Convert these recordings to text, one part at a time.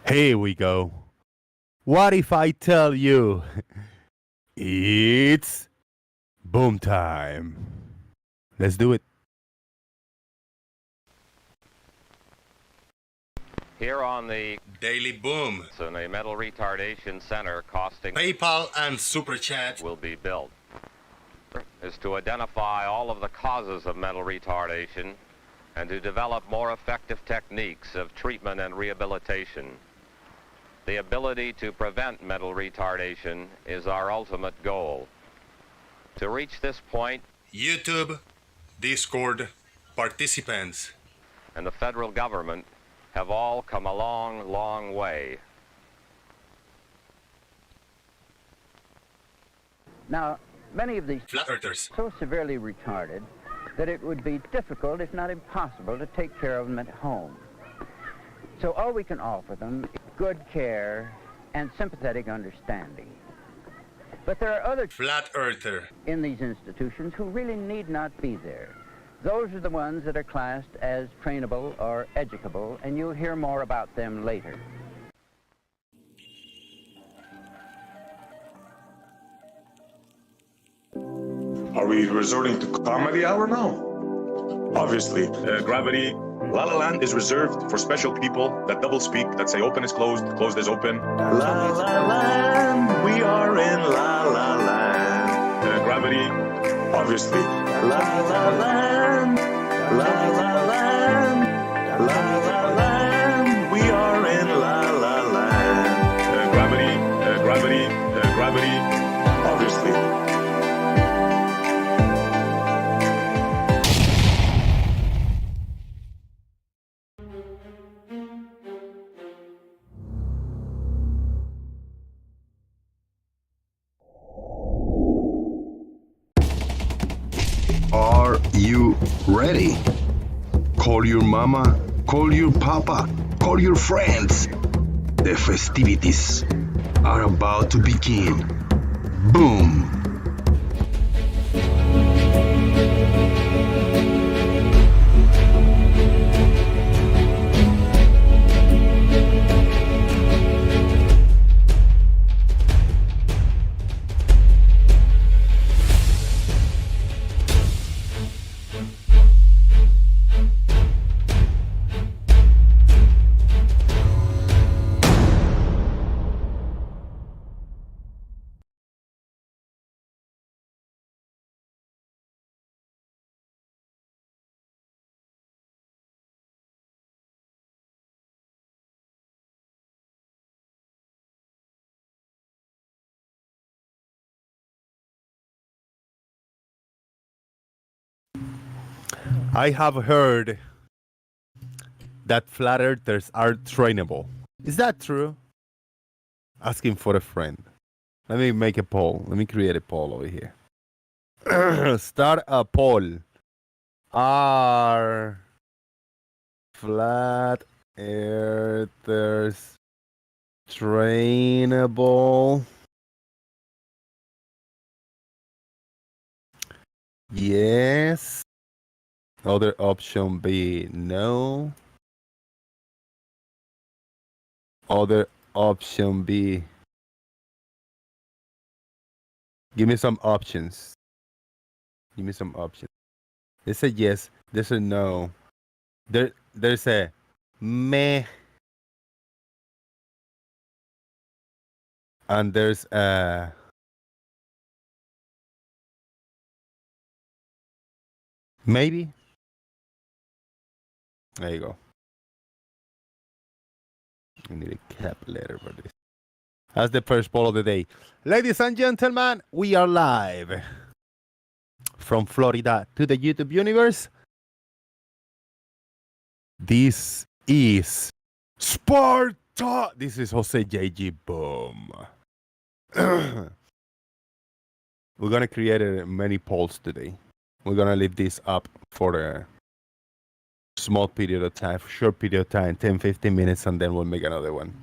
Here we go. What if I tell you it's boom time? Let's do it. Here on the Daily Boom, in a metal retardation center costing PayPal and Super Chat. will be built is to identify all of the causes of mental retardation and to develop more effective techniques of treatment and rehabilitation. The ability to prevent mental retardation is our ultimate goal. To reach this point, YouTube, Discord, participants. and the federal government have all come a long, long way. Now, many of these Flat Earthers. are so severely retarded that it would be difficult, if not impossible, to take care of them at home. So all we can offer them is good care and sympathetic understanding. But there are others Flat Earther. in these institutions who really need not be there. Those are the ones that are classed as trainable or educable, and you'll hear more about them later. Are we resorting to comedy hour now? Obviously. Gravity. La La Land is reserved for special people that double speak, that say open is closed, closed is open. La La Land, we are in La La Land. Gravity. Obviously. La La Land, La La Land, La La Land, we are in La La Land. Gravity. Gravity. Gravity. Obviously. Are you ready? Call your mama, call your papa, call your friends. The festivities are about to begin. Boom! I have heard that flat earthers are trainable. Is that true? Asking for a friend. Let me make a poll. Let me create a poll over here. Start a poll. Are flat earthers trainable? Yes. Other option B, no. Other option B. Give me some options. Give me some options. There's a yes. There's a no. There's a meh. And there's a maybe. There you go. I need a cap letter for this. That's the first poll of the day. Ladies and gentlemen, we are live from Florida to the YouTube universe. This is Sparta. This is Jose JG Boom. We're going to create many polls today. We're going to leave this up for a small period of time, short period of time, 10, 15 minutes, and then we'll make another one.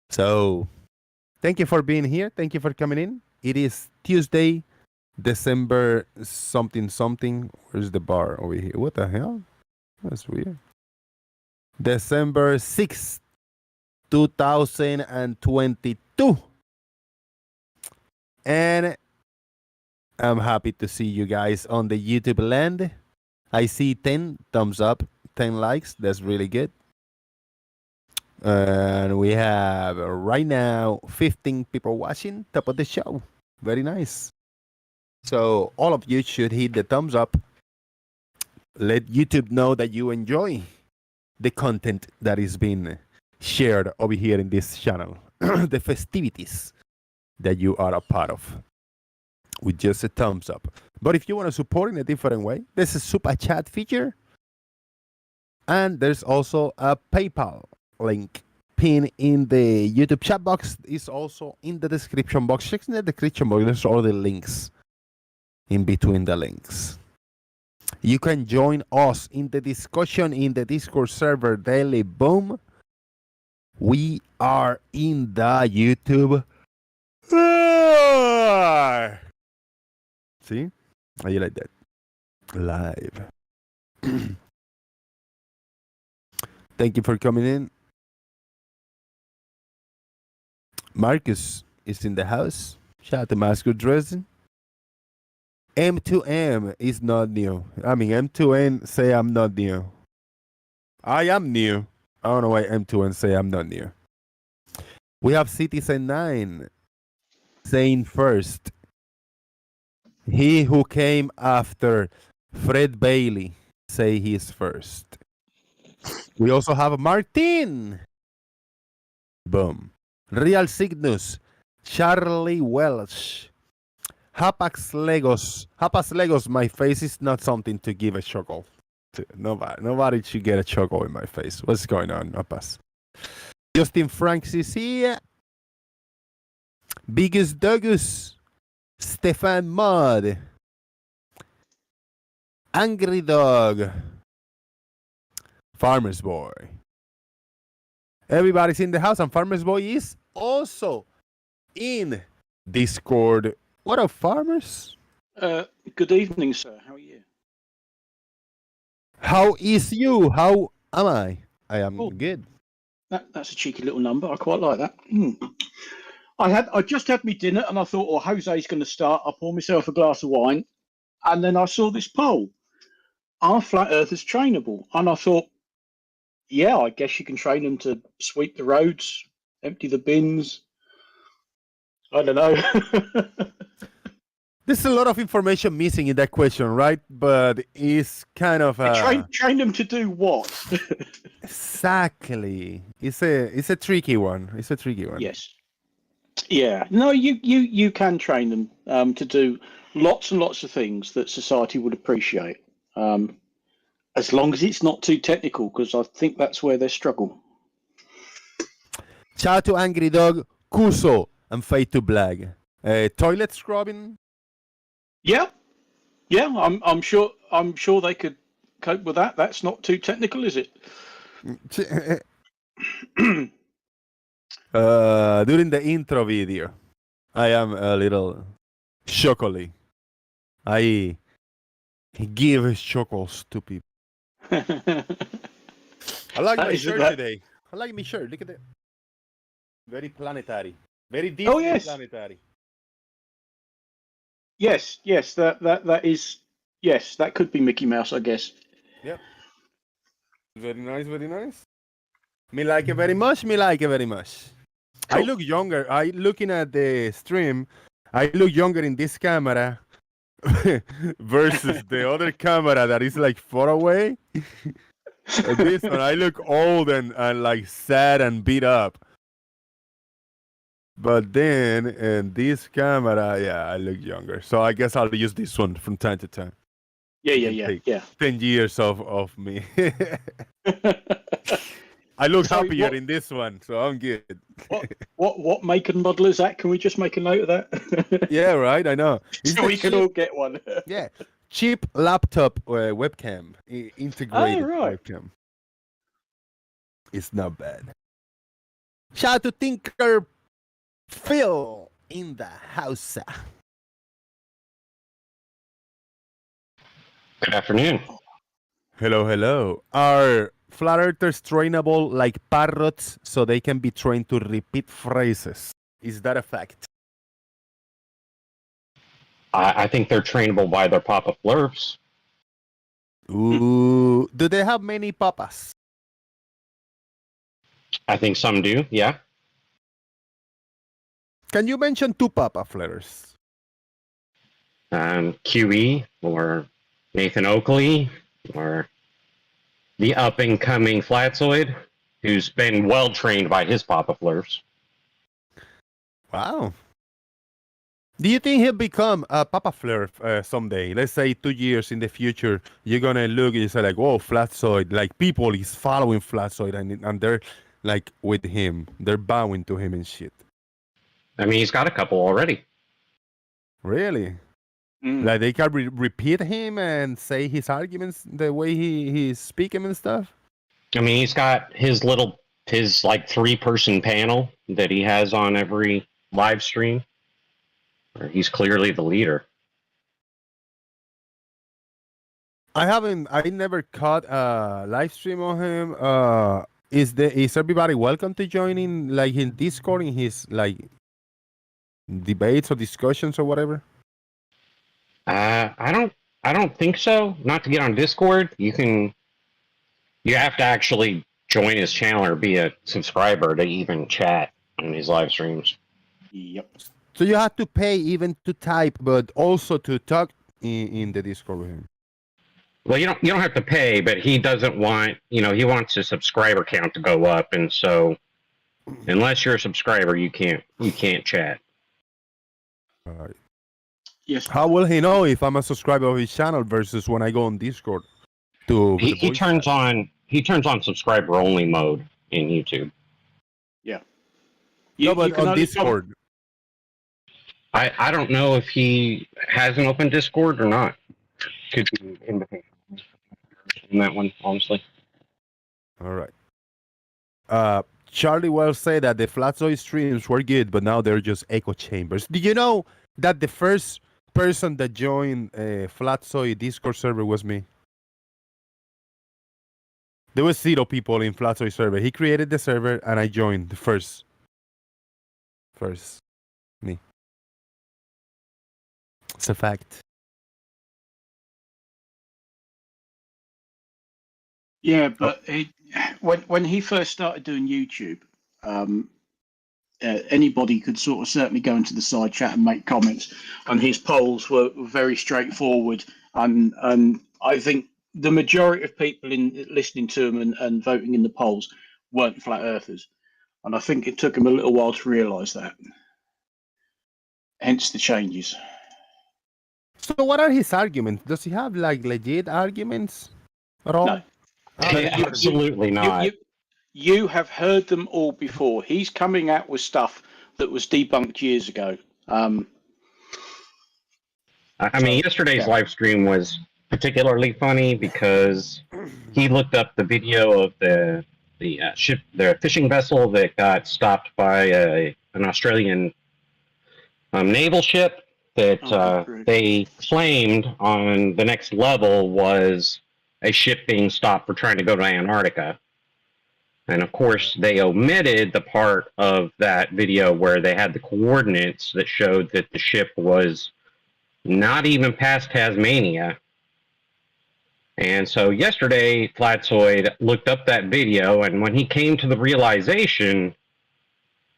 So, thank you for being here. Thank you for coming in. It is Tuesday, December something. Where's the bar over here? What the hell? That's weird. December 6th, 2022. And I'm happy to see you guys on the YouTube land. I see 10 thumbs up, 10 likes. That's really good. And we have right now 15 people watching. Top of the show. Very nice. So all of you should hit the thumbs up. Let YouTube know that you enjoy the content that is being shared over here in this channel. The festivities that you are a part of with just a thumbs up. But if you want to support in a different way, there's a super chat feature. And there's also a PayPal link pinned in the YouTube chat box. Is also in the description box. Check in the description box. There's all the links in between the links. You can join us in the discussion in the Discord server daily. Boom. We are in the YouTube. See? How you like that? Live. Thank you for coming in. Marcus is in the house. Shout out to Mascot Dresden. M2M is not new. I mean, M2N say I'm not new. I am new. I don't know why M2N say I'm not new. We have Citizen 9 saying first. He who came after Fred Bailey say he's first. We also have Martin. Boom. Real Cygnus. Charlie Welsh. Hapax Legos, my face is not something to give a chuckle to. Nobody should get a chuckle in my face. What's going on, Hapax? Justin Franks is here. Biggest Dogus. Stefan Mudd. Angry Dog. Farmer's Boy. Everybody's in the house, and Farmer's Boy is also in Discord. What up, farmers? Good evening, sir. How are you? How is you? How am I? I am good. That's a cheeky little number. I quite like that. I just had my dinner and I thought, oh, Jose's going to start. I poured myself a glass of wine, and then I saw this poll: are flat earthers trainable? And I thought, yeah, I guess you can train them to sweep the roads, empty the bins. I don't know. There's a lot of information missing in that question, right? But it's kind of train them to do what? Exactly. It's a tricky one. It's a tricky one. Yes. Yeah. No, you can train them to do lots and lots of things that society would appreciate, as long as it's not too technical, because I think that's where they struggle. Shout out to Angry Dog, Kuso, and Fade to Black. Toilet scrubbing. Yeah, I'm sure they could cope with that. That's not too technical, is it? During the intro video, I am a little chocolate. I give chocolates to people. I like my shirt today. I like my shirt. Look at that. Very planetary. Very deep planetary. Yes, that is. Yes, that could be Mickey Mouse, I guess. Yep. Very nice, very nice. Me like it very much. Me like it very much. Cool. I look younger. Looking at the stream, I look younger in this camera versus the other camera that is like far away. This one, I look old and like sad and beat up. But then in this camera, yeah, I look younger. So I guess I'll use this one from time to time. Yeah. 10 years of me. I look happier in this one, so I'm good. What make and model is that? Can we just make a note of that? Yeah, right. I know. So we can all get one. Yeah, cheap laptop webcam, integrated webcam. It's not bad. Shout out to Tinker Phil in the house. Good afternoon. Hello. Our flat earthers trainable like parrots so they can be trained to repeat phrases? Is that a fact? I think they're trainable by their Papa Flurfs. Ooh, do they have many papas? I think some do, yeah. Can you mention 2 papa flares? QE or Nathan Oakley or the up-and-coming Flatzoid, who's been well trained by his Papa Flurfs. Wow. Do you think he'll become a papa flare someday? Let's say 2 years in the future, you're gonna look and you say like, "Whoa, Flatzoid!" Like people is following Flatzoid and they're like with him, they're bowing to him and shit. I mean, he's got a couple already. Really? Like they can repeat him and say his arguments the way he's speaking and stuff. I mean, he's got his like 3-person panel that he has on every live stream. He's clearly the leader. I never caught a live stream on him. Is everybody welcome to join in like in Discord in his like debates or discussions or whatever? I don't think so. Not to get on Discord. You have to actually join his channel or be a subscriber to even chat on his live streams. Yep. So you have to pay even to type, but also to talk in the Discord with him. Well, you don't have to pay, but he doesn't want, he wants his subscriber count to go up, and so unless you're a subscriber, you can't chat. All right. Yes. How will he know if I'm a subscriber of his channel versus when I go on Discord? He turns on subscriber only mode in YouTube. Yeah. No, but on Discord. I don't know if he has an open Discord or not. Could be invitation in that one, honestly. All right. Charlie Wells said that the Flatzoid streams were good, but now they're just echo chambers. Did you know that the first person that joined Flatzoid Discord server was me? There was 0 people in Flatzoid server. He created the server and I joined the first. Me. It's a fact. Yeah, but when he first started doing YouTube, anybody could sort of certainly go into the side chat and make comments, and his polls were very straightforward. And I think the majority of people listening to him and voting in the polls weren't flat earthers, and I think it took him a little while to realise that. Hence the changes. So what are his arguments? Does he have like legit arguments at all? No. Absolutely not. You have heard them all before. He's coming out with stuff that was debunked years ago. I mean, yesterday's live stream was particularly funny because he looked up the video of the ship, the fishing vessel that got stopped by an Australian naval ship that they claimed on the next level was a ship being stopped for trying to go to Antarctica. And of course, they omitted the part of that video where they had the coordinates that showed that the ship was not even past Tasmania. And so yesterday, Flatzoid looked up that video, and when he came to the realization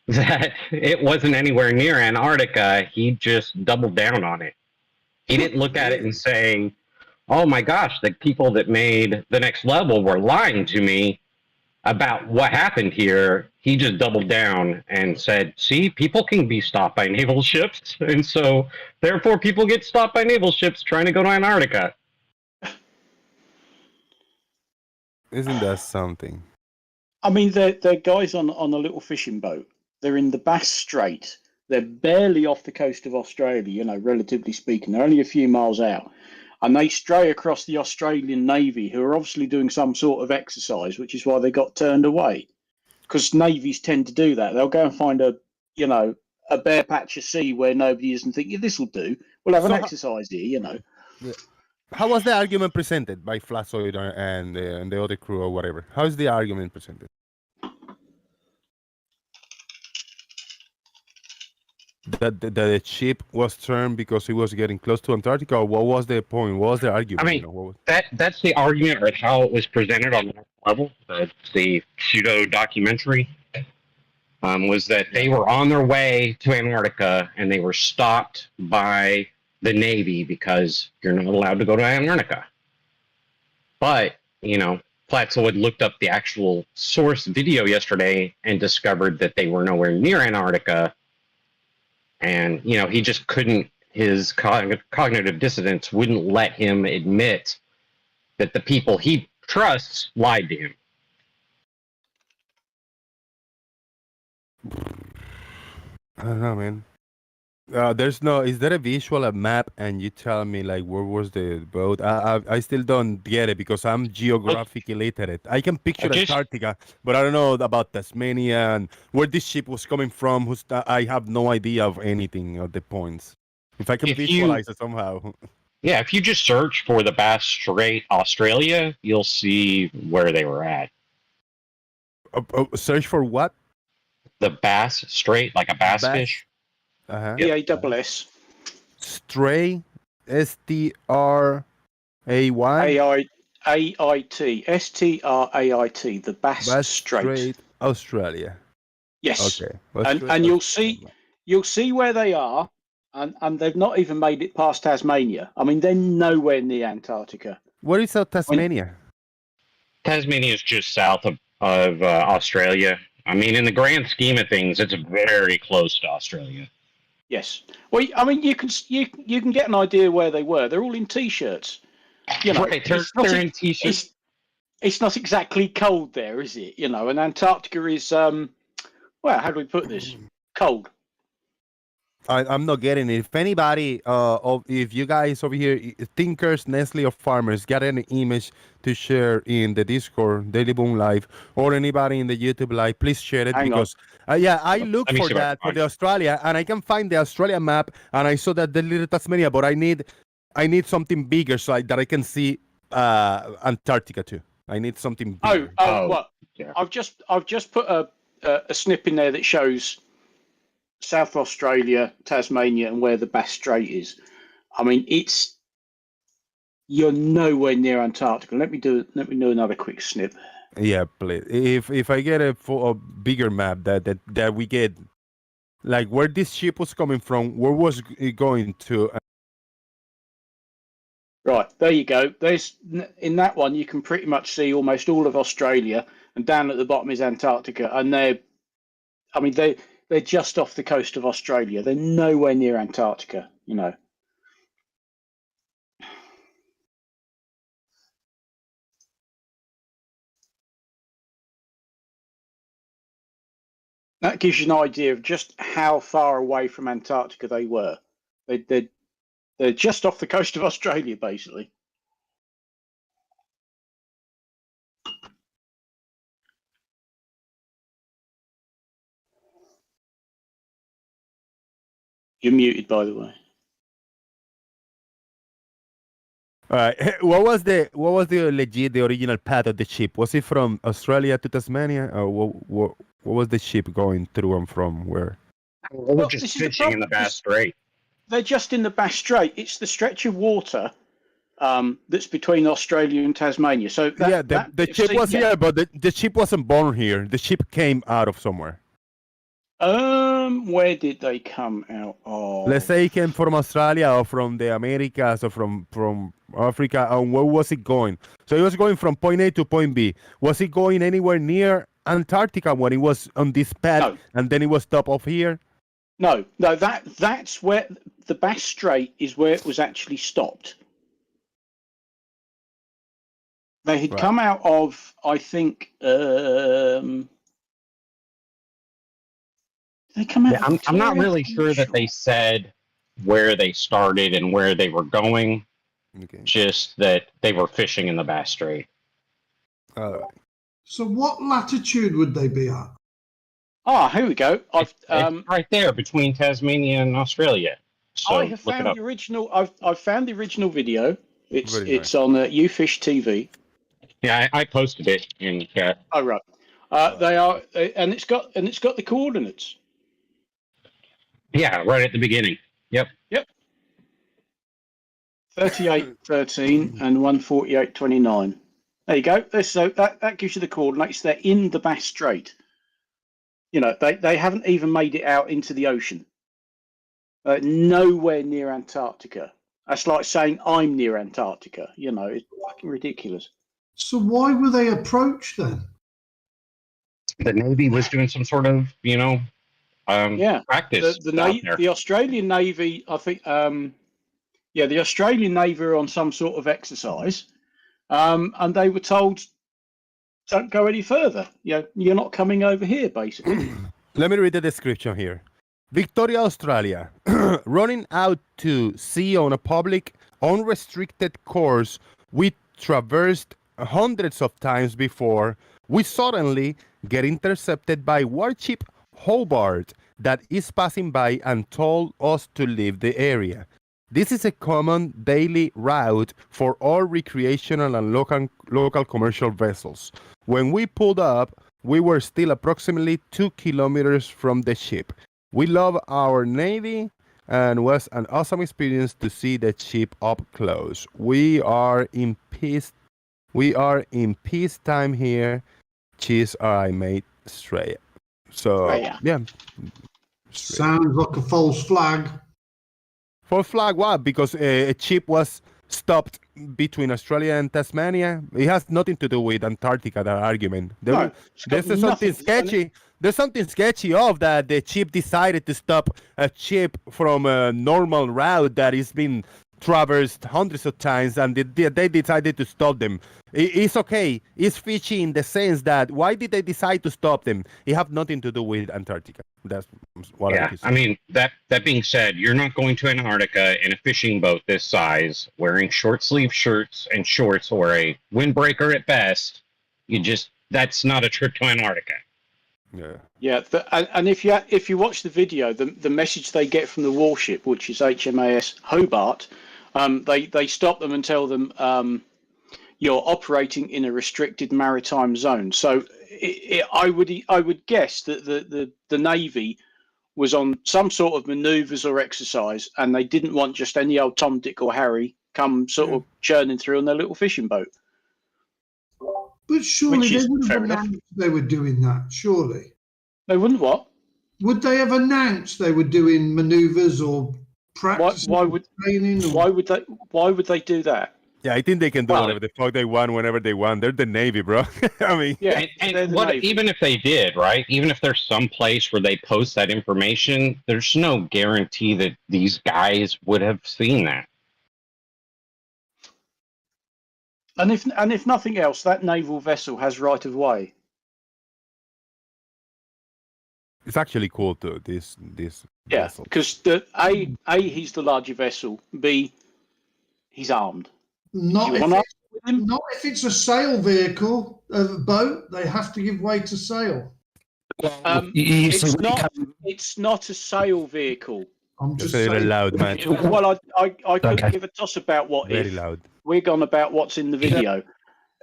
that it wasn't anywhere near Antarctica, he just doubled down on it. He didn't look at it and say, oh my gosh, the people that made the next level were lying to me about what happened here. He just doubled down and said, see, people can be stopped by naval ships, and so therefore people get stopped by naval ships trying to go to Antarctica. Isn't that something? I mean, they're guys on a little fishing boat. They're in the Bass Strait. They're barely off the coast of Australia, relatively speaking. They're only a few miles out. And they stray across the Australian Navy, who are obviously doing some sort of exercise, which is why they got turned away. Because navies tend to do that. They'll go and find a bare patch of sea where nobody is and think, yeah, this will do. We'll have an exercise here, Yeah. How was the argument presented by Flazoid and the other crew or whatever? How is the argument presented? That the ship was turned because it was getting close to Antarctica, or what was the point? What was the argument? I mean, that's the argument, or how it was presented on that level. The pseudo documentary was that they were on their way to Antarctica and they were stopped by the Navy because you're not allowed to go to Antarctica. But Platzel had looked up the actual source video yesterday and discovered that they were nowhere near Antarctica. And, he just couldn't, his cognitive dissonance wouldn't let him admit that the people he trusts lied to him. I don't know, man. Is there a visual map and you tell me like where was the boat? I still don't get it because I'm geographically illiterate. I can picture Antarctica, but I don't know about Tasmania and where this ship was coming from. I have no idea of anything of the points. If I can visualize it somehow. Yeah, if you just search for the Bass Strait, Australia, you'll see where they were at. Search for what? The Bass Strait, like a bass fish. B-A-S-S. Stray, S-T-R-A-Y? A-I-T. S-T-R-A-I-T. The Bass Strait. Australia. Yes. Okay. And you'll see where they are, and they've not even made it past Tasmania. I mean, they're nowhere near Antarctica. What is Tasmania? Tasmania is just south of Australia. I mean, in the grand scheme of things, it's very close to Australia. Yes. Well, I mean, you can get an idea where they were. They're all in t-shirts. Right, they're in t-shirts. It's not exactly cold there, is it? And Antarctica is how do we put this? Cold. I'm not getting it. If anybody, if you guys over here, thinkers, Nestle, or farmers, got any image to share in the Discord, Daily Boom Live, or anybody in the YouTube Live, please share it. I look for that for the Australia, and I can find the Australia map, and I saw that the little Tasmania, but I need something bigger so that I can see Antarctica too. I need something bigger. What? Yeah. I've just put a snip in there that shows South Australia, Tasmania, and where the Bass Strait is. I mean, you're nowhere near Antarctica. Let me do another quick snip. Yeah, please. If I get a bigger map that we get, like where this ship was coming from, where was it going to? Right, there you go. In that one you can pretty much see almost all of Australia, and down at the bottom is Antarctica, and they're just off the coast of Australia. They're nowhere near Antarctica, That gives you an idea of just how far away from Antarctica they were. They're just off the coast of Australia, basically. You're muted, by the way. All right. What was the original path of the ship? Was it from Australia to Tasmania, or what was the ship going through and from where? We're just fishing in the Bass Strait. They're just in the Bass Strait. It's the stretch of water that's between Australia and Tasmania. So the ship was here, but the ship wasn't born here. The ship came out of somewhere. Where did they come out of? Let's say it came from Australia or from the Americas or from Africa. And where was it going? So it was going from point A to point B. Was it going anywhere near Antarctica when it was on this path and then it was stopped off here? No. That's where the Bass Strait is, where it was actually stopped. They had come out of, I think, they come out. I'm not really sure that they said where they started and where they were going. Okay. Just that they were fishing in the Bass Strait. So what latitude would they be at? Here we go. It's right there between Tasmania and Australia. So I have found the original. I've found the original video. It's on UFish TV. Yeah, I posted it in chat. Oh right. They are, and it's got the coordinates. Yeah, right at the beginning. Yep. 3813 and 148.29. There you go. So that gives you the coordinates. They're in the Bass Strait. You know, they haven't even made it out into the ocean. Nowhere near Antarctica. That's like saying I'm near Antarctica. You know, it's fucking ridiculous. So why were they approached then? The Navy was doing some sort of, practice. The Australian Navy, I think, the Australian Navy are on some sort of exercise, and they were told, don't go any further. You know, you're not coming over here, basically. Let me read the description here. Victoria, Australia, running out to sea on a public, unrestricted course we traversed hundreds of times before, we suddenly get intercepted by warship Hobart that is passing by and told us to leave the area. This is a common daily route for all recreational and local commercial vessels. When we pulled up, we were still approximately 2 kilometers from the ship. We love our Navy and was an awesome experience to see the ship up close. We are in peacetime here. Cheers, I made straight. So yeah. Sounds like a false flag. False flag, what? Because a ship was stopped between Australia and Tasmania. It has nothing to do with Antarctica, that argument. There's something sketchy. There's something sketchy of that the ship decided to stop a ship from a normal route that has been traversed hundreds of times, and they decided to stop them. It's okay. It's fishy in the sense that why did they decide to stop them? It have nothing to do with Antarctica. That's what I mean, that being said, you're not going to Antarctica in a fishing boat this size, wearing short sleeve shirts and shorts or a windbreaker at best. That's not a trip to Antarctica. Yeah, and if you watch the video, the message they get from the warship, which is HMAS Hobart, they stop them and tell them you're operating in a restricted maritime zone. So I would guess that the Navy was on some sort of manoeuvres or exercise, and they didn't want just any old Tom, Dick, or Harry come sort of churning through on their little fishing boat. But surely they would have announced they were doing that, surely. They wouldn't what? Would they have announced they were doing manoeuvres or practice? Why would they do that? Yeah, I think they can do whatever the fuck they want whenever they want. They're the Navy, bro. I mean, yeah. And even if they did, right? Even if there's some place where they post that information, there's no guarantee that these guys would have seen that. And if nothing else, that naval vessel has right of way. It's actually cool too. This vessel. Because A, he's the larger vessel. B, he's armed. Not if it's a sail vehicle, a boat. They have to give way to sail. It's not a sail vehicle. I'm just saying loud, man. Well, I couldn't give a toss about what very if. Loud. We're gone about what's in the video.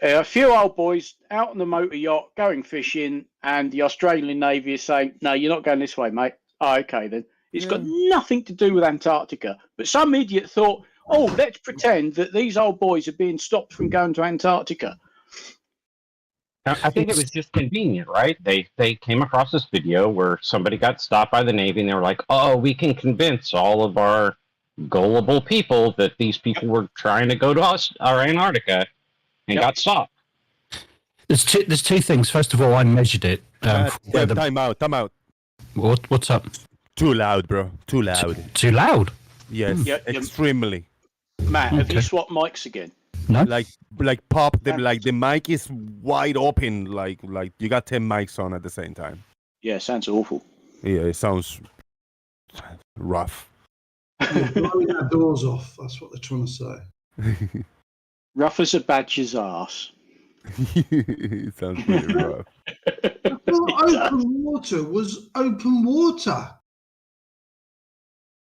A few old boys out on the motor yacht going fishing, and the Australian Navy is saying, "No, you're not going this way, mate." Oh, okay then. It's got nothing to do with Antarctica. But some idiot thought, "Oh, let's pretend that these old boys are being stopped from going to Antarctica." I think it was just convenient, right? They came across this video where somebody got stopped by the Navy, and they were like, "Oh, we can convince all of our gullible people that these people were trying to go to Antarctica and got stopped." There's two things. First of all, I measured it. Time out. What's up? Too loud, bro. Too loud. Too loud? Yes, extremely. Matt, have you swapped mics again? No. Like pop them. Like the mic is wide open. Like you got 10 mics on at the same time. Yeah, sounds awful. Yeah, it sounds rough. Blowing our doors off. That's what they're trying to say. Rough as a badger's arse. It sounds pretty rough. Well, open water was open water.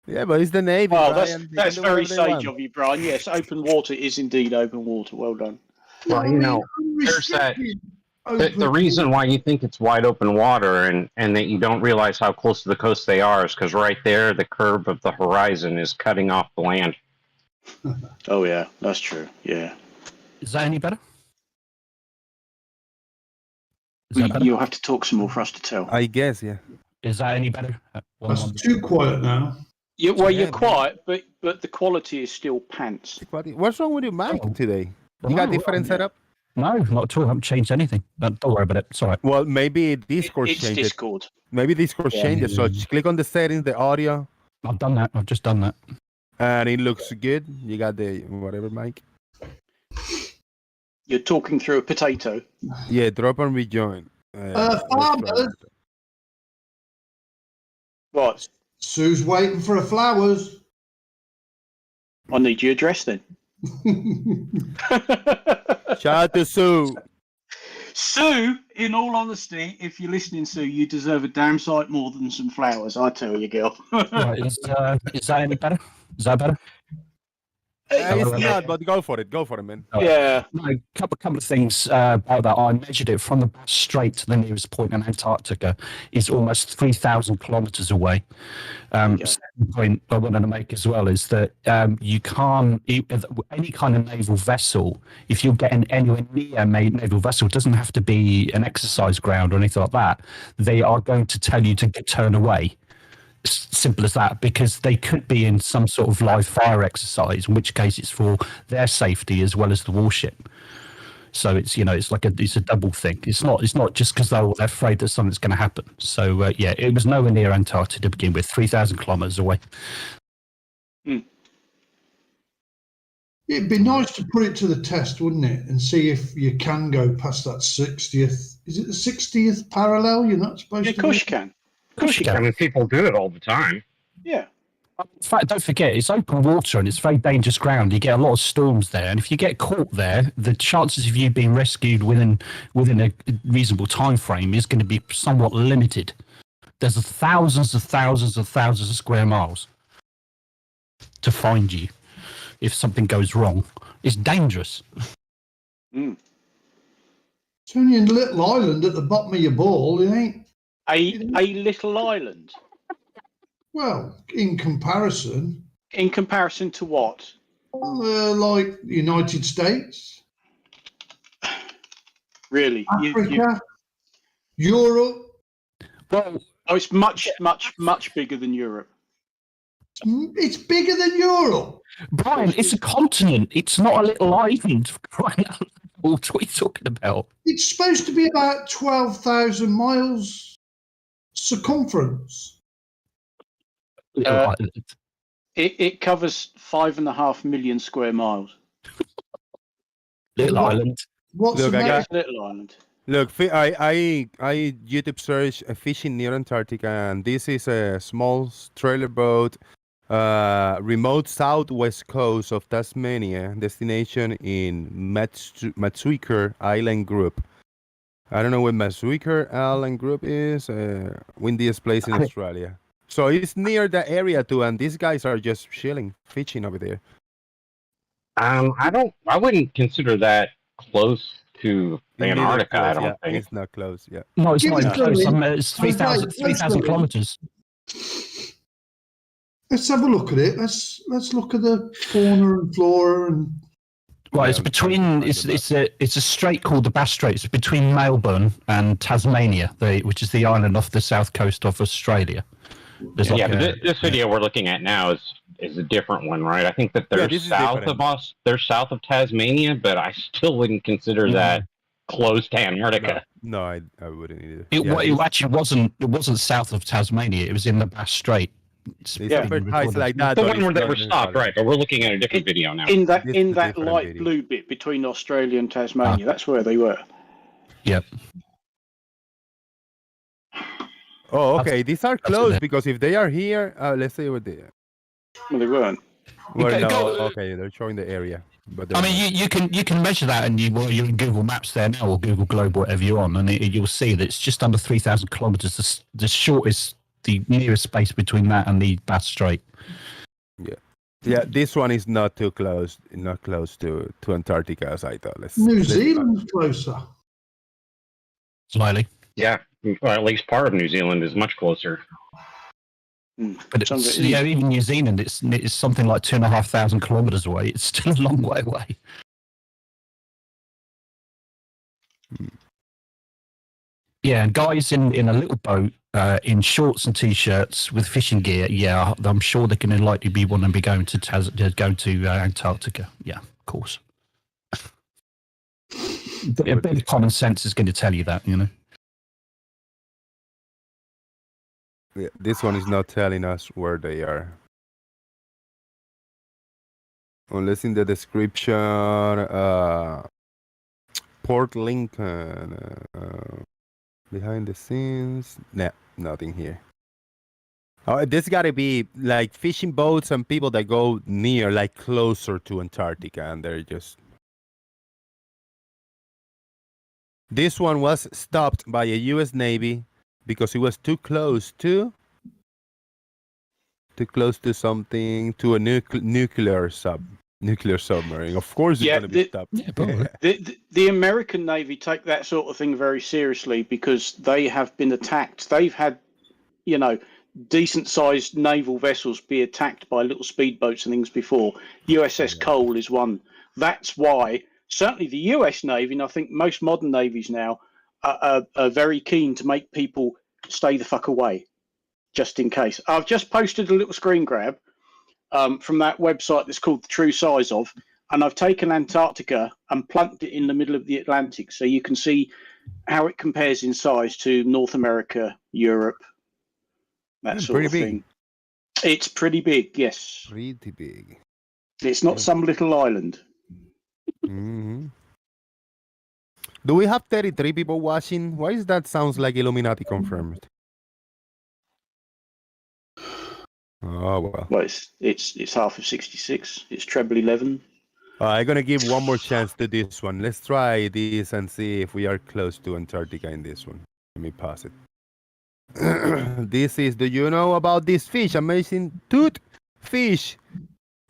Yeah, but it's the Navy. Oh, Brian. They that's can do very whatever they sage want. of you, Brian. Yes, open water is indeed open water. Well done. Well, you know, there's that. The reason why you think it's wide open water and that you don't realize how close to the coast they are is because right there, the curve of the horizon is cutting off the land. Oh yeah, that's true. Yeah. Is that any better? Is that better? You'll have to talk some more for us to tell. I guess, yeah. Is that any better? That's too quiet now. Well, you're quiet, but the quality is still pants. What's wrong with your mic today? You No, got different setup? No, not at all. I haven't changed anything. Don't worry about it. It's all right. Well, maybe Discord It's changed Discord. it. Maybe Discord Yeah. changed it. So just click on the settings, the audio, I've done that. I've just done that. and it looks good. You got the whatever mic. You're talking through a potato. Yeah, drop and rejoin. Let's try Farmers. that. What? Sue's waiting for her flowers. I need your address then. Shout out to Sue. Sue, in all honesty, if you're listening, Sue, you deserve a damn sight more than some flowers, I tell you, girl. Right, is that any better? Is that better? It's not, but go for it. Go for it, man. Yeah. No, couple of things about that. I measured it from the Strait to the nearest point in Antarctica is almost 3,000 kilometers away. Second point I wanted to make as well is that you can't, any kind of naval vessel, if you're getting anywhere near a naval vessel, it doesn't have to be an exercise ground or anything like that. They are going to tell you to turn away. Simple as that, because they could be in some sort of live fire exercise, in which case it's for their safety as well as the warship. So it's it's a double thing. It's not just because they're afraid that something's going to happen. So it was nowhere near Antarctica to begin with, 3,000 kilometers away. It'd be nice to put it to the test, wouldn't it, and see if you can go past that 60th. Is it the 60th parallel? You're not supposed to. Of course you can. Of course you can. I mean, people do it all the time. Yeah. In fact, don't forget, it's open water and it's very dangerous ground. You get a lot of storms there, and if you get caught there, the chances of you being rescued within a reasonable time frame is going to be somewhat limited. There's thousands of square miles to find you if something goes wrong. It's dangerous. It's only a little island at the bottom of your ball, it ain't. A little island. Well, in comparison. In comparison to what? Like the United States. Really? Africa. Europe. Well, it's much bigger than Europe. It's bigger than Europe. Brian, it's a continent. It's not a little island. What are you talking about? It's supposed to be about 12,000 miles circumference. It covers 5.5 million square miles. Little island. What's Look, little island? Look, I YouTube search fishing near Antarctica, and this is a small trailer boat, remote southwest coast of Tasmania, destination in Matsuiker Island Group. I don't know what Matsuiker Island Group is. Windiest place in Australia. So it's near the area too, and these guys are just chilling, fishing over there. I wouldn't consider that close to Antarctica. Close, I don't think it's not close. Yeah. No, it's not Give even us close. It's 3,000 kilometers. Let's have a look at it. Let's look at the fauna and flora and. Right, it's between. It's a strait called the Bass Strait. It's between Melbourne and Tasmania, which is the island off the south coast of Australia. There's but this video we're looking at now is a different one, right? I think that they're south of us. They're south of Tasmania, but I still wouldn't consider that close to Antarctica. No, I wouldn't either. It actually wasn't. It wasn't south of Tasmania. It was in the Bass Strait. It's like that. The one where they were stopped, right? But we're looking at a different video now. In that light blue bit between Australia and Tasmania, that's where they were. Yep. Oh, okay. These are close because if they are here, let's see what they are. Well, they weren't. Well, okay, they're showing the area. But I mean, you can measure that, and you're in Google Maps there now, or Google Globe, whatever you're on, and you'll see that it's just under 3,000 kilometers. The shortest, the nearest space between that and the Bass Strait. Yeah, this one is not too close, not close to Antarctica as I thought. New Zealand's closer. Slightly. Yeah, well, at least part of New Zealand is much closer. But it's, even New Zealand, it's something like 2,500 kilometers away. It's still a long way away. Yeah, and guys in a little boat, in shorts and t-shirts with fishing gear. Yeah, I'm sure they're going to likely be wanting to be going to Antarctica. Yeah, of course. But a bit of common sense is going to tell you that, you know. Yeah, this one is not telling us where they are. Unless in the description, Port Lincoln, behind the scenes. Nah, nothing here. Oh, this got to be like fishing boats and people that go near, like closer to Antarctica, and they're just. This one was stopped by a U.S. Navy because it was too close to something, to a nuclear submarine. Of course, it's going to be stopped. The American Navy take that sort of thing very seriously because they have been attacked. They've had, decent-sized naval vessels be attacked by little speedboats and things before. USS Cole is one. That's why certainly the US Navy, and I think most modern navies now, are very keen to make people stay the fuck away, just in case. I've just posted a little screen grab from that website that's called The True Size Of, and I've taken Antarctica and plunked it in the middle of the Atlantic, so you can see how it compares in size to North America, Europe, that sort of thing. It's pretty big, yes. Pretty big. It's not some little island. Mm-hmm. Do we have 33 people watching? Why is that sounds like Illuminati confirmed? Oh well. Well, it's half of 66. It's treble 11. I'm gonna give one more chance to this one. Let's try this and see if we are close to Antarctica in this one. Let me pause it. This is. Do you know about this fish? Amazing tooth fish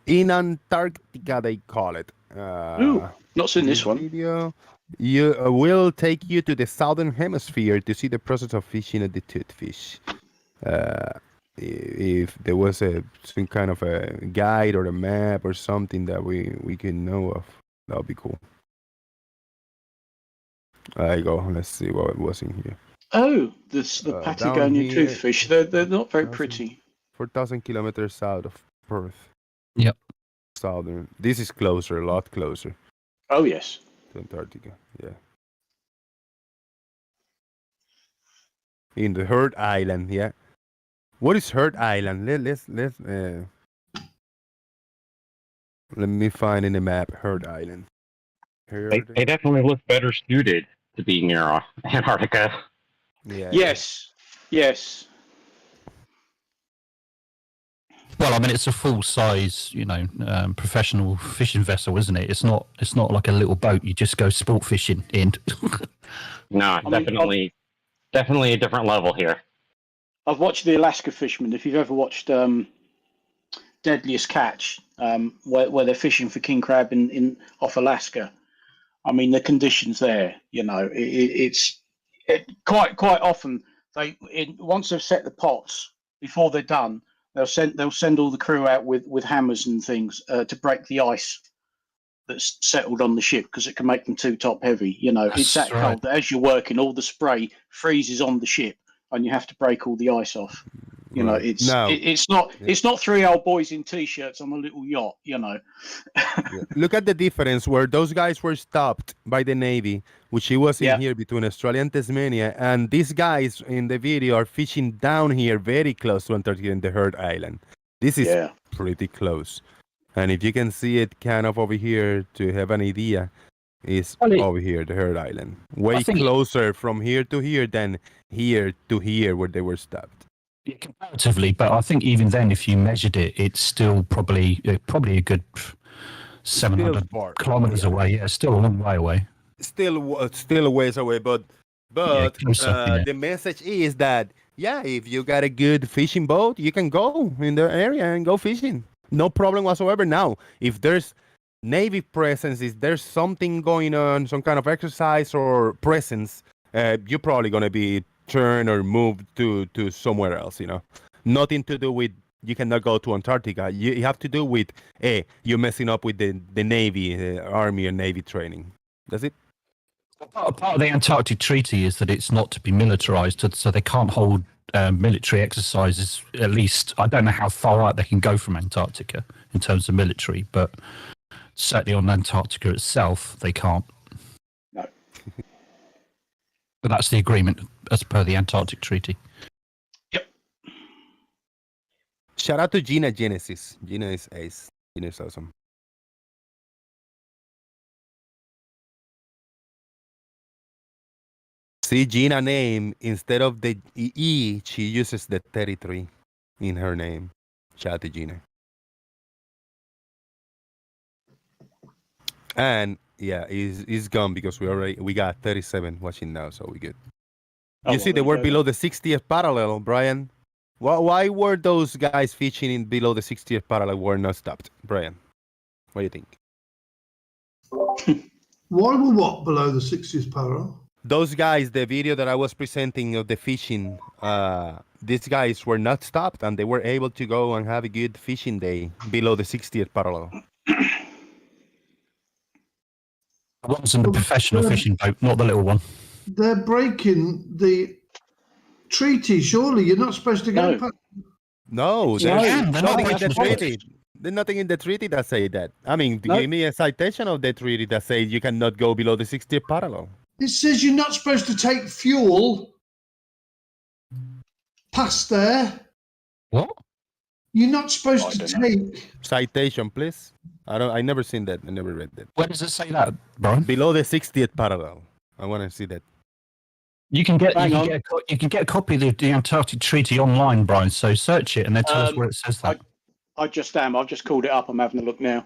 in Antarctica. They call it. Ooh, not seen this one. Video will take you to the southern hemisphere to see the process of fishing at the toothfish. If there was some kind of a guide or a map or something that we can know of, that would be cool. There you go. Let's see what was in here. Oh, the Patagonian toothfish. They're not very pretty. 4,000 kilometers south of Perth. Yep. Southern. This is closer, a lot closer. Oh yes. To Antarctica. Yeah. In the Heard Island. Yeah. What is Heard Island? Let me find in the map Heard Island. They definitely look better suited to be near Antarctica. Yeah. Yes. Yes. Well, I mean, it's a full-size, professional fishing vessel, isn't it? It's not like a little boat you just go sport fishing in. No, definitely a different level here. I've watched the Alaska Fishermen. If you've ever watched Deadliest Catch, where they're fishing for king crab in off Alaska, I mean the conditions there. It's quite often once they've set the pots before they're done. They'll send all the crew out with hammers and things to break the ice that's settled on the ship because it can make them too top heavy. It's that cold that as you're working, all the spray freezes on the ship and you have to break all the ice off. It's not three old boys in t-shirts on a little yacht. Yeah. Look at the difference where those guys were stopped by the Navy, which it was in here between Australia and Tasmania, and these guys in the video are fishing down here very close to Antarctica in the Heard Island. This is pretty close. And if you can see it kind of over here to have an idea, is over here, the Heard Island. Way closer from here to here than here to here where they were stopped. Yeah, comparatively, but I think even then, if you measured it, it's still probably a good 700 kilometers away. Yeah, still a long way away. Still a ways away, but the message is that Yeah, if you got a good fishing boat, you can go in the area and go fishing. No problem whatsoever. Now, if there's Navy presence, if there's something going on, some kind of exercise or presence, you're probably going to be turned or moved to somewhere else, you know. Nothing to do with you cannot go to Antarctica. You have to do with, you're messing up with the Navy, Army or Navy training. That's it. Part of the Antarctic Treaty is that it's not to be militarized, so they can't hold military exercises. At least, I don't know how far out they can go from Antarctica in terms of military, but certainly on Antarctica itself, they can't. No. But that's the agreement as per the Antarctic Treaty. Yep. Shout out to Gina Genesis. Gina is ace. Gina is awesome. See, Gina name, instead of the E, she uses the 33 in her name. Shout out to Gina. And yeah, it's gone because we got 37 watching now, so we good. You see, they were below the 60th parallel, Brian. Why were those guys fishing in below the 60th parallel were not stopped, Brian? What do you think? Why were what below the 60th parallel? Those guys, the video that I was presenting of the fishing, these guys were not stopped and they were able to go and have a good fishing day below the 60th parallel. That wasn't a professional fishing boat, not the little one. They're breaking the treaty, surely. You're not supposed to go past. No, there's nothing in the treaty. There's nothing in the treaty that say that. I mean, give me a citation of the treaty that says you cannot go below the 60th parallel. It says you're not supposed to take fuel past there. What? You're not supposed to take Citation, please. I never seen that. I never read that. Where does it say that, Brian? Below the 60th parallel. I want to see that. You can get a copy of the Antarctic Treaty online, Brian. So search it and then tell us where it says that. I've just called it up. I'm having a look now.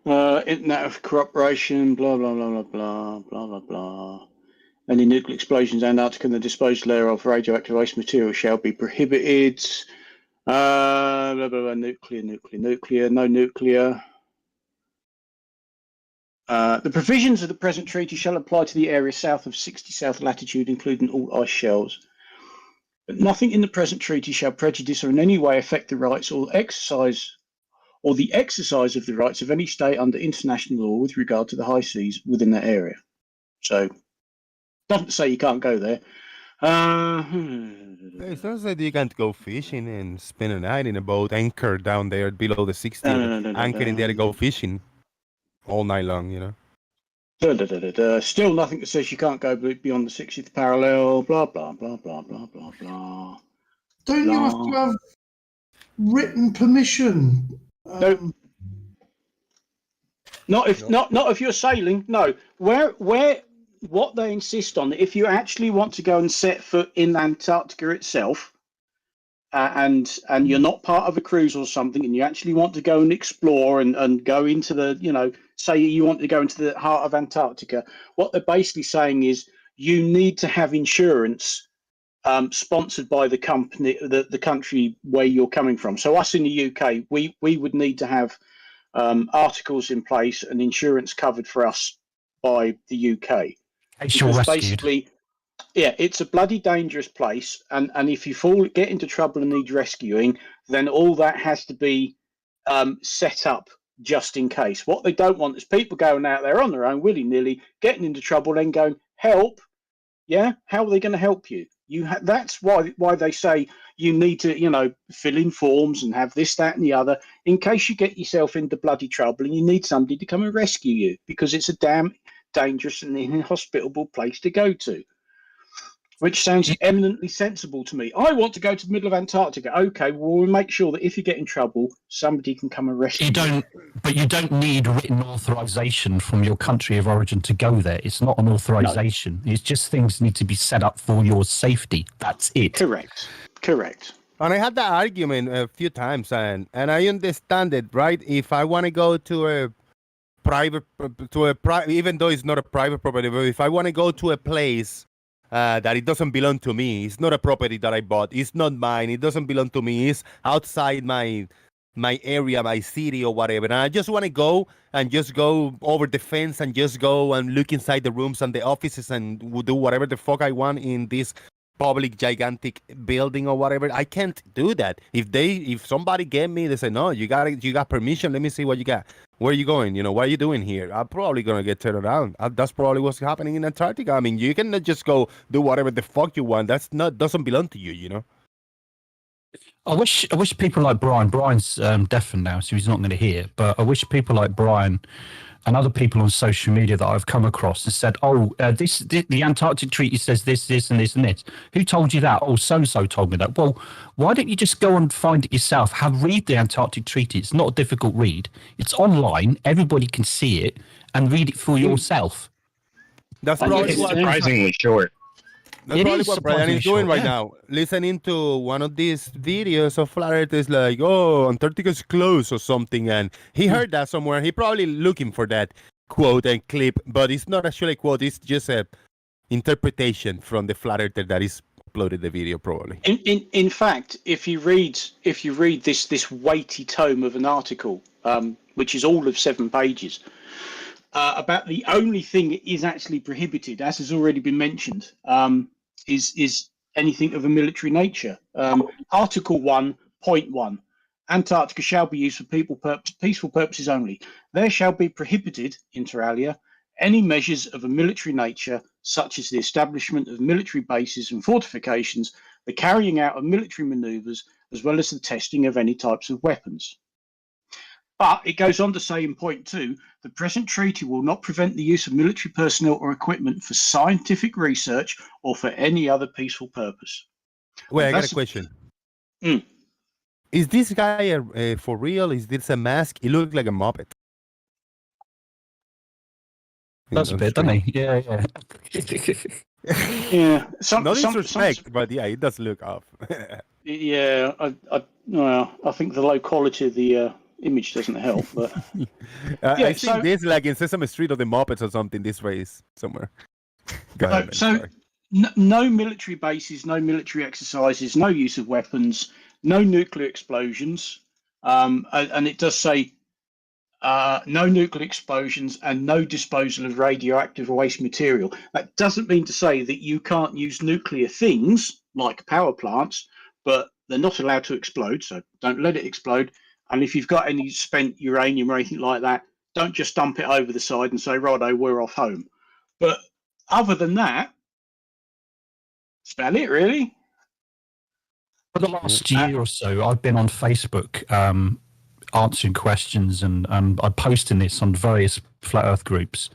Internet cooperation, blah blah blah blah blah blah blah blah. Any nuclear explosions in Antarctica and the disposal thereof radioactive waste material shall be prohibited. Blah blah blah. Nuclear, no nuclear. The provisions of the present treaty shall apply to the area south of 60 south latitude, including all ice shelves. But nothing in the present treaty shall prejudice or in any way affect the rights or the exercise of the rights of any state under international law with regard to the high seas within that area. So, doesn't say you can't go there. It's not that you can't go fishing and spend a night in a boat anchored down there below the 60. Anchored in there to go fishing all night long, you know. Still nothing that says you can't go beyond the 60th parallel. Blah blah blah blah blah blah blah. Don't you have to have written permission? No. Not if you're sailing. No. What they insist on, if you actually want to go and set foot in Antarctica itself, and you're not part of a cruise or something, and you actually want to go and explore and go into the, say you want to go into the heart of Antarctica, what they're basically saying is you need to have insurance sponsored by the company, the country where you're coming from. So us in the UK, we would need to have articles in place and insurance covered for us by the UK. Because basically, yeah, it's a bloody dangerous place, and if you get into trouble and need rescuing, then all that has to be set up just in case. What they don't want is people going out there on their own, willy-nilly, getting into trouble, then going, help. Yeah, how are they going to help you? That's why they say you need to, fill in forms and have this, that, and the other in case you get yourself into bloody trouble and you need somebody to come and rescue you, because it's a damn dangerous and inhospitable place to go to. Which sounds eminently sensible to me. I want to go to the middle of Antarctica. Okay, well, we'll make sure that if you get in trouble, somebody can come and rescue you. But you don't need written authorization from your country of origin to go there. It's not an authorization. No. It's just things need to be set up for your safety. That's it. Correct. And I had that argument a few times, and I understand it, right? If I want to go to a private, even though it's not a private property, but if I want to go to a place that it doesn't belong to me. It's not a property that I bought. It's not mine. It doesn't belong to me. It's outside my area, my city or whatever. And I just want to go over the fence and just go and look inside the rooms and the offices and do whatever the fuck I want in this public gigantic building or whatever. I can't do that. If somebody get me, they say, no, you got permission. Let me see what you got. Where are you going? What are you doing here? I'm probably gonna get turned around. That's probably what's happening in Antarctica. I mean, you cannot just go do whatever the fuck you want. Doesn't belong to you. I wish people like Brian. Brian's deafened now, so he's not going to hear. But I wish people like Brian and other people on social media that I've come across and said, "Oh, the Antarctic Treaty says this, and this, and this." Who told you that? Oh, so and so told me that. Well, why don't you just go and find it yourself? Read the Antarctic Treaty. It's not a difficult read. It's online. Everybody can see it and read it for yourself. That's probably surprisingly short. That's probably what Brian is doing right now. Listening to one of these videos of flat earthers like, oh, Antarctica's close or something. And he heard that somewhere. He probably looking for that quote and clip, but it's not actually a quote. It's just a interpretation from the flat earther that is uploaded the video probably. In fact, if you read this weighty tome of an article, which is all of 7 pages, about the only thing that is actually prohibited, as has already been mentioned, is anything of a military nature. Article 1.1, Antarctica shall be used for peaceful purposes only. There shall be prohibited, inter alia, any measures of a military nature, such as the establishment of military bases and fortifications, the carrying out of military manoeuvres, as well as the testing of any types of weapons. But it goes on to say in point 2, the present treaty will not prevent the use of military personnel or equipment for scientific research or for any other peaceful purpose. Wait, I got a question. Is this guy for real? Is this a mask? He looks like a Mabbett. That's a bit, doesn't he? Yeah. Yeah. No disrespect, but yeah, it does look off. Yeah, I think the low quality of the image doesn't help, but I think this like in Sesame Street or the Muppets or something. This race somewhere. No military bases, no military exercises, no use of weapons, no nuclear explosions, and it does say no nuclear explosions and no disposal of radioactive waste material. That doesn't mean to say that you can't use nuclear things like power plants, but they're not allowed to explode, so don't let it explode. And if you've got any spent uranium or anything like that, don't just dump it over the side and say, righto, we're off home. But other than that, that's about it, really. For the last year or so, I've been on Facebook answering questions and I'm posting this on various flat Earth groups.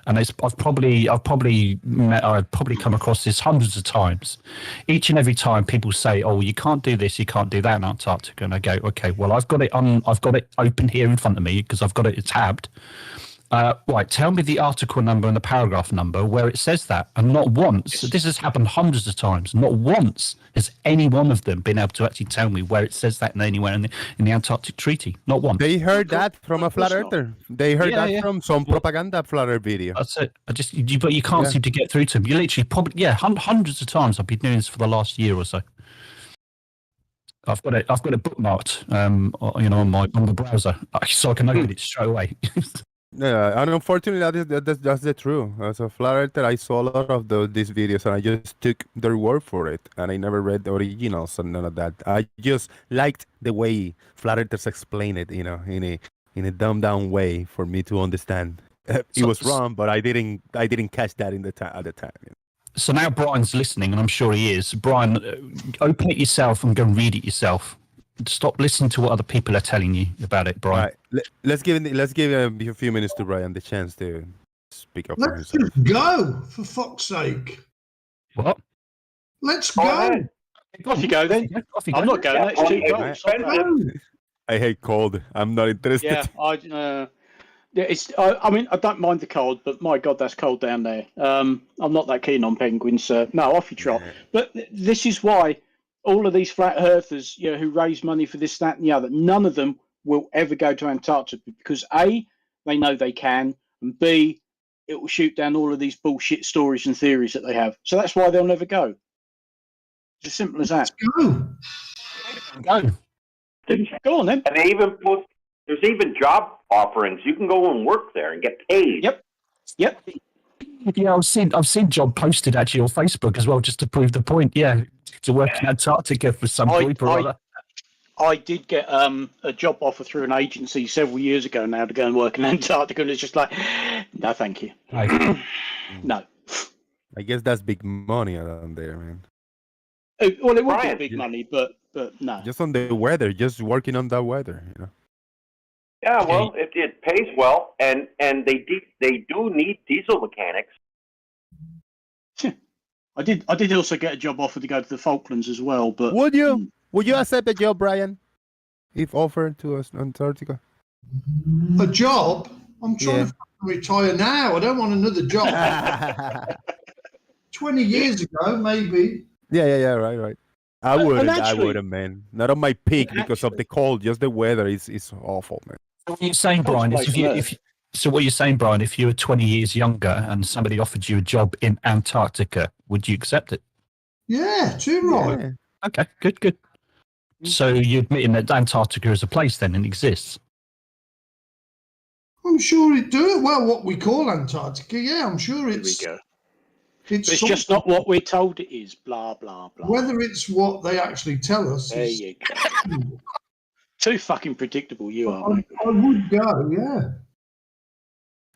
And I've probably come across this hundreds of times. Each and every time people say, "Oh, you can't do this, you can't do that in Antarctica," and I go, "Okay, well, I've got it open here in front of me because I've got it tabbed. Right, tell me the article number and the paragraph number where it says that." And not once, this has happened hundreds of times, not once has any one of them been able to actually tell me where it says that anywhere in the Antarctic Treaty. Not once. They heard that from a flat earther. They heard that from some propaganda flat earth video. That's it. But you can't seem to get through to them. You literally hundreds of times. I've been doing this for the last year or so. I've got it bookmarked, on the browser, so I can open it straight away. Yeah, and unfortunately, that's the truth. As a flat earther, I saw a lot of these videos, and I just took their word for it, and I never read the originals and none of that. I just liked the way flat earthers explain it, in a dumbed down way for me to understand. It was wrong, but I didn't catch that at the time. So now Brian's listening, and I'm sure he is. Brian, open it yourself and go and read it yourself. Stop listening to what other people are telling you about it, Brian. Right. Let's give a few minutes to Brian the chance to speak up for Let's himself. just go, for fuck's sake. What? Let's go. Off you go then. I'm not going. It's too cold. I hate cold. I'm not interested. Yeah, I mean, I don't mind the cold, but my God, that's cold down there. I'm not that keen on penguins. No, off you trot. But this is why all of these flat earthers, who raise money for this, that, and the other, none of them will ever go to Antarctica because A, they know they can, and B, it will shoot down all of these bullshit stories and theories that they have. So that's why they'll never go. It's as simple as that. Go. Go. Go on then. And they even put, there's even job offerings. You can go and work there and get paid. Yep. Yeah, I've seen job posted actually on Facebook as well, just to prove the point. Yeah, to work in Antarctica for some group or other. I did get a job offer through an agency several years ago now to go and work in Antarctica, and it's just like, no, thank you. No. I guess that's big money around there, man. Well, it would be big money, but no. Just on the weather, just working on that weather, you know. Yeah, well, it pays well, and they do need diesel mechanics. I did also get a job offer to go to the Falklands as well, but would you accept a job, Brian, if offered to us Antarctica? A job? I'm trying to retire now. I don't want another job. 20 years ago, maybe. Yeah, right. I wouldn't, man. Not on my peak because of the cold. Just the weather is awful, man. What you're saying, Brian, so what you're saying, Brian, if you were 20 years younger and somebody offered you a job in Antarctica, would you accept it? Yeah, too right. Yeah. Okay, good. So you're admitting that Antarctica is a place then and exists? I'm sure it do. Well, what we call Antarctica, yeah, I'm sure it's... There we go. It's just not what we're told it is, blah, blah, blah. Whether it's what they actually tell us There you go. Too fucking predictable you are, mate. I would go, yeah.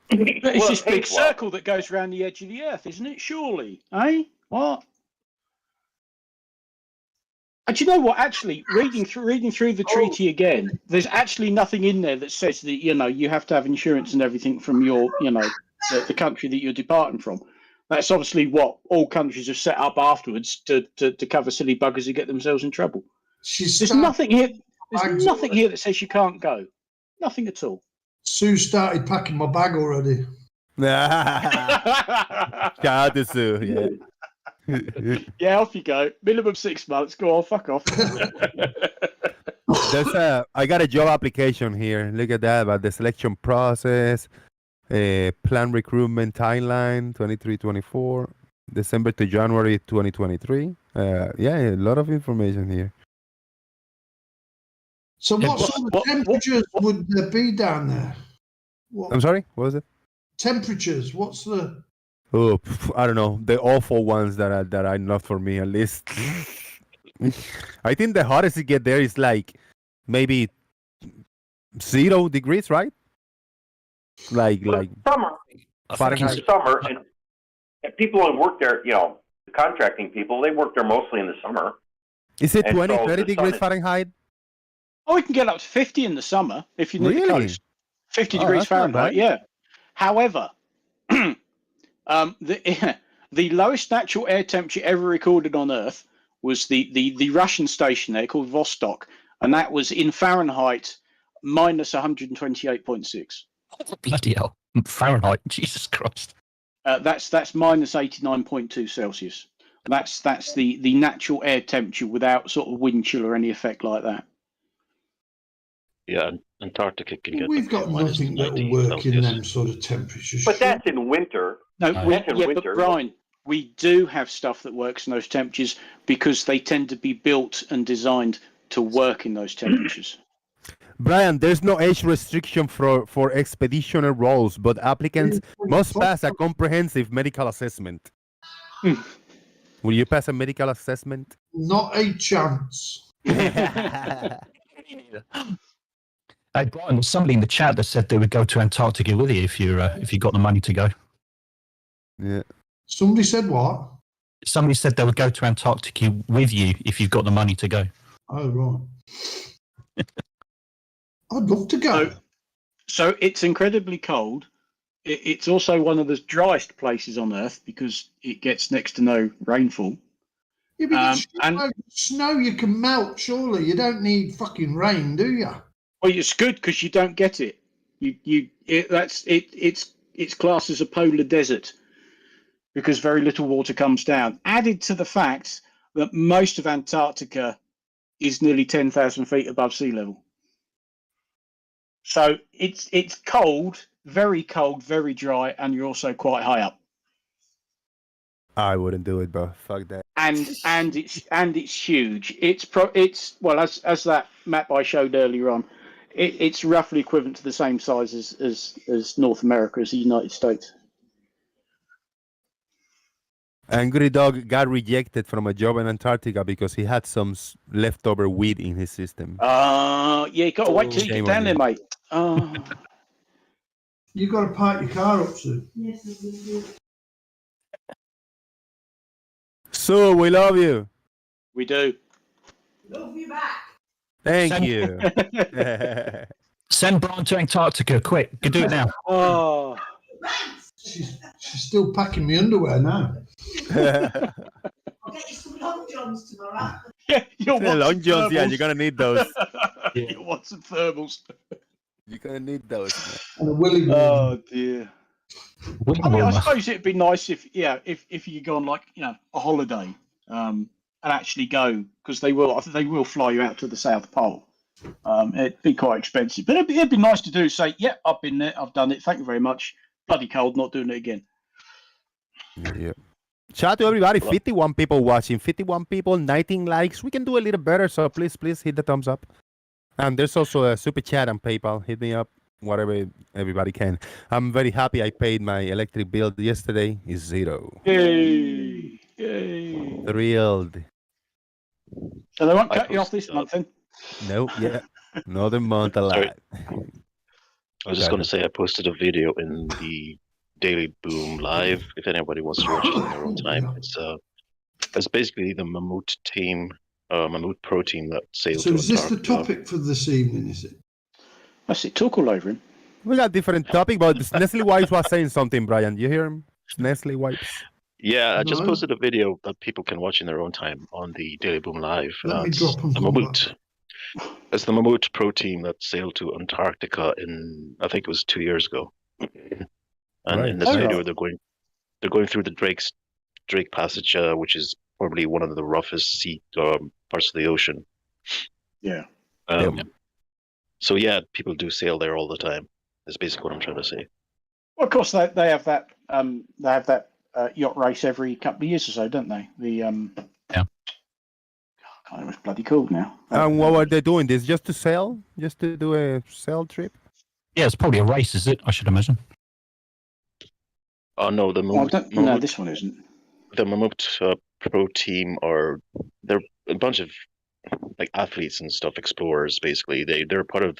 But it's this big circle that goes around the edge of the Earth, isn't it? Surely, eh? What? And do you know what? Actually, reading through the treaty again, there's actually nothing in there that says that you have to have insurance and everything from your the country that you're departing from. That's obviously what all countries have set up afterwards to cover silly buggers who get themselves in trouble. There's nothing here. There's nothing here that says you can't go. Nothing at all. Sue started packing my bag already. Shout out to Sue, yeah. Yeah, off you go. Minimum 6 months. Go on, fuck off. I got a job application here. Look at that about the selection process, plan recruitment timeline 23-24, December to January 2023. A lot of information here. So what sort of temperatures would there be down there? I'm sorry, what was it? Temperatures. What's the? Oh, I don't know. The awful ones that are not for me, at least. I think the hottest you get there is like maybe 0 degrees, right? Like summer. Fahrenheit. Summer, and people who work there, the contracting people, they work there mostly in the summer. Is it 20, 30 degrees Fahrenheit? Oh, we can get up to 50 in the summer if you need the coast. 50 degrees that's not Fahrenheit, bad. yeah. However, the lowest natural air temperature ever recorded on Earth was the Russian station there called Vostok, and that was in Fahrenheit minus 128.6. Bloody hell. Fahrenheit, Jesus Christ. That's minus 89.2 Celsius. That's the natural air temperature without sort of wind chill or any effect like that. Yeah, Antarctica can get. We've got nothing that will work in them sort of temperatures. But that's in winter. No, winter. But Brian, we do have stuff that works in those temperatures because they tend to be built and designed to work in those temperatures. Brian, there's no age restriction for expeditioner roles, but applicants must pass a comprehensive medical assessment. Will you pass a medical assessment? Not a chance. Hey, Brian, there's somebody in the chat that said they would go to Antarctica with you if you got the money to go. Yeah. Somebody said what? Somebody said they would go to Antarctica with you if you've got the money to go. Oh, right. I'd love to go. So it's incredibly cold. It's also one of the driest places on Earth because it gets next to no rainfall. Yeah, but snow you can melt, surely. You don't need fucking rain, do you? Well, it's good because you don't get it. It's classed as a polar desert because very little water comes down. Added to the fact that most of Antarctica is nearly 10,000 feet above sea level. So it's cold very cold, very dry, and you're also quite high up. I wouldn't do it, bro. Fuck that. And it's huge. It's well, as that map I showed earlier on, it's roughly equivalent to the same size as North America, as the United States. Angry Dog got rejected from a job in Antarctica because he had some leftover weed in his system. Yeah, you got to wait till you get down there, mate. You got to park your car up soon. So we love you. We do. Love you back. Thank you. Send Brian to Antarctica, quick. You can do it now. Oh. She's still packing my underwear now. I'll get you some long johns tomorrow. Yeah, long johns, yeah, you're gonna need those. You want some thermals? You're gonna need those. And a willy Oh dear. I mean, I suppose it'd be nice if you go on, like, a holiday, and actually go, because they will fly you out to the South Pole. It'd be quite expensive, but it'd be nice to do. Say, yeah, I've been there, I've done it. Thank you very much. Bloody cold, not doing it again. Yeah. Shout out to everybody. 51 people watching. 51 people, 19 likes. We can do a little better, so please hit the thumbs up. And there's also a super chat on PayPal. Hit me up, whatever everybody can. I'm very happy. I paid my electric bill yesterday. It's 0. Yay! Yay! Thrilled. So they won't cut you off this month, then? No, yeah. Another month alive. I was just going to say I posted a video in the Daily Boom Live. If anybody wants to watch it in their own time, it's basically the Mammut team, Mammut Pro team that sailed So to is this the Antarctica. topic for this evening, is it? I see talk all over him. We got different topic, but Nestle Wipes was saying something, Brian. You hear him? Nestle Wipes. Yeah, I just No. posted a video that people can watch in their own time on the Daily Boom Live. Let me It's drop and the come Mammut. It's the Mammut Pro team that sailed to Antarctica in, I think it was 2 years ago. And Right. in this video, they're going through the Drake Passage, which is probably one of the roughest sea parts of the ocean. Yeah. So yeah, people do sail there all the time. That's basically what I'm trying to say. Well, of course, they have that. They have that yacht race every couple of years or so, don't they? The Yeah. I can't remember what it's bloody called now. And what were they doing? This just to sail? Just to do a sail trip? Yeah, it's probably a race, is it? I should imagine. Oh no, the Well, Mammut, no, this one isn't. the Mammut Pro team they're a bunch of like athletes and stuff, explorers basically. They're part of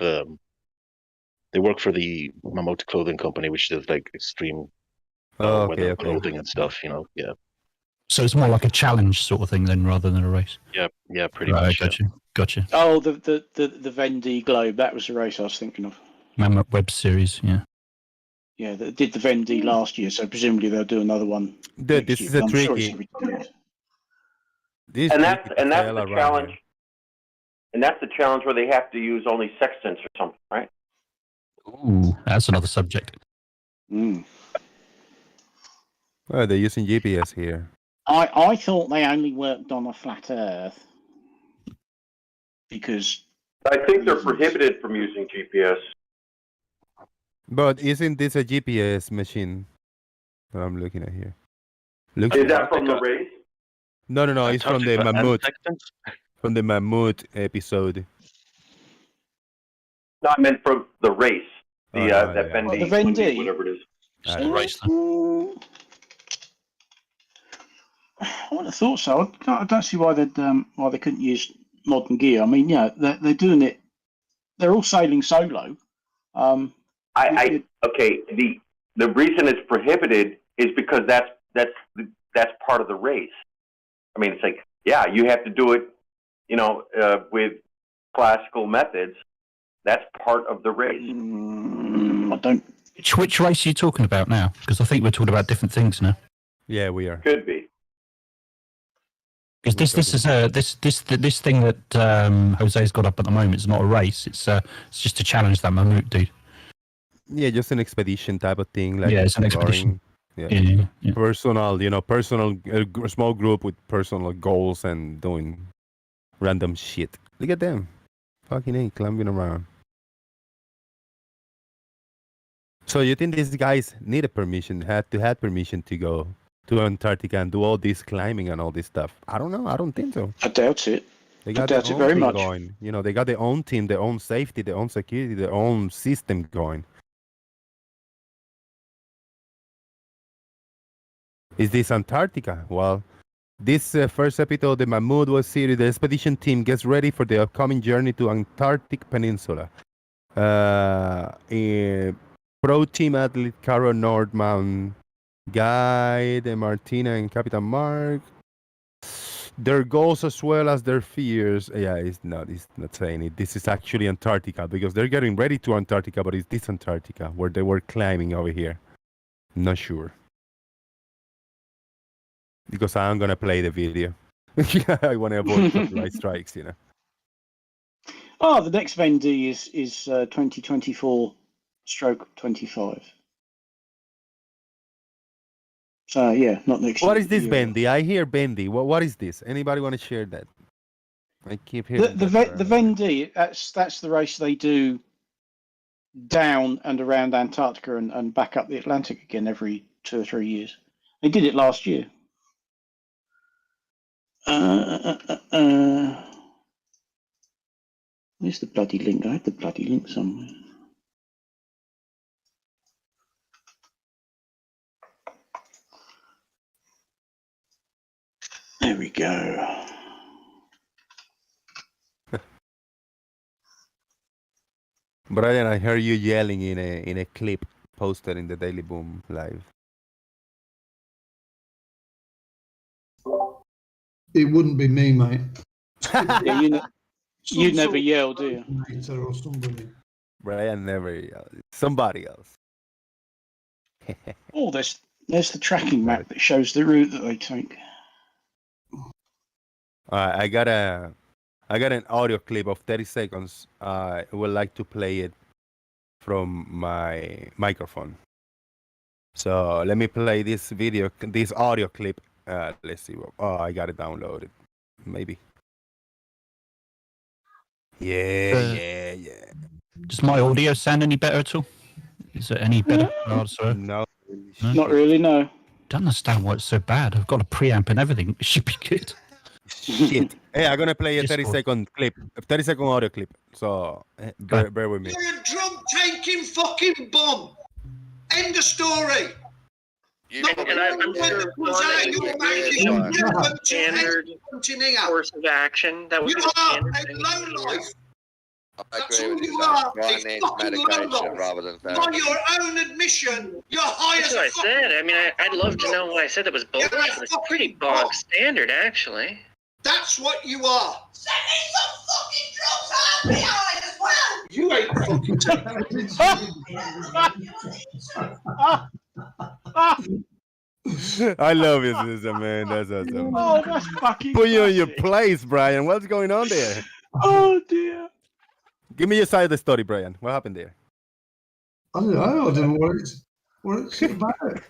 they work for the Mammut clothing company, which does like extreme weather clothing and stuff. Yeah. So it's more like a challenge sort of thing then, rather than a race. Yeah, pretty Right, much. Gotcha. Oh, the Vendee Globe. That was the race I was thinking of. Mammoth Web Series, yeah. Yeah, they did the Vendee last year, so presumably they'll do another one. Dude, this is a tricky. And that's the challenge. And that's the challenge where they have to use only sextants or something, right? Ooh, that's another subject. Mm. Oh, they're using GPS here. I thought they only worked on a flat Earth because I think they're prohibited from using GPS. But isn't this a GPS machine that I'm looking at here? Is that from the race? No, it's from the Mammut. From the Mammut episode. No, I meant from the race. That Vendee, the Vendee, whatever it is. Race. I would have thought so. I don't see why they couldn't use modern gear. I mean, yeah, they're doing it. They're all sailing solo. Okay. The reason it's prohibited is because that's part of the race. I mean, it's like, yeah, you have to do it, with classical methods. That's part of the race. I don't. Which race are you talking about now? Because I think we're talking about different things now. Yeah, we are. Could be. Because this is this thing that Jose's got up at the moment is not a race. It's just a challenge that Mammut dude. Yeah, just an expedition type of thing. Like Yeah, it's an expedition. Yeah. Yeah. Personal, a small group with personal goals and doing random shit. Look at them. Fucking A, climbing around. So you think these guys need a permission, had permission to go to Antarctica and do all this climbing and all this stuff? I don't know. I don't think so. I doubt it. They got doubt their it own very thing much. going. You know, they got their own team, their own safety, their own security, their own system going. Is this Antarctica? Well, this first episode of the Mahmoud was series, the expedition team gets ready for the upcoming journey to Antarctic Peninsula. Pro team athlete Caro Nordman, guide Martina and Captain Mark. Their goals as well as their fears. Yeah, it's not saying it. This is actually Antarctica because they're getting ready to Antarctica, but it's this Antarctica where they were climbing over here. Not sure. Because I'm gonna play the video. I want to avoid copyright strikes, you know. Oh, the next Vendee is 2024/25. So yeah, not next year. What is this Bendy? I hear Bendy. What is this? Anybody want to share that? I keep hearing the Vendee. That's the race they do down and around Antarctica and back up the Atlantic again every 2 or 3 years. They did it last year. Where's the bloody link? I had the bloody link somewhere. There we go. Brian, I heard you yelling in a clip posted in the Daily Boom live. It wouldn't be me, mate. Yeah, you never yell, do you? Or somebody. Brian never yells. Somebody else. Oh, there's the tracking map that shows the route that they take. I got an audio clip of 30 seconds. I would like to play it from my microphone. So let me play this audio clip. Let's see. I got it downloaded. Maybe. Yeah. Does my audio sound any better at all? Is it any better? No. Not really, no. Don't understand why it's so bad. I've got a preamp and everything. It should be good. Shit. Hey, I'm gonna play a 30-second clip, a 30-second audio clip. So bear with me. You're a drug-taking fucking bum. End of story. And I'm sure standard course of action that was standard. I agree with you. Brian needs medication rather than therapy. By your own admission, you're high That's as what I said. I mean, I'd love to know what I said that was bullshit. It's pretty bog standard, actually. That's what you are. Send me some fucking drugs out behind as well. You ain't fucking. I love your sister, man. That's awesome. Oh, that's fucking. Put you in your place, Brian. What's going on there? Oh dear. Give me your side of the story, Brian. What happened there? I don't know. I don't know what it's about.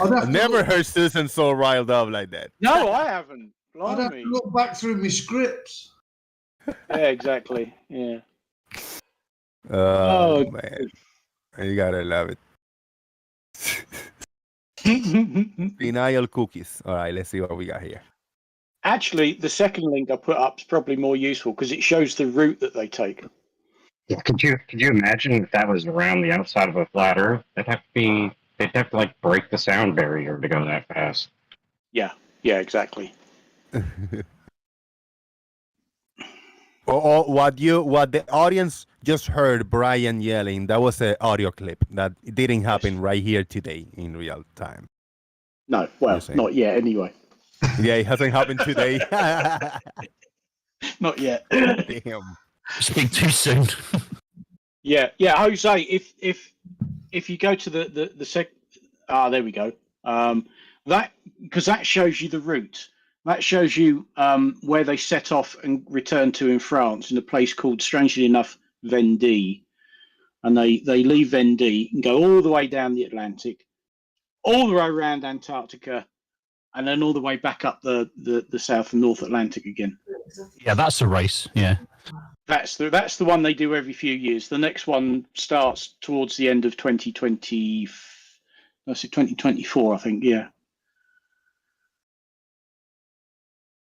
I've never heard Susan so riled up like that. No, I haven't. I'd have to look back through my scripts. Yeah, exactly. Yeah. Oh man, you gotta love it. Denial cookies. All right, let's see what we got here. Actually, the second link I put up is probably more useful because it shows the route that they take. Yeah, could you imagine if that was around the outside of a flat Earth? They'd have to like break the sound barrier to go that fast. Yeah, exactly. What the audience just heard Brian yelling, that was an audio clip that didn't happen right here today in real time. No, well, not yet anyway. Yeah, it hasn't happened today. Not yet. Damn. Speak too soon. Yeah, Jose, if you go to the sec, there we go. That because that shows you the route. That shows you where they set off and return to in France in a place called, strangely enough, Vendee. And they leave Vendee and go all the way down the Atlantic, all the way around Antarctica, and then all the way back up the South and North Atlantic again. Yeah, that's a race. Yeah. That's the one they do every few years. The next one starts towards the end of 2020. That's it, 2024, I think. Yeah.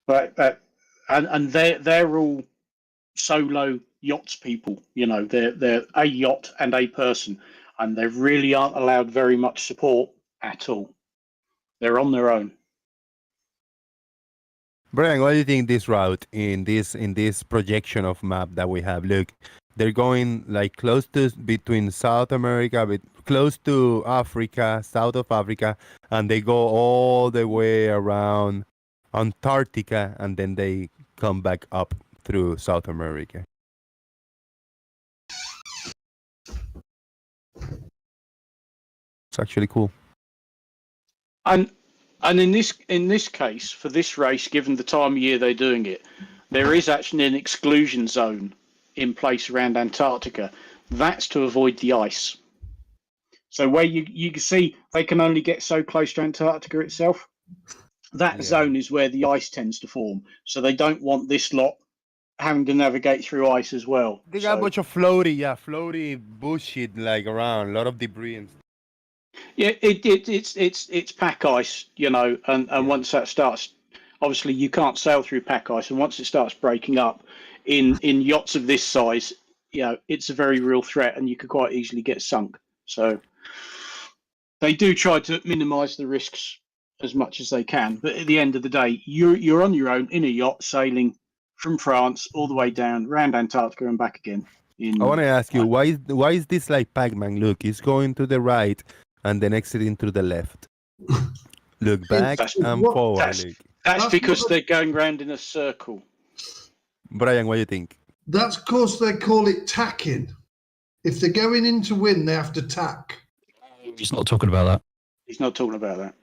But and they're all solo yachts people. You know, they're a yacht and a person, and they really aren't allowed very much support at all. They're on their own. Brian, what do you think this route in this projection of map that we have? Look, they're going like close to between South America, close to Africa, south of Africa, and they go all the way around Antarctica, and then they come back up through South America. It's actually cool. And in this case, for this race, given the time of year they're doing it, there is actually an exclusion zone in place around Antarctica. That's to avoid the ice. So where you can see they can only get so close to Antarctica itself. That zone is where the ice tends to form. So they don't want this lot having to navigate through ice as well. They got a bunch of floaty bullshit like around, a lot of debris and stuff. Yeah, it's pack ice, you know, and once that starts, obviously you can't sail through pack ice, and once it starts breaking up in yachts of this size, you know, it's a very real threat, and you could quite easily get sunk. So they do try to minimise the risks as much as they can, but at the end of the day, you're on your own in a yacht sailing from France all the way down around Antarctica and back again. I want to ask you, why is this like Pac-Man? Look, he's going to the right and then exiting to the left. Look back and forward. That's because they're going round in a circle. Brian, what do you think? That's because they call it tacking. If they're going in to win, they have to tack. He's not talking about that. He's not talking about that.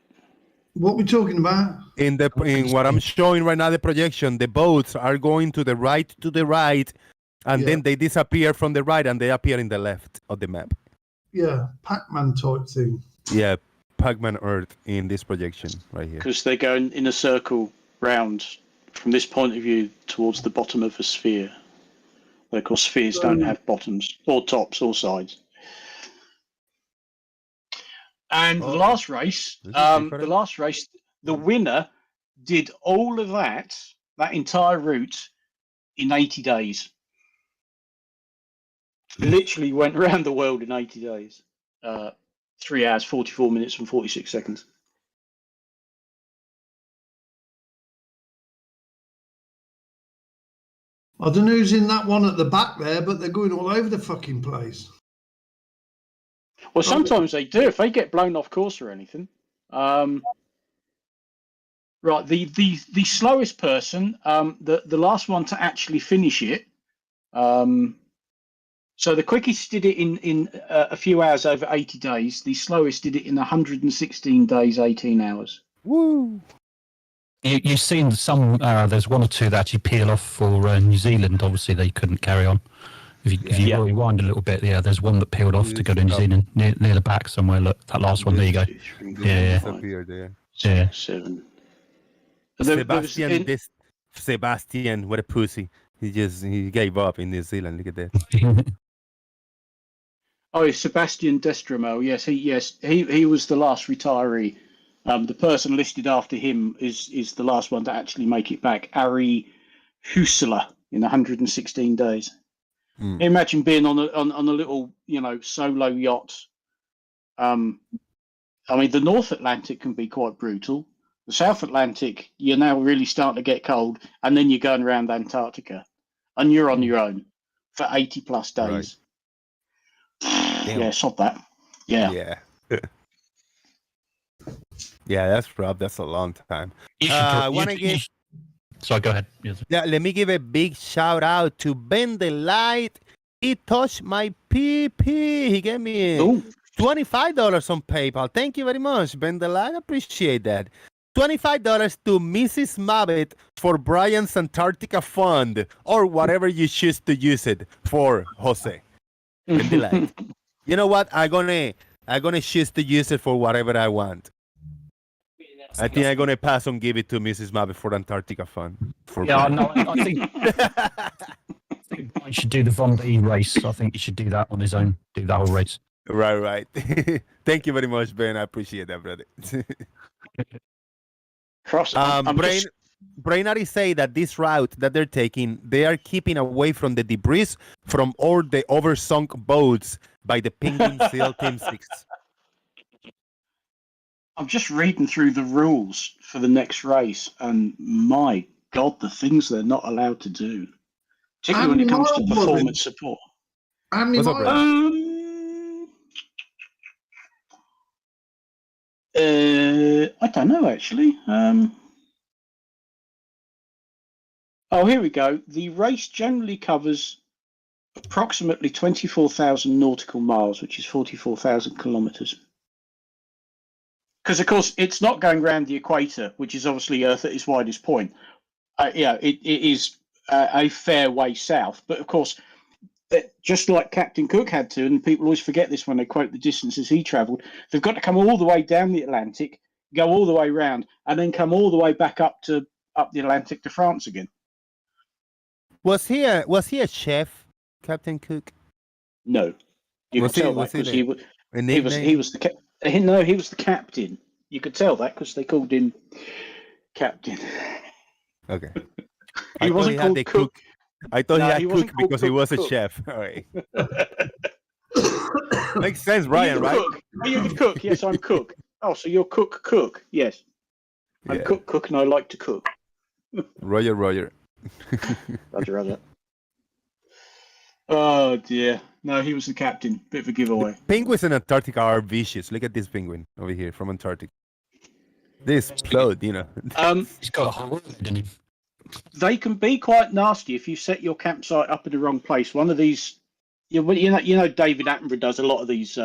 What are we talking about? In what I'm showing right now, the projection, the boats are going to the right, and then they disappear from the right and they appear in the left of the map. Yeah, Pac-Man type thing. Yeah, Pac-Man Earth in this projection right here. Because they're going in a circle round from this point of view towards the bottom of a sphere. Of course, spheres don't have bottoms or tops or sides. And the last race, the winner did all of that entire route in 80 days. Literally went around the world in 80 days. 3 hours, 44 minutes and 46 seconds. I don't know who's in that one at the back there, but they're going all over the fucking place. Well, sometimes they do if they get blown off course or anything. Right, the slowest person, the last one to actually finish it. So the quickest did it in a few hours over 80 days. The slowest did it in 116 days, 18 hours. Woo! You've seen some. There's one or two that actually peel off for New Zealand. Obviously, they couldn't carry on. If you rewind a little bit, there's one that peeled off to go to New Zealand near the back somewhere. Look, that last one. There you go. Disappeared there. Yeah. 7. Sebastian, what a pussy! He gave up in New Zealand. Look at that. Oh, Sebastian Destremo. Yes, he was the last retiree. The person listed after him is the last one to actually make it back. Ari Husela in 116 days. Imagine being on a little, solo yacht. I mean, the North Atlantic can be quite brutal. The South Atlantic, you're now really starting to get cold, and then you're going around Antarctica, and you're on your own for 80 plus days. Right. Yeah, sod that. Yeah. Yeah, that's rough. That's a long time. So go ahead. Yes. Yeah, let me give a big shout out to Ben the Light. He touched my PP. He gave me $25 on PayPal. Thank you very much, Ben the Light. Appreciate that. $25 to Mrs. Mabbett for Brian's Antarctica Fund, or whatever you choose to use it for, Jose. Ben the Light. You know what? I'm gonna choose to use it for whatever I want. I think I'm gonna pass on give it to Mrs. Mabbett for Antarctica Fund. I think He should do the Vendée race. I think he should do that on his own. Do that whole race. Right. Thank you very much, Ben. I appreciate that, brother. Brainari say that this route that they're taking, they are keeping away from the debris from all the oversunk boats by the Penguin SEAL Team 6. I'm just reading through the rules for the next race, and my God, the things they're not allowed to do, particularly when it comes to performance support. How many miles? I don't know actually. Oh, here we go. The race generally covers approximately 24,000 nautical miles, which is 44,000 kilometers. Because, of course, it's not going around the equator, which is obviously Earth at its widest point. It is a fair way south. But, of course, just like Captain Cook had to, and people always forget this when they quote the distances he travelled, they've got to come all the way down the Atlantic, go all the way round, and then come all the way back up the Atlantic to France again. Was he a chef, Captain Cook? No, you could tell that because he was the captain. You could tell that because they called him captain. Okay. He wasn't called Cook. I thought he had Cook because he was a chef. All right. Makes sense, Brian, right? Are you the cook? Yes, I'm Cook. Oh, so you're Cook? Yes. I'm Cook, and I like to cook. Roger. Roger. Oh dear. No, he was the captain. Bit of a giveaway. Penguins in Antarctica are vicious. Look at this penguin over here from Antarctic. This explode, He's got a hole in him. They can be quite nasty if you set your campsite up in the wrong place. One of these, you know, David Attenborough does a lot of these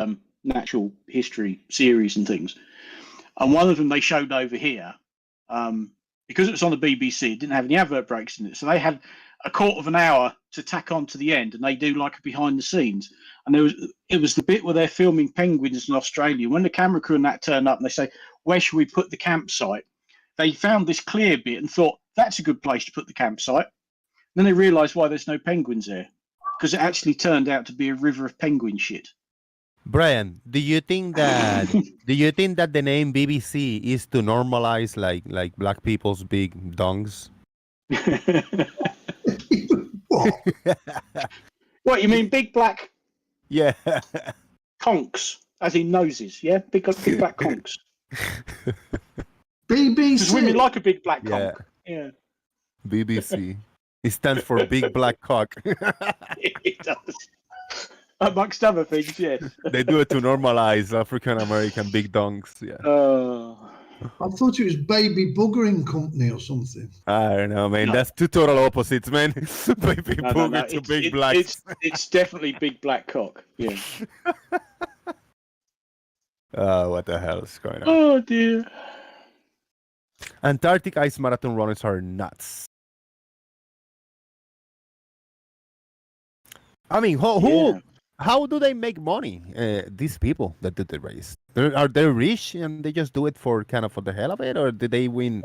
natural history series and things, and one of them they showed over here, because it was on the BBC. It didn't have any advert breaks in it, so they had a quarter of an hour to tack on to the end, and they do like a behind the scenes. And it was the bit where they're filming penguins in Australia. When the camera crew and that turn up and they say, "Where should we put the campsite?" They found this clear bit and thought, that's a good place to put the campsite. Then they realised why there's no penguins there, because it actually turned out to be a river of penguin shit. Brian, do you think that the name BBC is to normalize like black people's big dongs? What you mean, big black? Yeah. Conks, as in noses. Yeah, big black conks. BBC. Because women like a big black conk. Yeah. BBC. It stands for Big Black Cock. It does. Amongst other things, yes. They do it to normalize African American big dongs. Yeah. I thought it was Baby Buggering Company or something. I don't know, man. No. That's two total opposites, man. Baby booger to big black. It's definitely Big Black Cock. Yeah. Oh, what the hell is going on? Oh dear. Antarctic ice marathon runners are nuts. I mean, how do they make money? These people that do the race, are they rich and they just do it for kind of for the hell of it, or do they win?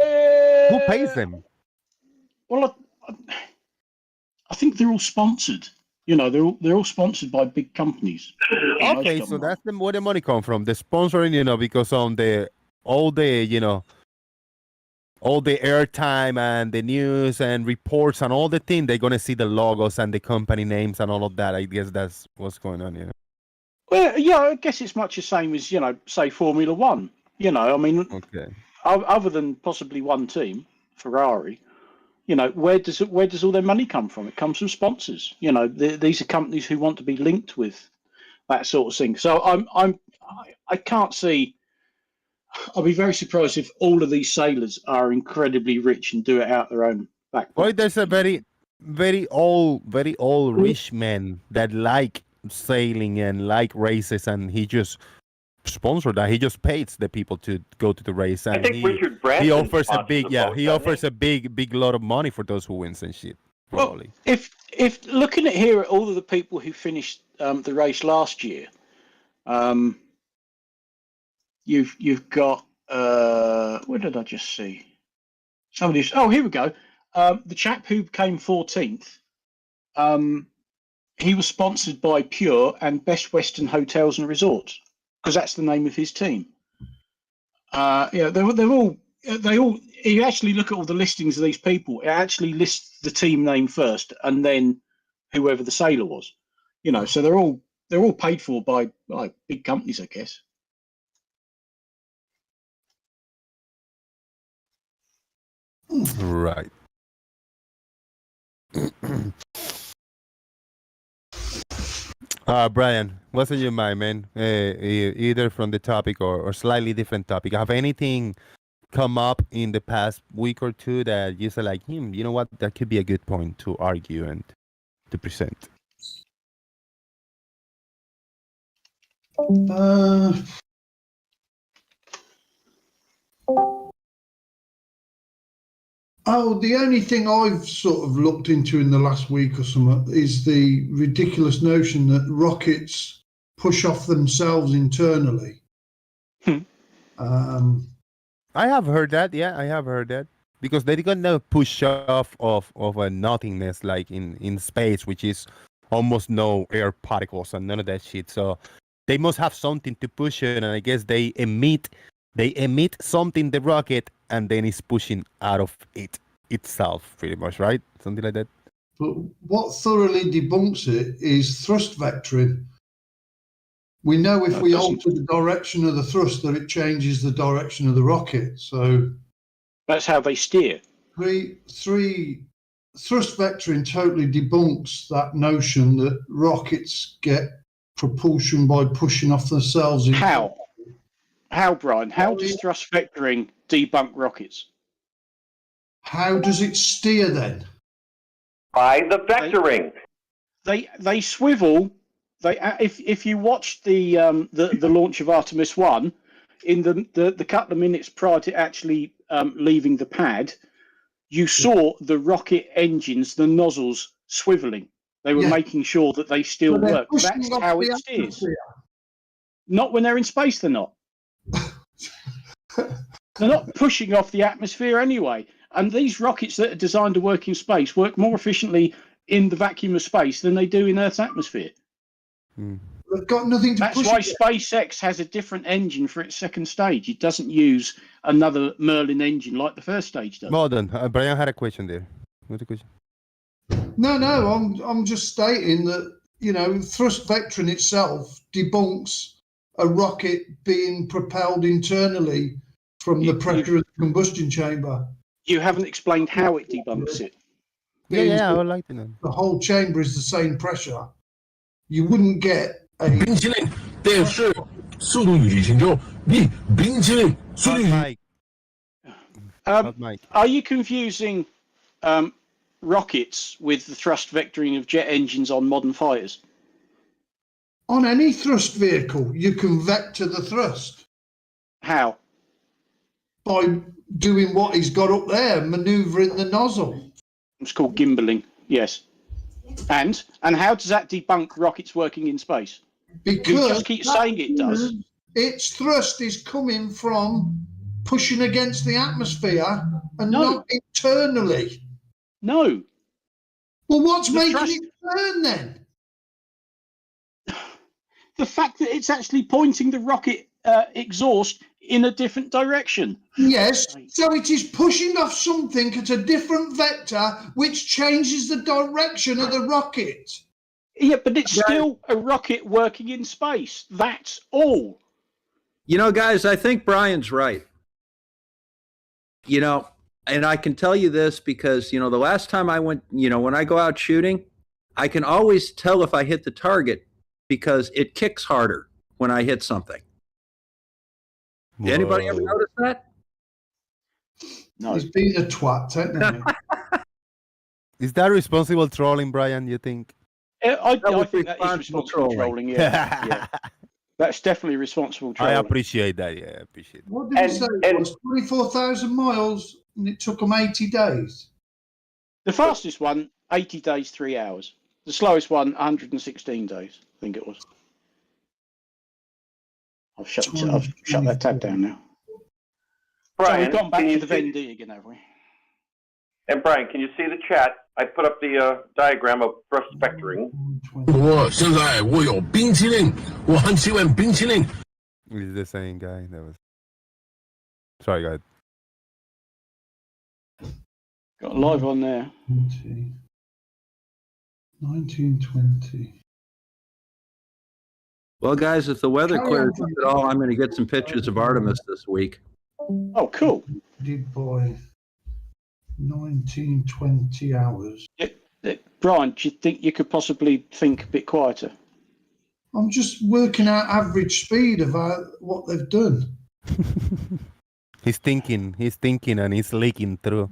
Who pays them? Well, I think they're all sponsored. You know, they're all sponsored by big companies. Okay, so that's where the money come from. The sponsoring, you know, because on all the airtime and the news and reports and all the thing, they're gonna see the logos and the company names and all of that. I guess that's what's going on, you know. Well, yeah, I guess it's much the same as, you know, say Formula One. You know, I mean, okay. Other than possibly one team, Ferrari, you know, where does all their money come from? It comes from sponsors. You know, these are companies who want to be linked with that sort of thing. So I can't see. I'll be very surprised if all of these sailors are incredibly rich and do it out their own back. Well, there's a very old rich man that like sailing and like races, and he just sponsored that. He just pays the people to go to the race, and Richard Branson he offers a big lot of money for those who wins and shit. Probably. Well, if looking at here at all of the people who finished the race last year, You've got what did I just see? Somebody's. Oh, here we go. The chap who came 14th. he was sponsored by Pure and Best Western Hotels and Resorts, because that's the name of his team. Yeah, they're all. You actually look at all the listings of these people. It actually lists the team name first, and then whoever the sailor was. You know, so they're all paid for by big companies, I guess. Right. Brian, what's on your mind, man? Either from the topic or slightly different topic. Have anything come up in the past week or two that you say like, you know what, that could be a good point to argue and to present? The only thing I've sort of looked into in the last week or something is the ridiculous notion that rockets push off themselves internally. I have heard that. Yeah, I have heard that. Because they're gonna push off of a nothingness like in space, which is almost no air particles and none of that shit. So they must have something to push it, and I guess they emit something, the rocket, and then it's pushing out of it itself, pretty much, right? Something like that. But what thoroughly debunks it is thrust vectoring. We know if we alter the direction of the thrust that it changes the direction of the rocket. So that's how they steer. Three thrust vectoring totally debunks that notion that rockets get propulsion by pushing off themselves. How? How, Brian? How does thrust vectoring debunk rockets? How does it steer then? By the vectoring. They swivel. If you watch the launch of Artemis 1, in the couple of minutes prior to actually leaving the pad, you saw the rocket engines, the nozzles swiveling. They were making sure that they still work. That's how it steers. Not when they're in space, they're not. They're not pushing off the atmosphere anyway. And these rockets that are designed to work in space work more efficiently in the vacuum of space than they do in Earth's atmosphere. They've got nothing to push. That's why SpaceX has a different engine for its second stage. It doesn't use another Merlin engine like the first stage does. Well done. Brian had a question there. What's the question? No, I'm just stating that, you know, thrust vectoring itself debunks a rocket being propelled internally from the pressure of the combustion chamber. You haven't explained how it debunks it. Yeah, I would like to know. The whole chamber is the same pressure. You wouldn't get a... Are you confusing rockets with the thrust vectoring of jet engines on modern fighters? On any thrust vehicle, you can vector the thrust. How? By doing what he's got up there, manoeuvring the nozzle. It's called gimbaling, yes. And how does that debunk rockets working in space? Because you just keep saying it does. Its thrust is coming from pushing against the atmosphere and not internally. No. Well, what's making it turn then? The fact that it's actually pointing the rocket exhaust in a different direction. Yes, so it is pushing off something at a different vector, which changes the direction of the rocket. Yeah, but it's still a rocket working in space. That's all. You know, guys, I think Brian's right. You know, and I can tell you this because, you know, the last time I went, you know, when I go out shooting, I can always tell if I hit the target because it kicks harder when I hit something. Did anybody ever notice that? No. He's being a twat, technically. Is that responsible trolling, Brian, you think? I think that is responsible trolling, yeah. That's definitely responsible trolling. I appreciate that, yeah, I appreciate that. What did he say? It was 24,000 miles and it took them 80 days. The fastest one, 80 days, 3 hours. The slowest one, 116 days, I think it was. I've shut that tab down now. Brian, so we've gone back to the Venn D again, have we? And Brian, can you see the chat? I put up the diagram of thrust vectoring. 我现在我有冰淇淋，我很喜欢冰淇淋。 Is the same guy that was? Sorry, guys. Got live on there. 1920. Well, guys, if the weather Carry clears on. up at all, I'm going to get some pictures of Artemis this week. Oh, cool. Did boy 1920 hours. Brian, do you think you could possibly think a bit quieter? I'm just working out average speed of what they've done. He's thinking, and he's leaking through.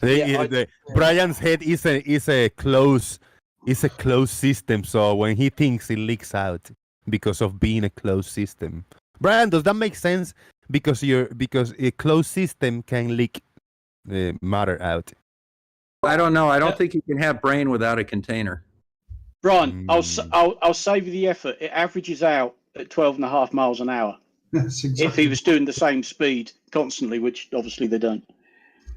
Yeah, Brian's head is a closed system, so when he thinks, it leaks out because of being a closed system. Brian, does that make sense? Because a closed system can leak matter out. I don't know. I don't think you can have brain without a container. Brian, I'll save you the effort. It averages out at 12.5 miles an hour. That's exactly. If he was doing the same speed constantly, which obviously they don't.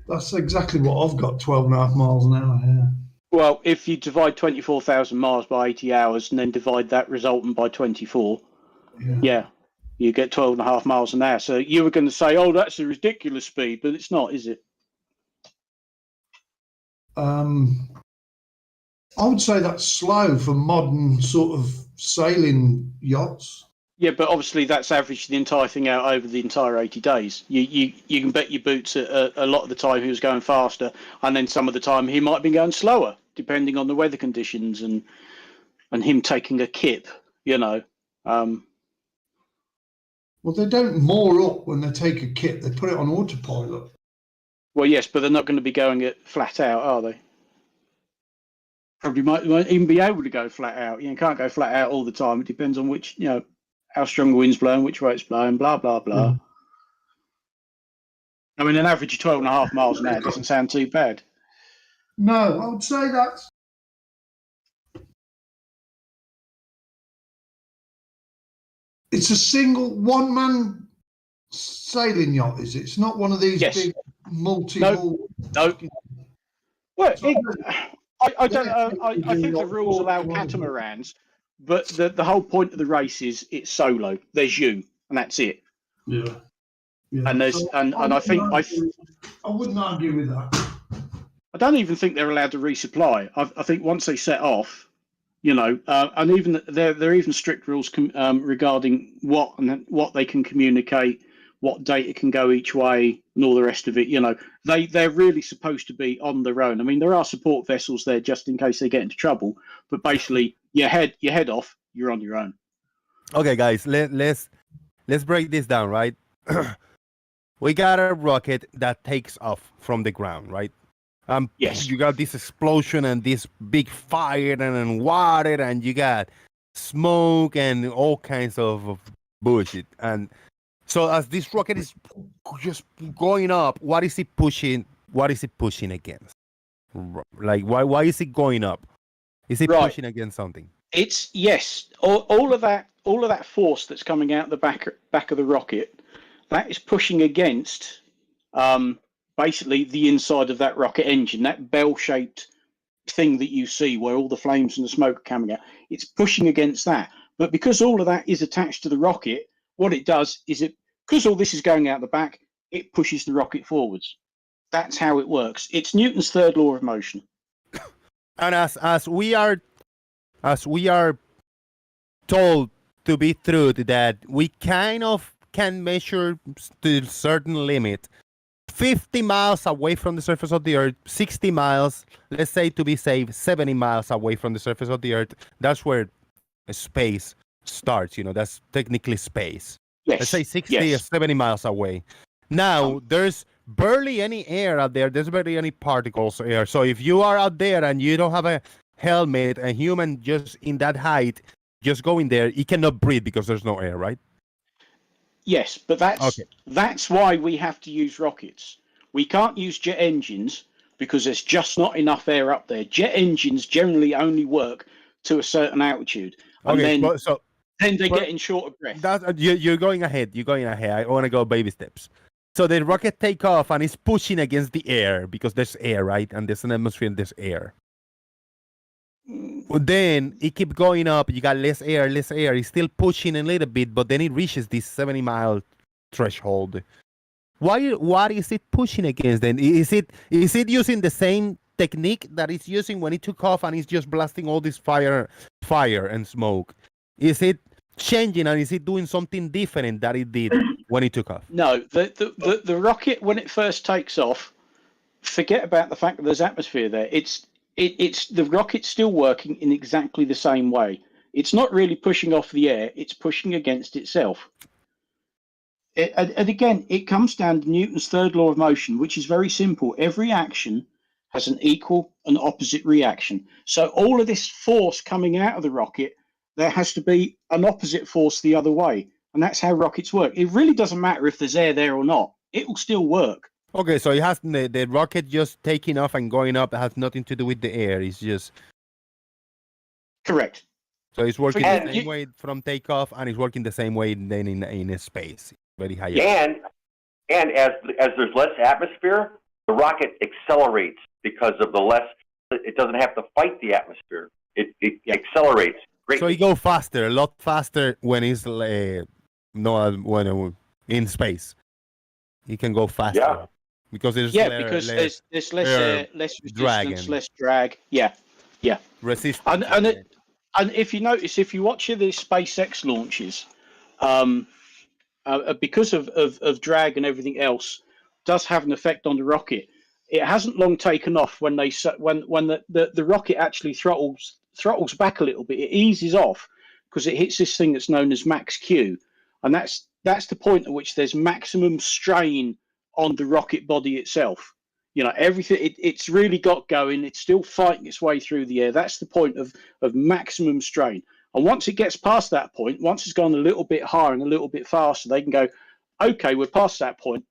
That's exactly what I've got, 12.5 miles an hour, yeah. Well, if you divide 24,000 miles by 80 hours and then divide that resultant by 24, yeah, you get 12.5 miles an hour. So you were going to say, oh, that's a ridiculous speed, but it's not, is it? I would say that's slow for modern sort of sailing yachts. Yeah, but obviously that's averaged the entire thing out over the entire 80 days. You can bet your boots at a lot of the time he was going faster, and then some of the time he might be going slower, depending on the weather conditions and him taking a kip, you know. Well, they don't moor up when they take a kip. They put it on autopilot. Well, yes, but they're not going to be going it flat out, are they? Probably won't even be able to go flat out. You can't go flat out all the time. It depends on which, you know, how strong the wind's blowing, which way it's blowing, blah, blah, blah. I mean, an average of 12.5 miles an hour doesn't sound too bad. No, I would say that's... It's a single one-man sailing yacht, is it? It's not one of these big multi-hull... No. Well, I don't. I think the rules allow catamarans, but the whole point of the race is it's solo. There's you, and that's it. Yeah. And there's and I think I wouldn't argue with that. I don't even think they're allowed to resupply. I think once they set off, you know, and even there are even strict rules regarding what they can communicate, what data can go each way, and all the rest of it. You know, they're really supposed to be on their own. I mean, there are support vessels there just in case they get into trouble, but basically, you head off, you're on your own. Okay, guys, let's break this down, right? We got a rocket that takes off from the ground, right? Yes. You got this explosion and this big fire and water, and you got smoke and all kinds of bullshit. And so as this rocket is just going up, what is it pushing? What is it pushing against? Like, why is it going up? Is it pushing against something? It's yes. All of that force that's coming out the back of the rocket, that is pushing against basically the inside of that rocket engine, that bell-shaped thing that you see where all the flames and the smoke are coming out. It's pushing against that. But because all of that is attached to the rocket, what it does is because all this is going out the back, it pushes the rocket forwards. That's how it works. It's Newton's third law of motion. And as we are told to be true that we kind of can measure to a certain limit 50 miles away from the surface of the earth, 60 miles, let's say to be safe, 70 miles away from the surface of the earth. That's where space starts, you know, that's technically space. Yes. Let's say 60 or 70 miles away. Now, there's barely any air out there. There's barely any particles of air. So if you are out there and you don't have a helmet, a human just in that height, just going there, he cannot breathe because there's no air, right? Yes, but that's why we have to use rockets. We can't use jet engines because there's just not enough air up there. Jet engines generally only work to a certain altitude, and then they get in short of breath. You're going ahead. I want to go baby steps. So the rocket take off and it's pushing against the air because there's air, right? And there's an atmosphere and there's air. But then it keep going up. You got less air. It's still pushing a little bit, but then it reaches this 70-mile threshold. What is it pushing against then? Is it using the same technique that it's using when it took off and it's just blasting all this fire and smoke? Is it changing and is it doing something different that it did when it took off? No, the rocket when it first takes off, forget about the fact that there's atmosphere there. It's the rocket's still working in exactly the same way. It's not really pushing off the air, it's pushing against itself. And again, it comes down to Newton's third law of motion, which is very simple. Every action has an equal and opposite reaction. So all of this force coming out of the rocket, there has to be an opposite force the other way. And that's how rockets work. It really doesn't matter if there's air there or not. It will still work. Okay, so it has the rocket just taking off and going up. It has nothing to do with the air. It's just... Correct. So it's working the same way from takeoff, and it's working the same way then in space. Very high. And as there's less atmosphere, the rocket accelerates because of the less. It doesn't have to fight the atmosphere. It accelerates greatly. So it goes faster, a lot faster when it's when in space. It can go faster. Yeah. Because there's there's less resistance, drag less drag. Yeah. Resistance. And if you notice, if you watch the SpaceX launches, because of drag and everything else, does have an effect on the rocket. It hasn't long taken off when the rocket actually throttles back a little bit. It eases off because it hits this thing that's known as max Q, and that's the point at which there's maximum strain on the rocket body itself. You know, everything it's really got going. It's still fighting its way through the air. That's the point of maximum strain. And once it gets past that point, once it's gone a little bit higher and a little bit faster, they can go, okay, we're past that point.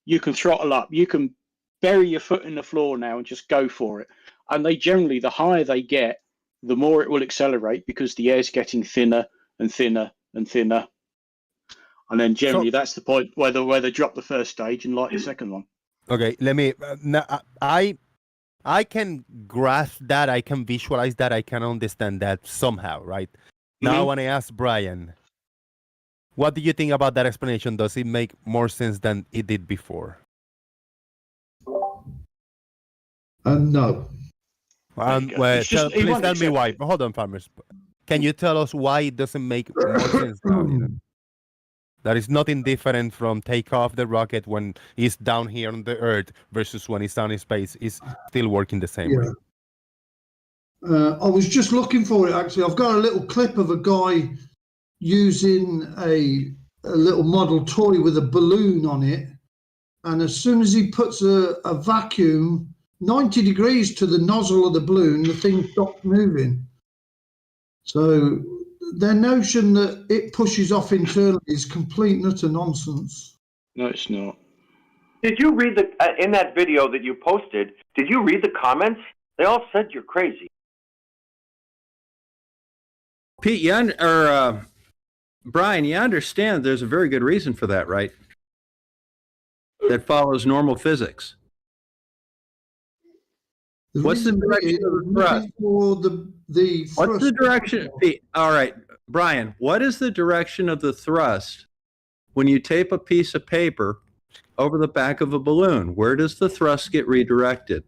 You can throttle up. You can bury your foot in the floor now and just go for it. And they generally, the higher they get, the more it will accelerate because the air's getting thinner and thinner and thinner. And then generally that's the point where they drop the first stage and light the second one. Okay, let me. I can grasp that. I can visualize that. I can understand that somehow, right? Now, when I ask Brian, what do you think about that explanation? Does it make more sense than it did before? No. Well, please tell me why. Hold on, farmers. Can you tell us why it doesn't make more sense now? You know? That is nothing different from take off the rocket when it's down here on the Earth versus when it's down in space. It's still working the same way. I was just looking for it, actually. I've got a little clip of a guy using a little model toy with a balloon on it. And as soon as he puts a vacuum 90 degrees to the nozzle of the balloon, the thing stops moving. So their notion that it pushes off internally is complete and utter nonsense. No, it's not. Did you read in that video that you posted? Did you read the comments? They all said you're crazy. Pete, Brian, you understand there's a very good reason for that, right? That follows normal physics. What's the direction of the thrust? What's the direction? All right, Brian, what is the direction of the thrust when you tape a piece of paper over the back of a balloon? Where does the thrust get redirected?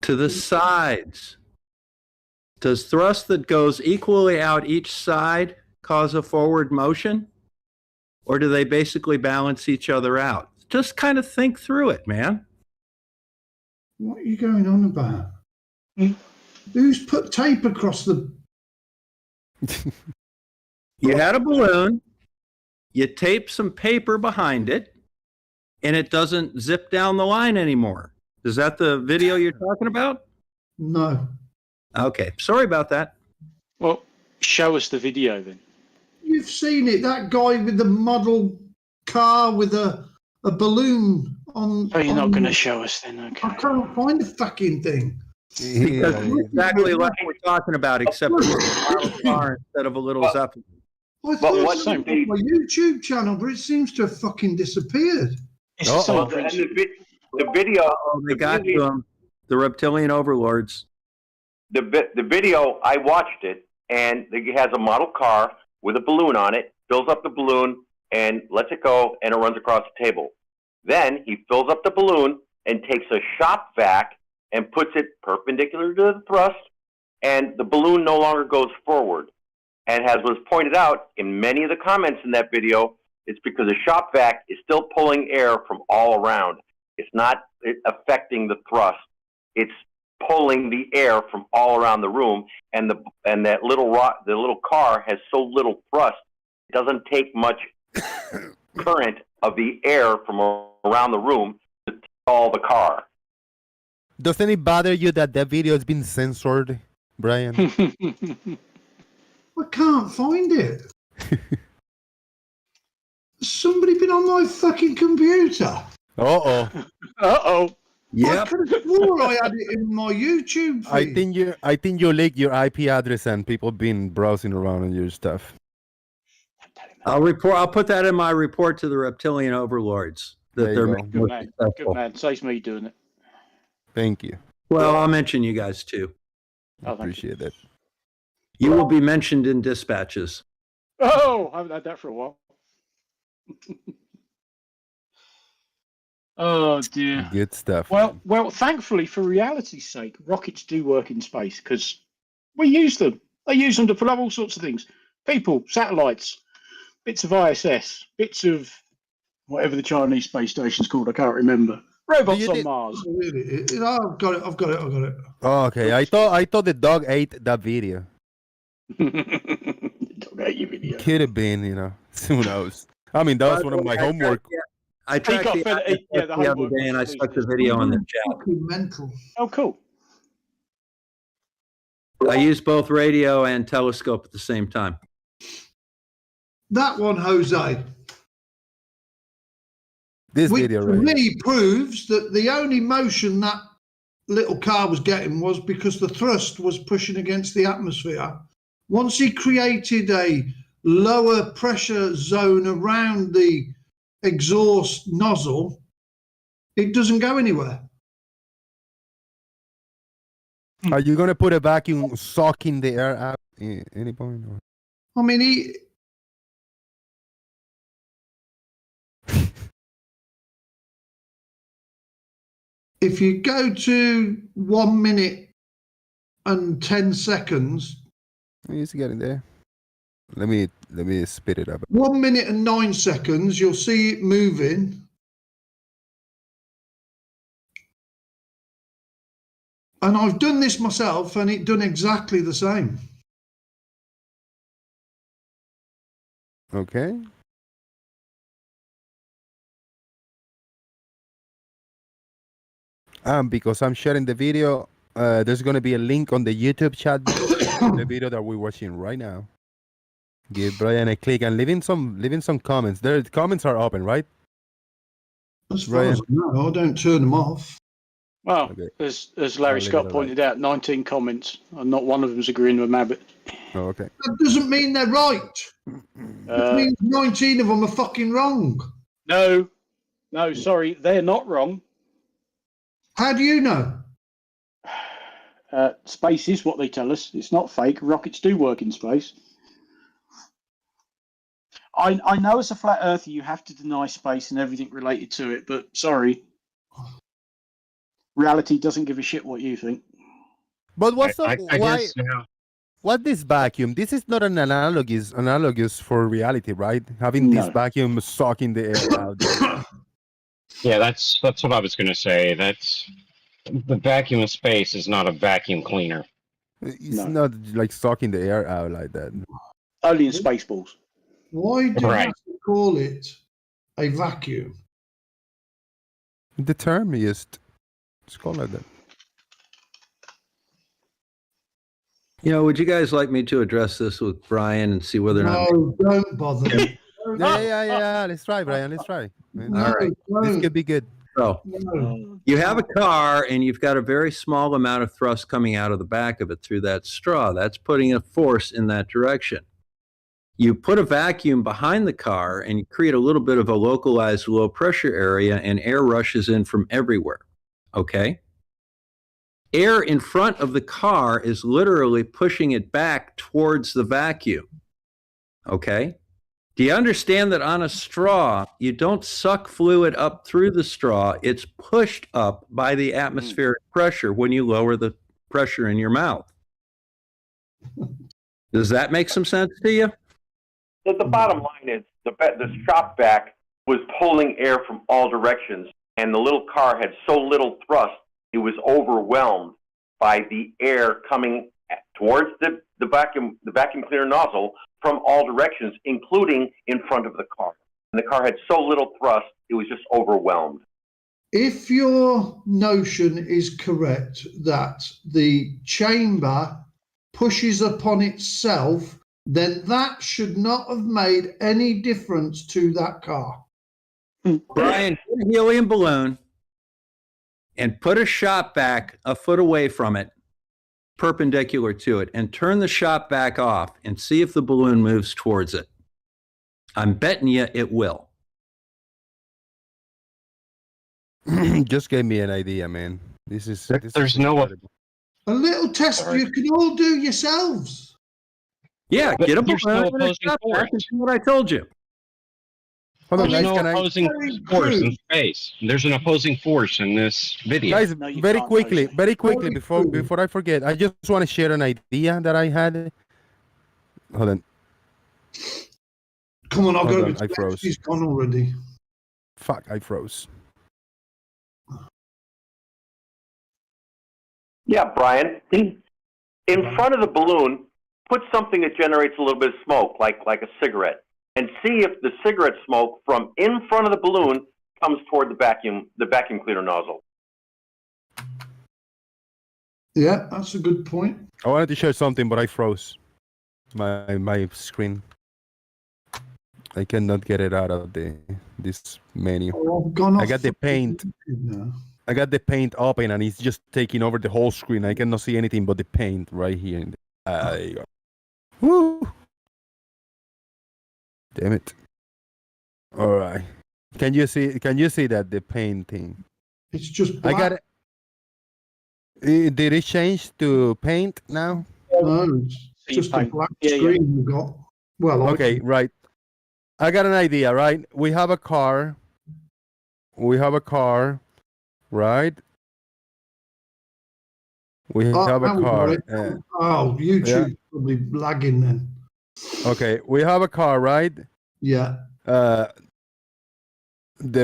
To the sides. Does thrust that goes equally out each side cause a forward motion? Or do they basically balance each other out? Just kind of think through it, man. What are you going on about? Who's put tape across the... You had a balloon, you tape some paper behind it, and it doesn't zip down the line anymore. Is that the video you're talking about? No. Okay, sorry about that. Well, show us the video then. You've seen it, that guy with the model car with a balloon on... Oh, you're not going to show us then, okay. I can't find the fucking thing. Because it's exactly like we're talking about, except it's a car instead of a little Zeppelin. I thought it was on my YouTube channel, but it seems to have fucking disappeared. Well, the video. Oh, they got to them. The reptilian overlords. The video, I watched it, and it has a model car with a balloon on it, fills up the balloon, and lets it go, and it runs across the table. Then he fills up the balloon and takes a shop vac and puts it perpendicular to the thrust, and the balloon no longer goes forward. And as was pointed out in many of the comments in that video, it's because the shop vac is still pulling air from all around. It's not affecting the thrust. It's pulling the air from all around the room, and that the little car has so little thrust, it doesn't take much current of the air from around the room to stall the car. Doesn't it bother you that video has been censored, Brian? I can't find it. Somebody been on my fucking computer. Uh-oh. Uh-oh. I could have swore I had it in my YouTube feed. I think you leaked your IP address and people been browsing around on your stuff. I'll put that in my report to the reptilian overlords that they're making good man. Good man. Saves me doing it. Thank you. Well, I'll mention you guys too. I appreciate that. You will be mentioned in dispatches. Oh, I haven't had that for a while. Oh dear. Good stuff. Well, thankfully, for reality's sake, rockets do work in space because we use them. They use them to pull up all sorts of things. People, satellites, bits of ISS, bits of whatever the Chinese space station's called. I can't remember. Robots on Mars. I've got it. Oh, okay. I thought the dog ate that video. Dog ate your video. Could have been, who knows? I mean, that was one of my homework. I tracked the other day and I stuck the video in the chat. Mental. Oh, cool. I used both radio and telescope at the same time. That one, Jose. This Which video, to right? me proves that the only motion that little car was getting was because the thrust was pushing against the atmosphere. Once he created a lower pressure zone around the exhaust nozzle, it doesn't go anywhere. Are you going to put a vacuum sucking the air out at any point? Or? I mean, if you go to 1 minute and 10 seconds, He's getting there. Let me spit it up. 1 minute and 9 seconds, you'll see it moving. And I've done this myself, and it done exactly the same. Okay. Because I'm sharing the video, there's going to be a link on the YouTube chat, the video that we're watching right now. Give Brian a click and leave in some comments. The comments are open, right? As far as I know, I don't turn them off. Well, as Larry Scott pointed out, 19 comments, and not one of them's agreeing with Mabbett. Oh, okay. That doesn't mean they're right. It means 19 of them are fucking wrong. No, sorry, they're not wrong. How do you know? Space is what they tell us. It's not fake. Rockets do work in space. I know as a flat earther you have to deny space and everything related to it, but sorry. Reality doesn't give a shit what you think. But what this vacuum? This is not an analogous for reality, right? Having this vacuum sucking the air out. Yeah, that's what I was going to say. That's the vacuum of space is not a vacuum cleaner. It's not like sucking the air out like that. Only in Spaceballs. Why do you have to call it a vacuum? The term is it's called like that. Would you guys like me to address this with Brian and see whether or not? No, don't bother. Yeah. Let's try, Brian. Let's try. All right. This could be good. So, you have a car and you've got a very small amount of thrust coming out of the back of it through that straw. That's putting a force in that direction. you put a vacuum behind the car and you create a little bit of a localized low pressure area, and air rushes in from everywhere. Okay? Air in front of the car is literally pushing it back towards the vacuum. Okay? Do you understand that on a straw, you don't suck fluid up through the straw, it's pushed up by the atmospheric pressure when you lower the pressure in your mouth? Does that make some sense to you? The bottom line is the shop vac was pulling air from all directions, and the little car had so little thrust, it was overwhelmed by the air coming towards the vacuum cleaner nozzle from all directions, including in front of the car. And the car had so little thrust, it was just overwhelmed. If your notion is correct that the chamber pushes upon itself, then that should not have made any difference to that car. Brian, get a helium balloon and put a shop vac a foot away from it, perpendicular to it, and turn the shop vac off and see if the balloon moves towards it. I'm betting you it will. Just gave me an idea, man. There's A little test you can all do yourselves. Yeah, But get a there's balloon no and a opposing shop force. vac and do what I told you. Hold on, There's guys, no can I- opposing force in space. There's an opposing force in this video. Guys, very quickly, before I forget, I just want to share an idea that I had. Hold on. Come on, I'll Hold go. on, I froze. He's gone already. Fuck, I froze. Yeah, Brian. In front of the balloon, put something that generates a little bit of smoke, like a cigarette, and see if the cigarette smoke from in front of the balloon comes toward the vacuum cleaner nozzle. Yeah, that's a good point. I wanted to share something, but I froze my screen. I cannot get it out of this menu. Oh, I've gone I off got the paint. now. I got the paint open, and it's just taking over the whole screen. I cannot see anything but the paint right here. There you go. Woo! Damn it! All right. Can you see that the paint thing? It's just I black. got it. Did it change to paint now? No, it's just a black screen we got. Well, Okay, right. I got an idea, right? We have a car, right? We have a now we got car. it. YouTube's probably lagging then. Okay, we have a car, right? Yeah. The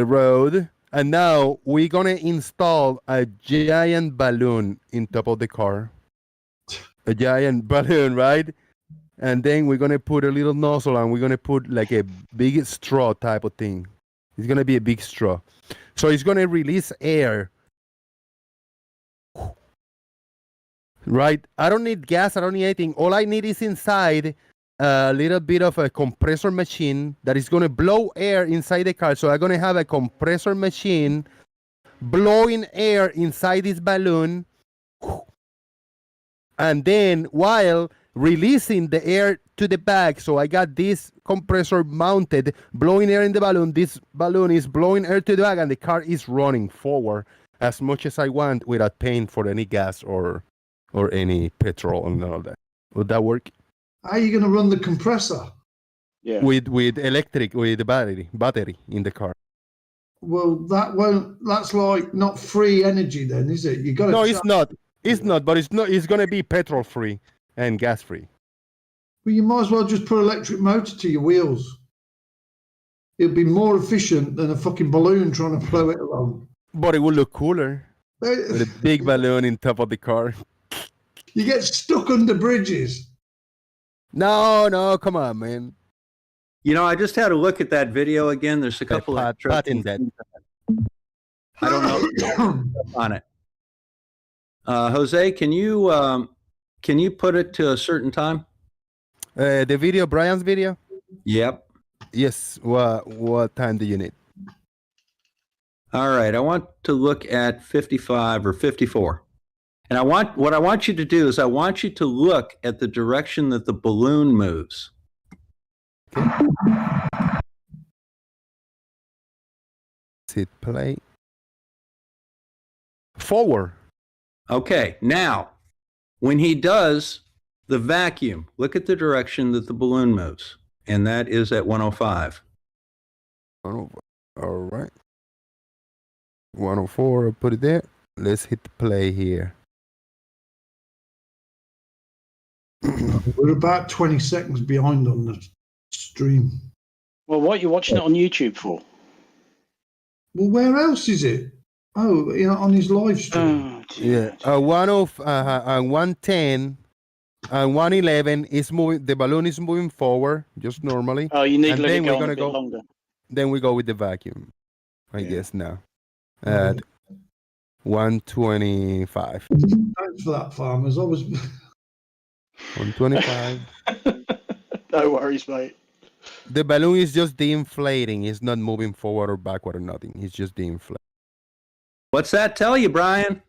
road, and now we're gonna install a giant balloon in top of the car. A giant balloon, right? And then we're gonna put a little nozzle, and we're gonna put like a big straw type of thing. It's gonna be a big straw, so it's gonna release air. Right? I don't need gas. I don't need anything. All I need is inside a little bit of a compressor machine that is gonna blow air inside the car. So I'm gonna have a compressor machine blowing air inside this balloon, and then while releasing the air to the back. So I got this compressor mounted, blowing air in the balloon. This balloon is blowing air to the back, and the car is running forward as much as I want without paying for any gas or any petrol and all that. Would that work? How are you going to run the compressor? Yeah. With electric, with the battery in the car. Well, that won't. That's like not free energy, then, is it? You got to. No, it's not. It's not. But it's not. It's going to be petrol free and gas free. Well, you might as well just put an electric motor to your wheels. It'd be more efficient than a fucking balloon trying to blow it along. But it would look cooler with a big balloon in top of the car. You get stuck under bridges. No, come on, man. You know, I just had a look at that video again. There's a couple of patent that. I don't know on it. Jose, can you put it to a certain time? The video, Brian's video. Yep. Yes. What time do you need? All right. I want to look at 55 or 54. And what I want you to do is I want you to look at the direction that the balloon moves. Okay. Let's hit play. Forward. Okay, now, when he does the vacuum, look at the direction that the balloon moves, and that is at 105. All right. 104, I'll put it there. Let's hit play here. We're about 20 seconds behind on the stream. Well, what are you watching it on YouTube for? Well, where else is it? Oh, on his live stream. Yeah, 110 and 111 is moving. The balloon is moving forward just normally. Oh, you need and to let then it go we're on gonna a bit longer. Then we go with the vacuum. I guess now at 125. Thanks for that, farmers. I was 125. No worries, mate. The balloon is just de-inflating. It's not moving forward or backward or nothing. It's just de-inflating. What's that tell you, Brian?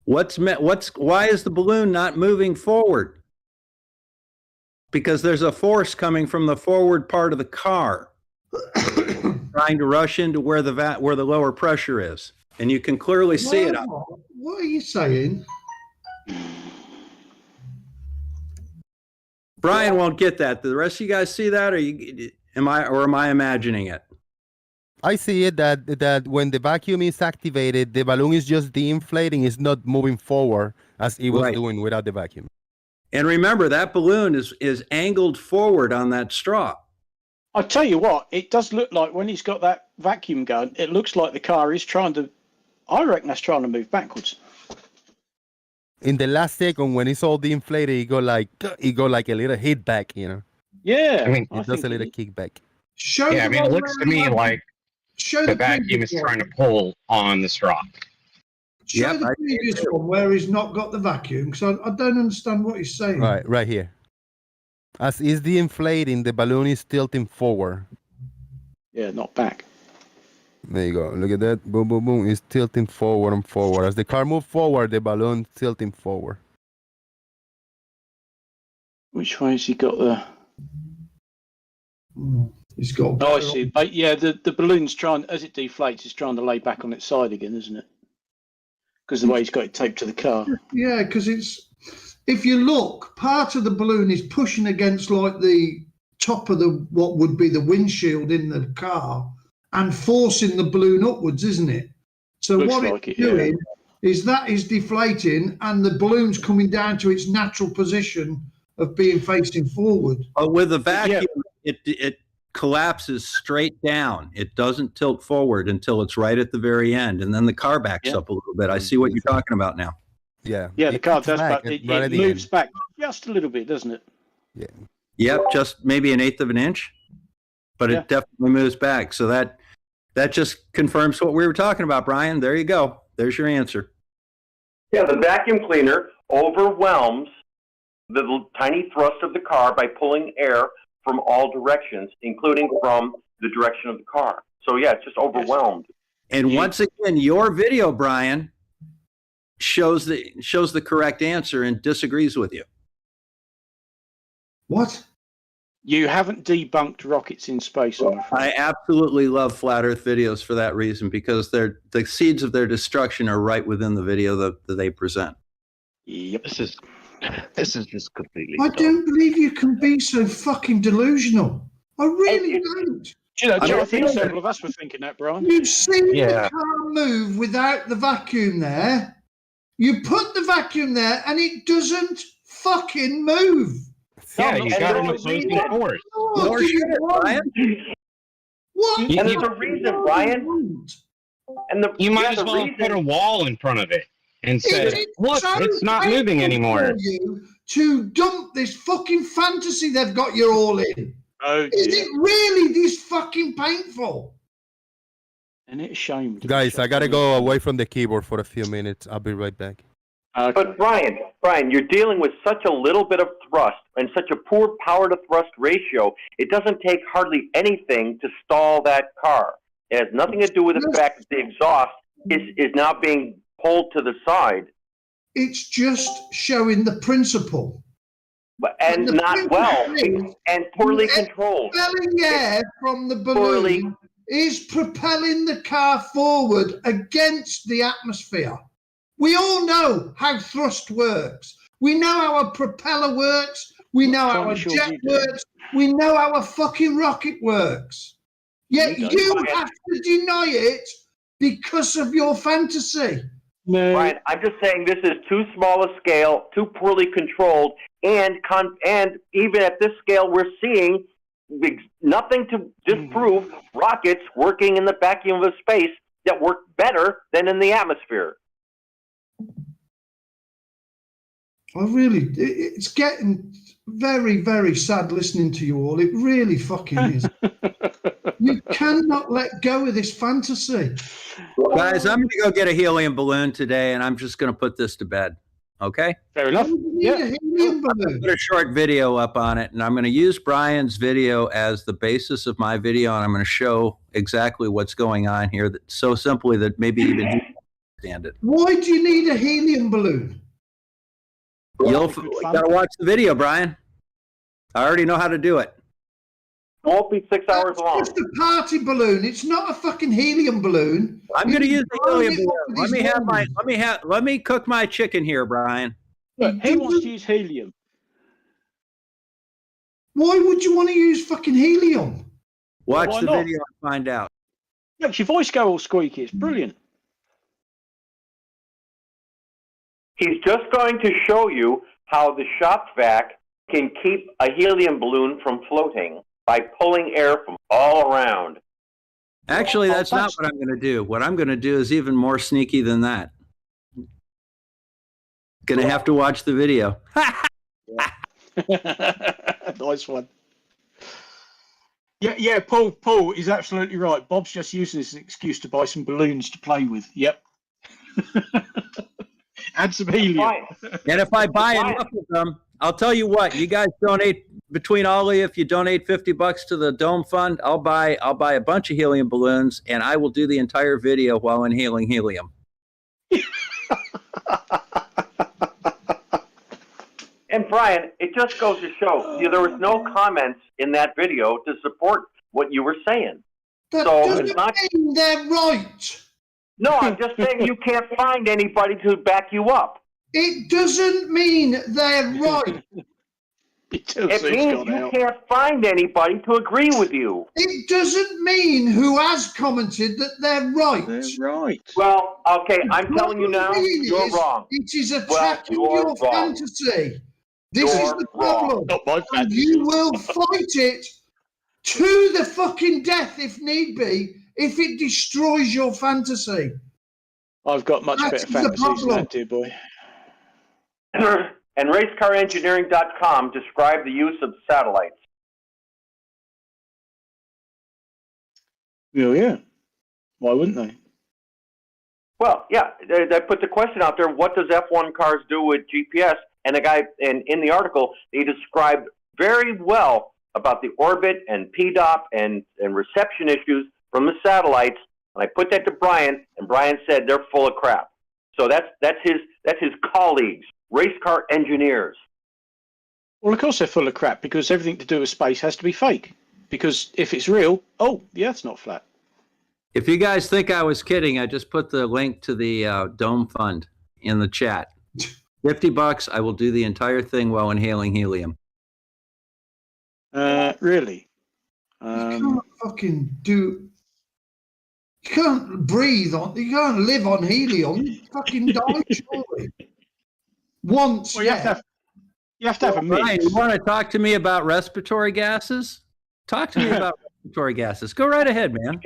Why is the balloon not moving forward? Because there's a force coming from the forward part of the car trying to rush into where the lower pressure is. And you can clearly see it. What are you saying? Brian won't get that. The rest of you guys see that, or am I imagining it? I see it that when the vacuum is activated, the balloon is just de-inflating. It's not moving forward as it was doing without the vacuum. And remember, that balloon is angled forward on that straw. I tell you what, it does look like when he's got that vacuum gun, it looks like the car is trying to. I reckon that's trying to move backwards. In the last second, when it's all de-inflated, it go like a little hit back, Yeah, I mean, it does a little kickback. Yeah, I mean, it looks to me like the vacuum is trying to pull on the straw. Show the previous one where he's not got the vacuum, because I don't understand what he's saying. Right here. As it's de-inflating, the balloon is tilting forward. Yeah, not back. There you go. Look at that. Boom, boom, boom. It's tilting forward and forward. As the car moves forward, the balloon tilting forward. Which way has he got the? He's got. Oh, I see. Yeah, the balloon's trying, as it deflates, it's trying to lay back on its side again, isn't it? Because the way he's got it taped to the car. Yeah, because if you look, part of the balloon is pushing against like the top of what would be the windshield in the car and forcing the balloon upwards, isn't it? So Looks what like it's it, yeah. doing is that is deflating and the balloon's coming down to its natural position of being facing forward. But with the vacuum, it collapses straight down. It doesn't tilt forward until it's right at the very end, and then the car backs up a little bit. I see what you're talking about now. Yeah. Yeah, the car does back, back. It right at the moves end. back just a little bit, doesn't it? Yeah. Yep, just maybe 1/8 of an inch, but it definitely moves back. So that just confirms what we were talking about, Brian. There you go. There's your answer. Yeah, the vacuum cleaner overwhelms the tiny thrust of the car by pulling air from all directions, including from the direction of the car. So yeah, it's just overwhelmed. And once again, your video, Brian, shows the correct answer and disagrees with you. What? You haven't debunked rockets in space, I'm afraid. I absolutely love flat Earth videos for that reason, because the seeds of their destruction are right within the video that they present. Yep. This is just completely. I don't believe you can be so fucking delusional. I really don't. I think several of us were thinking that, Brian. You've seen the car move without the vacuum there. You put the vacuum there and it doesn't fucking move. Yeah, you got an opposing force. What? And there's a reason, Brian. You might as well put a wall in front of it and say, look, it's not moving anymore. You to dump this fucking fantasy they've got you all in. Oh, is it really this fucking painful? And it's a shame. Guys, I gotta go away from the keyboard for a few minutes. I'll be right back. But Brian, you're dealing with such a little bit of thrust and such a poor power to thrust ratio. It doesn't take hardly anything to stall that car. It has nothing to do with the fact that the exhaust is now being pulled to the side. It's just showing the principle. and not well, and poorly whoever's controlled. Propelling air from the balloon is propelling the car forward against the atmosphere. We all know how thrust works. We know how a propeller works. We know how a jet works. We know how a fucking rocket works. Yet you have to deny it because of your fantasy. Brian, I'm just saying this is too small a scale, too poorly controlled, and even at this scale, we're seeing nothing to disprove rockets working in the vacuum of space that work better than in the atmosphere. It's getting very, very sad listening to you all. It really fucking is. You cannot let go of this fantasy. Guys, I'm going to go get a helium balloon today, and I'm just going to put this to bed. Okay? Fair enough. Yeah. I'm going to put a short video up on it, and I'm going to use Brian's video as the basis of my video, and I'm going to show exactly what's going on here so simply that maybe even he can understand it. Why do you need a helium balloon? You got to watch the video, Brian. I already know how to do it. Won't be 6 hours long. It's just a party balloon. It's not a fucking helium balloon. I'm going to use the helium balloon. Let me cook my chicken here, Brian. Look, he wants to use helium. Why would you want to use fucking helium? Watch the video and find out. Makes your voice go all squeaky. It's brilliant. He's just going to show you how the shop vac can keep a helium balloon from floating by pulling air from all around. Actually, that's not what I'm going to do. What I'm going to do is even more sneaky than that. Going to have to watch the video. Nice one. Yeah, Paul is absolutely right. Bob's just using this as an excuse to buy some balloons to play with. Yep. Add some helium. And if I buy enough of them, I'll tell you what, you guys donate between all of you, if you donate $50 to the Dome Fund, I'll buy a bunch of helium balloons, and I will do the entire video while inhaling helium. And Brian, it just goes to show there was no comments in that video to support what you were saying. That doesn't mean they're right. No, I'm just saying you can't find anybody to back you up. It doesn't mean they're right. It means you can't find anybody to agree with you. It doesn't mean who has commented that they're right. They're right. Well, okay, I'm telling you now, you're wrong. It is attacking your fantasy. This is the problem. And you will fight it to the fucking death if need be, if it destroys your fantasy. I've got much better fantasies than that, dear boy. And racecarengineering.com describe the use of satellites. Yeah. Why wouldn't they? Well, yeah, they put the question out there, what does F1 cars do with GPS? And the guy, in the article, he described very well about the orbit and PDOP and reception issues from the satellites. And I put that to Brian, and Brian said they're full of crap. So that's his colleagues, race car engineers. Well, of course they're full of crap, because everything to do with space has to be fake. Because if it's real, the Earth's not flat. If you guys think I was kidding, I just put the link to the Dome Fund in the chat. $50, I will do the entire thing while inhaling helium. Really? You can't fucking do... You can't breathe on... You can't live on helium. You fucking die, surely. Once, well, you have to have a mix. Brian, you want to talk to me about respiratory gases? Talk to me about respiratory gases. Go right ahead, man.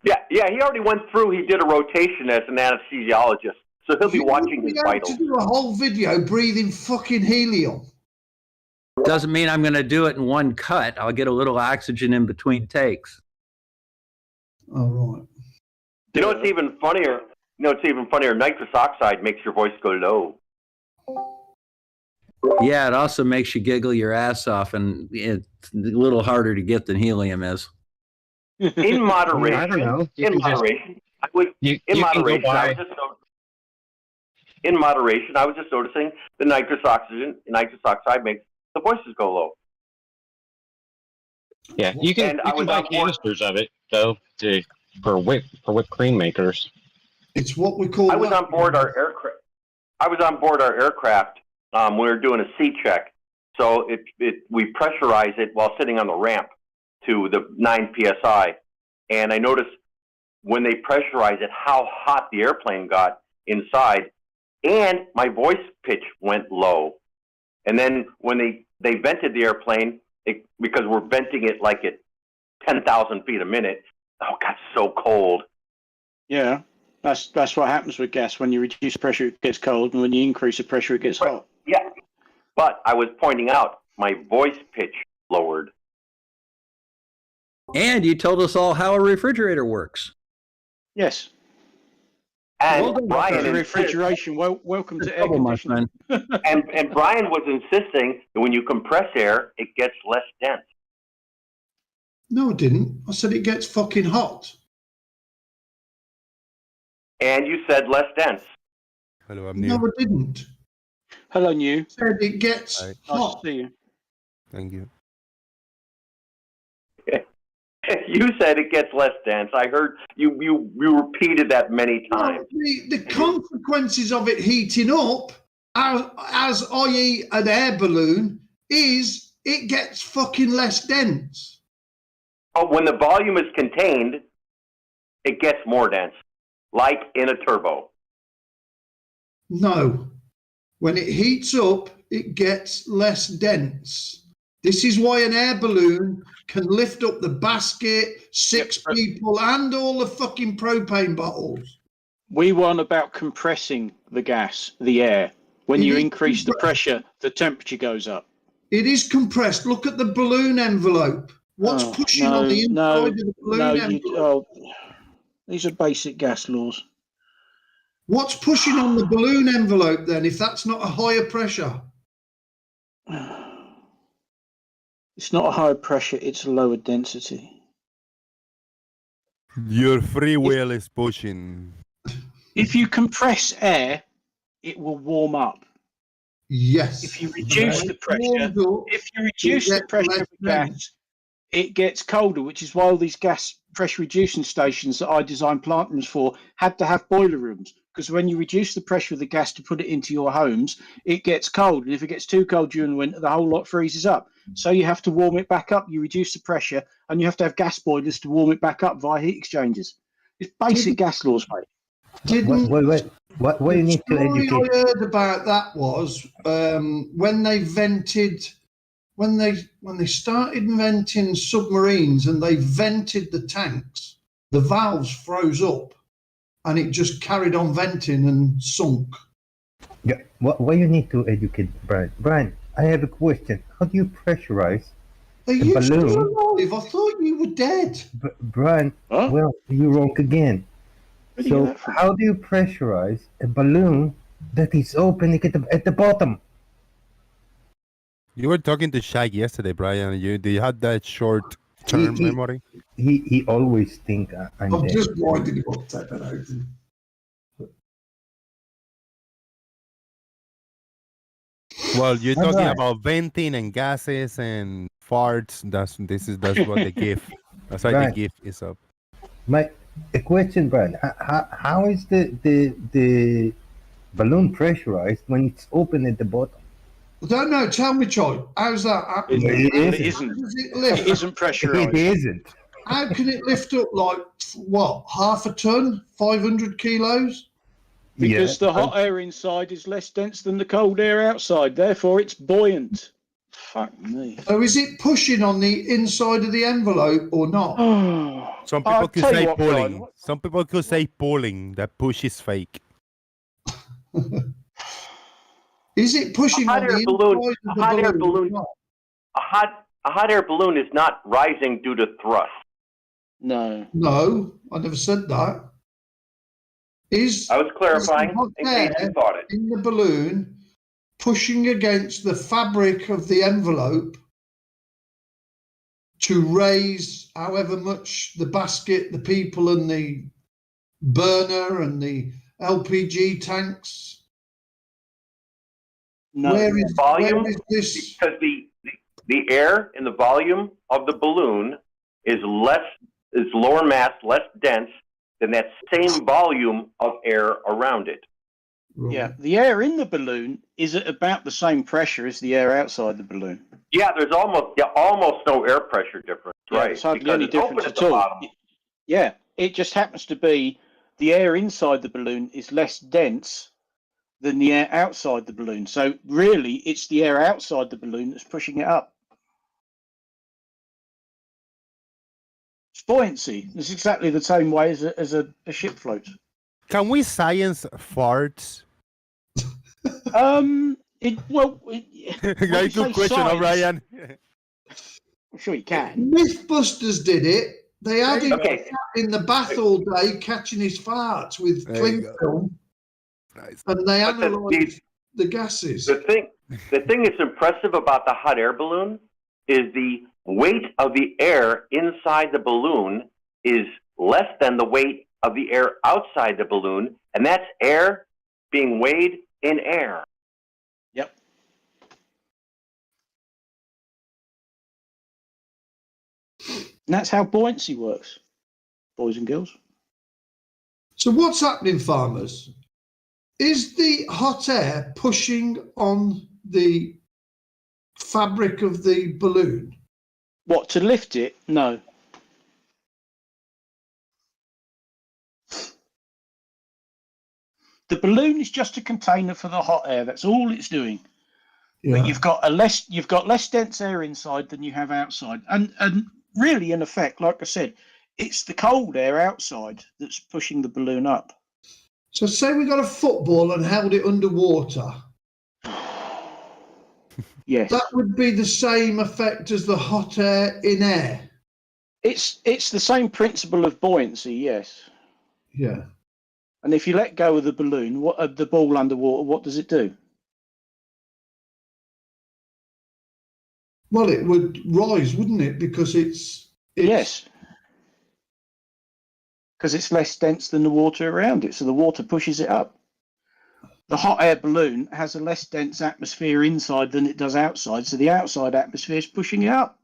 Yeah, he already went through. He did a rotation as an anesthesiologist, so he'll be watching his vitals. To do a whole video breathing fucking helium. Doesn't mean I'm going to do it in one cut. I'll get a little oxygen in between takes. Oh, right. You know what's even funnier? Nitrous oxide makes your voice go low. Yeah, it also makes you giggle your ass off, and it's a little harder to get than helium is. In moderation. I don't know. In moderation. I would just in moderation. I was just noticing the nitrous oxide makes the voices go low. Yeah, you can buy canisters of it though for whipped cream makers. It's what we call. I was on board our aircraft. We were doing a C check, so we pressurize it while sitting on the ramp to the 9 psi, and I noticed when they pressurize it how hot the airplane got inside, and my voice pitch went low. And then when they vented the airplane, because we're venting it like at 10,000 feet a minute, oh, it got so cold. Yeah, that's what happens with gas. When you reduce pressure, it gets cold, and when you increase the pressure, it gets hot. Yeah, but I was pointing out my voice pitch lowered. And you told us all how a refrigerator works. Yes. And Brian, refrigeration. Welcome to air conditioning. and Brian was insisting that when you compress air, it gets less dense. No, I didn't. I said it gets fucking hot. And you said less dense. Hello, I'm No, I didn't. Hello, New. I said it gets Hi. hot. Nice to see you. Thank you. You said it gets less dense. I heard you repeated that many times. The consequences of it heating up, as i.e. an air balloon, is it gets fucking less dense. But when the volume is contained, it gets more dense, like in a turbo. No. When it heats up, it gets less dense. This is why an air balloon can lift up the basket, 6 people, and all the fucking propane bottles. We want about compressing the gas, the air. When you increase the pressure, the temperature goes up. It is compressed. Look at the balloon envelope. What's pushing on the inside of the balloon envelope? These are basic gas laws. What's pushing on the balloon envelope then, if that's not a higher pressure? It's not a higher pressure, it's a lower density. Your free will is pushing. If you compress air, it will warm up. Yes. If you reduce the pressure, of the gas, it gets colder, which is why all these gas pressure reducing stations that I designed plant rooms for had to have boiler rooms. Because when you reduce the pressure of the gas to put it into your homes, it gets cold. And if it gets too cold during the winter, the whole lot freezes up. So you have to warm it back up. You reduce the pressure, and you have to have gas boilers to warm it back up via heat exchangers. It's basic gas laws, mate. What you need to educate? The story I heard about that was when they vented, when they started venting submarines and they vented the tanks, the valves froze up. And it just carried on venting and sunk. Yeah, what you need to educate Brian. Brian, I have a question. How do you pressurize Are a you balloon? still alive? I thought you were dead. Brian, well, you're wrong again. So how do you pressurize a balloon that is open at the bottom? You were talking to Shag yesterday, Brian. Do you have that short-term memory? He always think I'm I'm dead. just winding him up, take that out. Well, you're talking about venting and gases and farts. That's what the GIF. That's why the GIF is up. A question, Brian. How is the balloon pressurized when it's open at the bottom? I don't know. Tell me, Troy. How's that? It isn't. How does it lift? It isn't pressurized. It isn't. How can it lift up like what? Half a ton, 500 kilos? Because the hot air inside is less dense than the cold air outside. Therefore, it's buoyant. Fuck me. So is it pushing on the inside of the envelope or not? Some people could say pulling. Some people could say pulling. That push is fake. Is it pushing on the inside of the balloon? A hot air balloon is not rising due to thrust. No. No, I never said that. I was clarifying in case you thought it. In the balloon, pushing against the fabric of the envelope to raise however much the basket, the people, and the burner and the LPG tanks No. Where is volume? Where is this? Because the air in the volume of the balloon is lower mass, less dense than that same volume of air around it. Yeah, the air in the balloon is at about the same pressure as the air outside the balloon. Yeah, there's almost no air pressure difference, Yeah, right? there's hardly Because any it's open difference at at the all. bottom. Yeah, it just happens to be the air inside the balloon is less dense than the air outside the balloon. So really, it's the air outside the balloon that's pushing it up. It's buoyancy. It's exactly the same way as a ship floats. Can we science farts? Well, Very good question, O'Brien. I'm sure you can. Mythbusters did it. They had him Okay. sat in the bath all day catching his farts with There you cling go. film, Nice. and they But analysed the gases. The thing that's impressive about the hot air balloon is the weight of the air inside the balloon is less than the weight of the air outside the balloon, and that's air being weighed in air. Yep. And that's how buoyancy works, boys and girls. So what's happening, farmers? Is the hot air pushing on the fabric of the balloon? What, to lift it? No. The balloon is just a container for the hot air. That's all it's doing. Yeah. But you've got less dense air inside than you have outside. And really, in effect, like I said, it's the cold air outside that's pushing the balloon up. So say we got a football and held it underwater. Yes. That would be the same effect as the hot air in air. It's the same principle of buoyancy, yes. Yeah. And if you let go of the balloon, the ball underwater, what does it do? Well, it would rise, wouldn't it? Because it's yes. Because it's less dense than the water around it, so the water pushes it up. The hot air balloon has a less dense atmosphere inside than it does outside, so the outside atmosphere is pushing it up.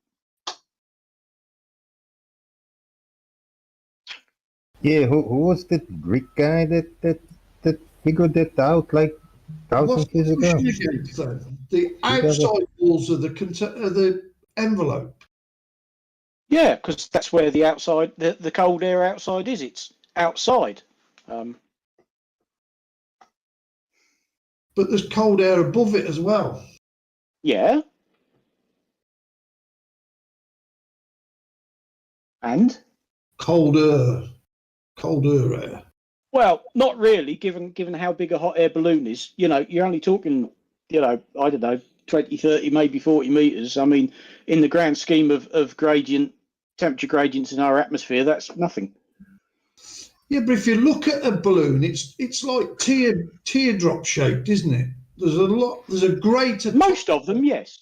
Yeah, who was that Greek guy that figured that out like thousands years ago? The outside walls of the envelope. Yeah, because that's where the outside, the cold air outside is. It's outside. But there's cold air above it as well. Yeah. And? Colder air. Well, not really, given how big a hot air balloon is. You know, you're only talking, I don't know, 20, 30, maybe 40 meters. I mean, in the grand scheme of temperature gradients in our atmosphere, that's nothing. Yeah, but if you look at a balloon, it's like teardrop shaped, isn't it? There's a greater... Most of them, yes.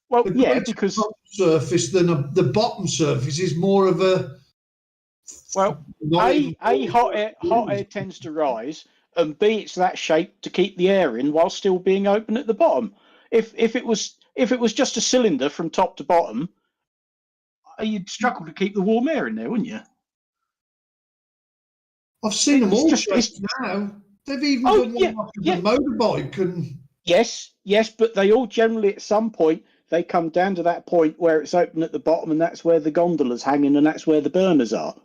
Well, yeah, because... top surface than the bottom surface is more of a... Well, hot air tends to rise, and B, it's that shape to keep the air in while still being open at the bottom. If it was just a cylinder from top to bottom, you'd struggle to keep the warm air in there, wouldn't you? I've seen them all shaped now. They've even done one like a motorbike and... Yes, but they all generally at some point they come down to that point where it's open at the bottom, and that's where the gondola's hanging, and that's where the burners are.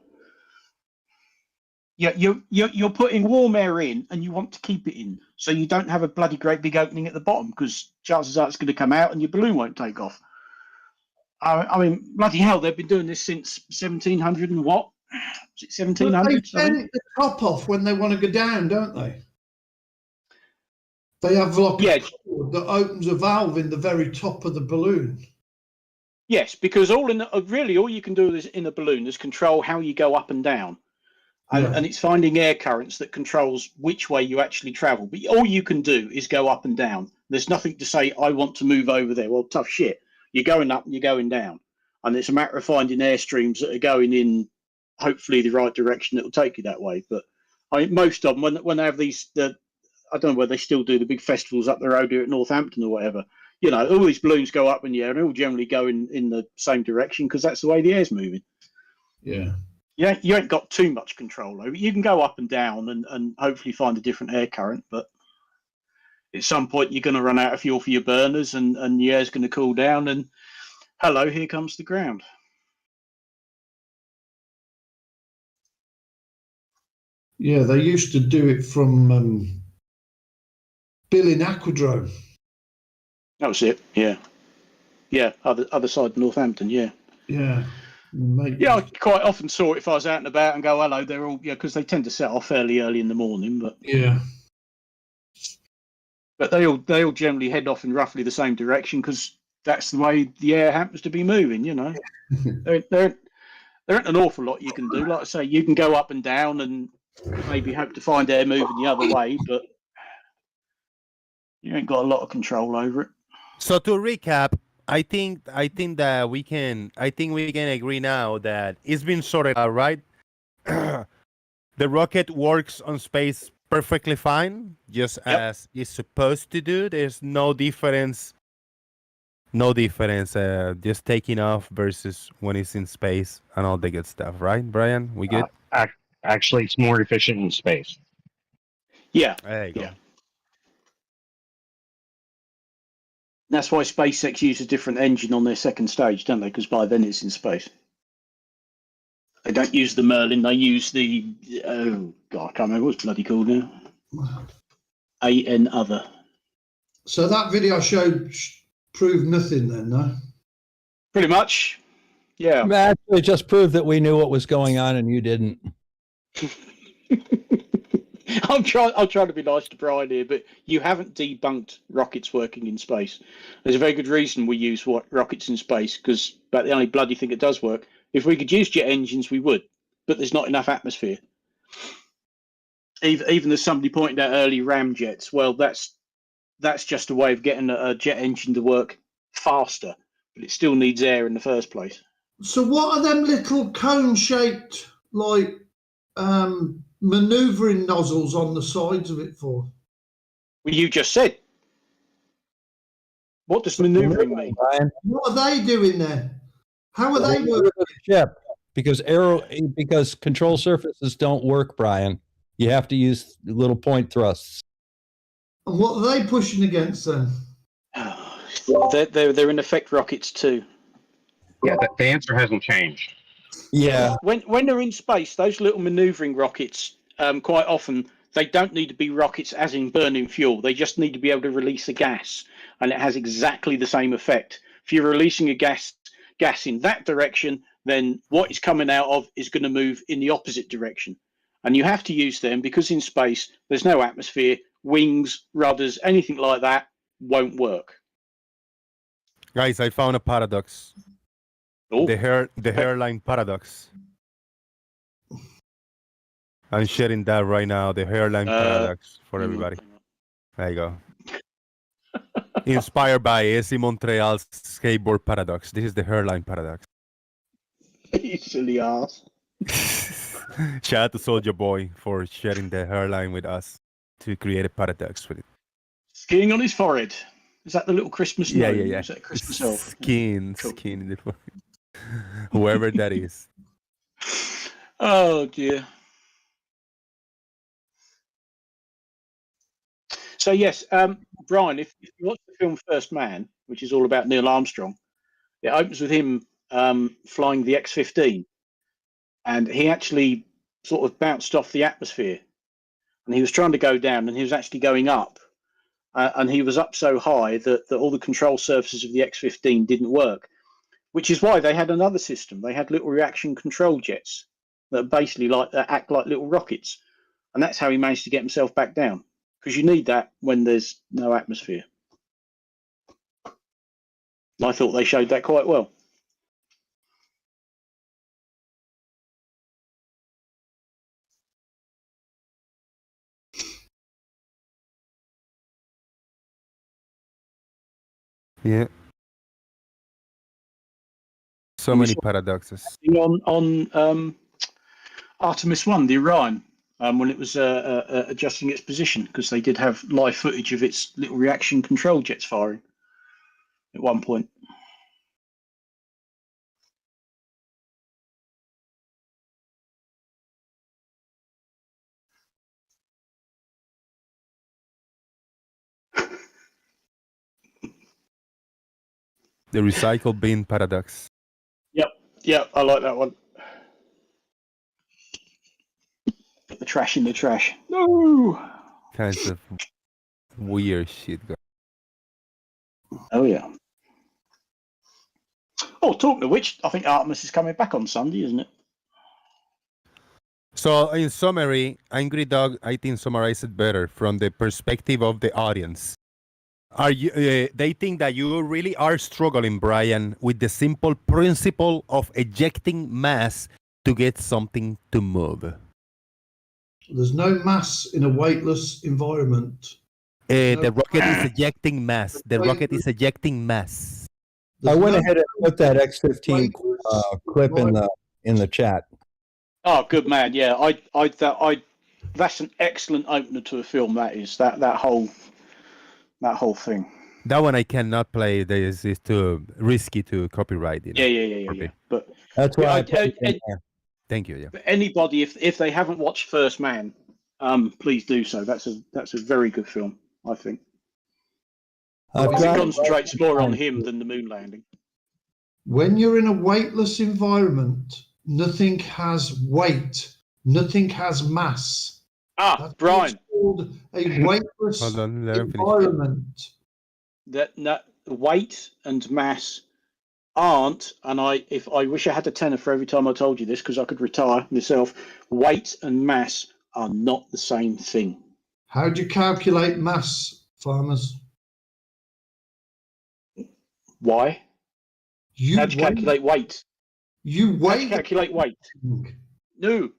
Yeah, you're putting warm air in, and you want to keep it in, so you don't have a bloody great big opening at the bottom, because chances are it's going to come out and your balloon won't take off. I mean, bloody hell, they've been doing this since 1700 and what? Is it 1700? They bend the top off when they want to go down, don't they? They have like a cord that opens a valve in the very top of the balloon. Yes, because all you can do in a balloon is control how you go up and down. And it's finding air currents that controls which way you actually travel. But all you can do is go up and down. There's nothing to say, I want to move over there. Well, tough shit. You're going up and you're going down. And it's a matter of finding air streams that are going in, hopefully, the right direction that will take you that way. But I mean, most of them, when they have these, I don't know whether they still do the big festivals up the road here at Northampton or whatever. You know, all these balloons go up in the air and they all generally go in the same direction because that's the way the air's moving. Yeah. Yeah, you ain't got too much control over it. You can go up and down and hopefully find a different air current, but at some point you're going to run out of fuel for your burners and the air's going to cool down and hello, here comes the ground. Yeah, they used to do it from Billing Aquadrome. That was it, yeah. Yeah, other side of Northampton, yeah. Yeah. Maybe. Yeah, I quite often saw it if I was out and about and go, hello, they're all, yeah, because they tend to set off fairly early in the morning, but yeah. But they all generally head off in roughly the same direction because that's the way the air happens to be moving, you know. there ain't an awful lot you can do. Like I say, you can go up and down and maybe hope to find air moving the other way, but you ain't got a lot of control over it. So to recap, I think that we can agree now that it's been sorted out, right? The rocket works on space perfectly fine, just as it's supposed to do. There's no difference. Just taking off versus when it's in space and all the good stuff, right, Brian? We good? Actually, it's more efficient in space. Yeah. There you go. Yeah. That's why SpaceX use a different engine on their second stage, don't they? Because by then it's in space. They don't use the Merlin. They use the oh god, I can't remember what's bloody called now. AN other. So that video showed proved nothing then, no? Pretty much. Yeah. Actually, just proved that we knew what was going on and you didn't. I'll try to be nice to Brian here, but you haven't debunked rockets working in space. There's a very good reason we use rockets in space, because about the only bloody thing that does work. If we could use jet engines, we would, but there's not enough atmosphere. Even as somebody pointed out earlier, ramjets. Well, that's just a way of getting a jet engine to work faster, but it still needs air in the first place. So what are them little cone-shaped, like, manoeuvring nozzles on the sides of it for? Well, you just said. What does manoeuvring mean? Brian? What are they doing there? How are they working? Ship, because control surfaces don't work, Brian. You have to use little point thrusts. And what are they pushing against then? They're in effect rockets too. Yeah, the answer hasn't changed. Yeah. When they're in space, those little manoeuvring rockets, quite often, they don't need to be rockets as in burning fuel. They just need to be able to release a gas, and it has exactly the same effect. If you're releasing a gas in that direction, then what is coming out of is going to move in the opposite direction. And you have to use them because in space, there's no atmosphere, wings, rudders, anything like that won't work. Guys, I found a paradox. Oh. The hairline paradox. I'm sharing that right now. The hairline paradox for everybody. There you go. Inspired by AC Montreal's skateboard paradox. This is the hairline paradox. You silly ass. Shout out to Soldier Boy for sharing the hairline with us to create a paradox with it. Skiing on his forehead. Is that the little Christmas gnome? Yeah. Is that Christmas elf? Skin in the forehead. Whoever that is. Oh dear. So yes, Brian, if you watch the film First Man, which is all about Neil Armstrong, it opens with him flying the X-15, and he actually sort of bounced off the atmosphere, and he was trying to go down, and he was actually going up, and he was up so high that all the control surfaces of the X-15 didn't work, which is why they had another system. They had little reaction control jets that basically act like little rockets, and that's how he managed to get himself back down. Because you need that when there's no atmosphere. I thought they showed that quite well. Yeah. So many paradoxes. On Artemis 1, the Orion, when it was adjusting its position, because they did have live footage of its little reaction control jets firing at one point. The recycle bin paradox. Yep, I like that one. Put the trash in the trash. No! Kinds of weird shit. Oh, yeah. Oh, talking of which, I think Artemis is coming back on Sunday, isn't it? So, in summary, Angry Dog, I think, summarized it better from the perspective of the audience. Are you? They think that you really are struggling, Brian, with the simple principle of ejecting mass to get something to move. There's no mass in a weightless environment. The rocket is ejecting mass. The rocket is ejecting mass. I went ahead and put that X-15 clip in the chat. Oh, good man. Yeah, that's an excellent opener to a film. That is that whole thing. That one I cannot play. This is too risky to copyright. Yeah. But that's why. Thank you. Yeah. But anybody, if they haven't watched First Man, please do so. That's a very good film, I think. It concentrates more on him than the moon landing. When you're in a weightless environment, nothing has weight, nothing has mass. That's Brian. Called a weightless environment. That weight and mass aren't, and I wish I had a tenner for every time I told you this, because I could retire myself. Weight and mass are not the same thing. How do you calculate mass, farmers? Why? How do you calculate weight? You weigh. How do you calculate weight? No.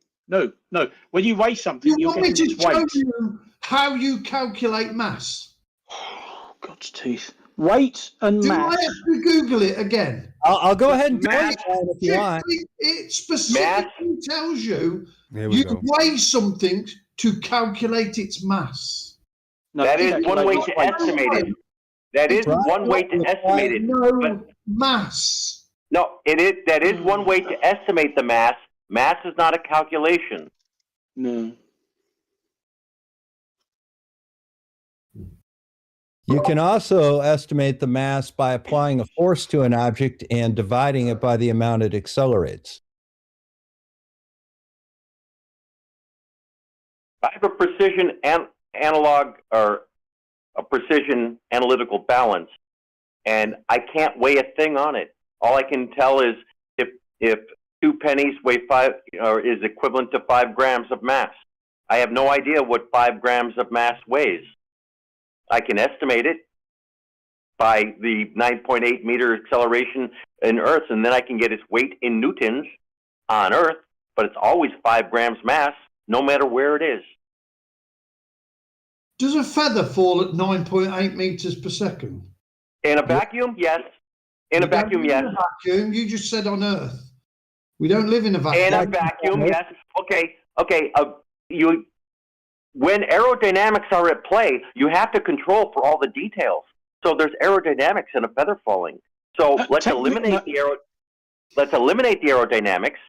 When you weigh something, you want me to weight. tell you how you calculate mass? Oh, God's teeth. Weight and do mass. I have to Google it again? I'll go ahead and do it if you want. It specifically tells you weigh something to calculate its mass. No, that is one way to estimate it. That is one way to estimate it. No mass. No, it is. That is one way to estimate the mass. Mass is not a calculation. No. You can also estimate the mass by applying a force to an object and dividing it by the amount it accelerates. I have a precision analog or a precision analytical balance, and I can't weigh a thing on it. All I can tell is if 2 pennies weigh is equivalent to 5 grams of mass. I have no idea what 5 grams of mass weighs. I can estimate it by the 9.8 meter acceleration in Earth, and then I can get its weight in newtons on Earth, but it's always 5 grams mass, no matter where it is. Does a feather fall at 9.8 meters per second? In a vacuum, yes. In a vacuum, yes. In a vacuum, you just said on Earth. We don't live in a vacuum. In a vacuum, yes. Okay. When aerodynamics are at play, you have to control for all the details. So there's aerodynamics in a feather falling. So let's eliminate the aerodynamics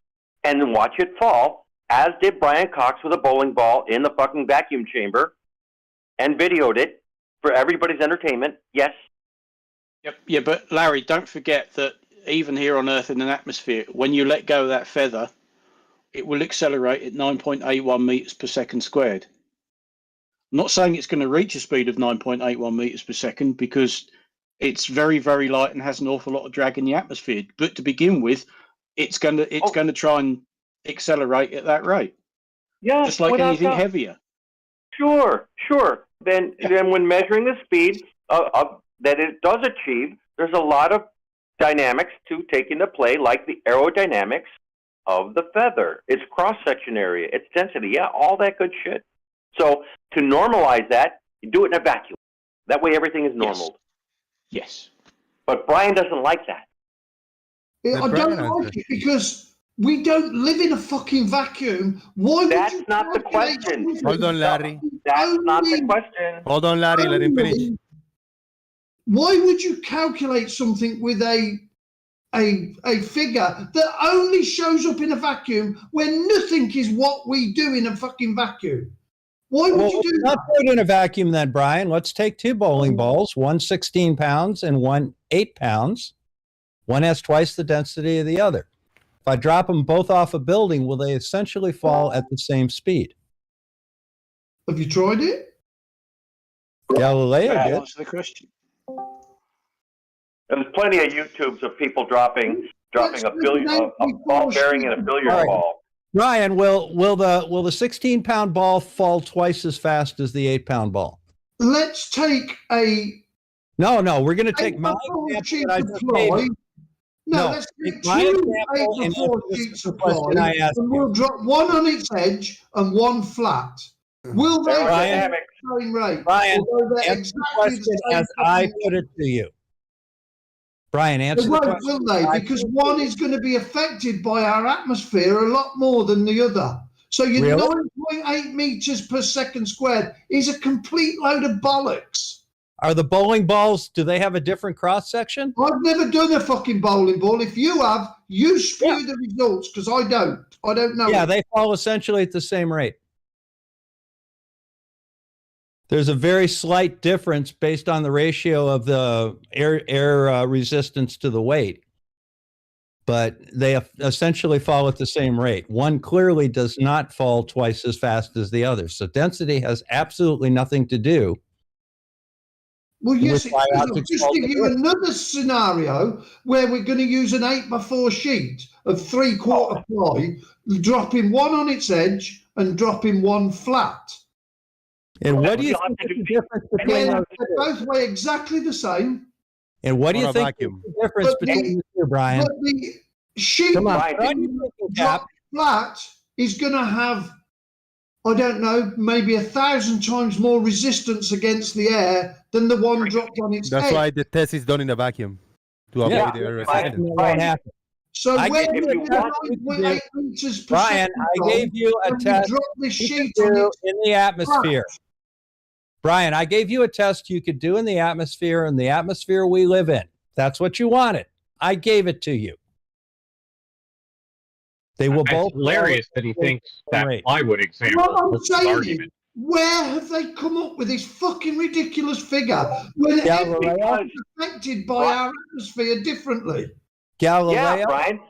and then watch it fall, as did Brian Cox with a bowling ball in the fucking vacuum chamber, and videoed it for everybody's entertainment. Yes. Yep. Yeah, but Larry, don't forget that even here on Earth in an atmosphere, when you let go of that feather, it will accelerate at 9.81 meters per second squared. I'm not saying it's going to reach a speed of 9.81 meters per second, because it's very, very light and has an awful lot of drag in the atmosphere. But to begin with, it's going to try and accelerate at that rate. Yeah, just like anything heavier. Sure. Then when measuring the speed that it does achieve, there's a lot of dynamics to take into play, like the aerodynamics of the feather, its cross-section area, its density, all that good shit. So to normalize that, you do it in a vacuum. That way everything is normal. Yes. But Brian doesn't like that. I don't like it because We don't live in a fucking vacuum. Why That's would you not the calculate question. something Hold on, Larry. That's not the only- question. Hold on, Larry. Let him finish. Why would you calculate something with a figure that only shows up in a vacuum when nothing is what we do in a fucking vacuum? Why would you do Not that? put it in a vacuum then, Brian. Let's take two bowling balls, one 16 pounds and one 8 pounds. One has twice the density of the other. If I drop them both off a building, will they essentially fall at the same speed? Have you tried it? Galileo That did. answers the question. There's plenty of YouTubes of people dropping a ball bearing in a billiard All right. ball. Brian, will the 16-pound ball fall twice as fast as the 8-pound ball? Let's take a. No, we're going to take my example example that I just supply. gave you. No, No, let's take take my two example and 8x4 answer the sheet simple question supply, I asked and you. we'll drop one on its edge and one flat. Will they fall at the same rate? Brian, Although they're answer the question same as I fucking- put it to you. Brian, They answer the won't, question. will they? Because one is going to be affected by our atmosphere a lot more than the other. So your Really? 9.8 meters per second squared is a complete load of bollocks. Are the bowling balls, do they have a different cross section? I've never done a fucking bowling ball. If you have, you spew the results because I don't. I don't know. Yeah, they fall essentially at the same rate. There's a very slight difference based on the ratio of the air resistance to the weight, but they essentially fall at the same rate. One clearly does not fall twice as fast as the other. So density has absolutely nothing to do. Well, yes, with why I'll objects just fall give to you Earth. another scenario where we're going to use an 8x4 sheet of 3/4 ply, dropping one on its edge and dropping one flat. And what do you think is the difference between those They two? both weigh exactly the same. And what do you On a think vacuum. is the difference But between the two, Brian? But the sheet Come on, that put on your thinking cap. drop flat is going to have, I don't know, maybe 1,000 times more resistance against the air than the one dropped on its That's head. why the test is done in a vacuum to avoid Yeah, the air Brian, resistance. that won't happen. So I when gave you we a test you could do- 8 meters per Brian, second I gave you a when we test drop the you sheet could on do its in the atmosphere. Brian, I gave you a test you could do in the atmosphere we live in. That's what you wanted. I gave it to you. They will both. It's hilarious that he thinks that Right. plywood example What I'm proves his saying is, argument. where have they come up with this fucking ridiculous figure when Galileo? everyone is affected by our atmosphere differently? Galileo. Yeah, Brian.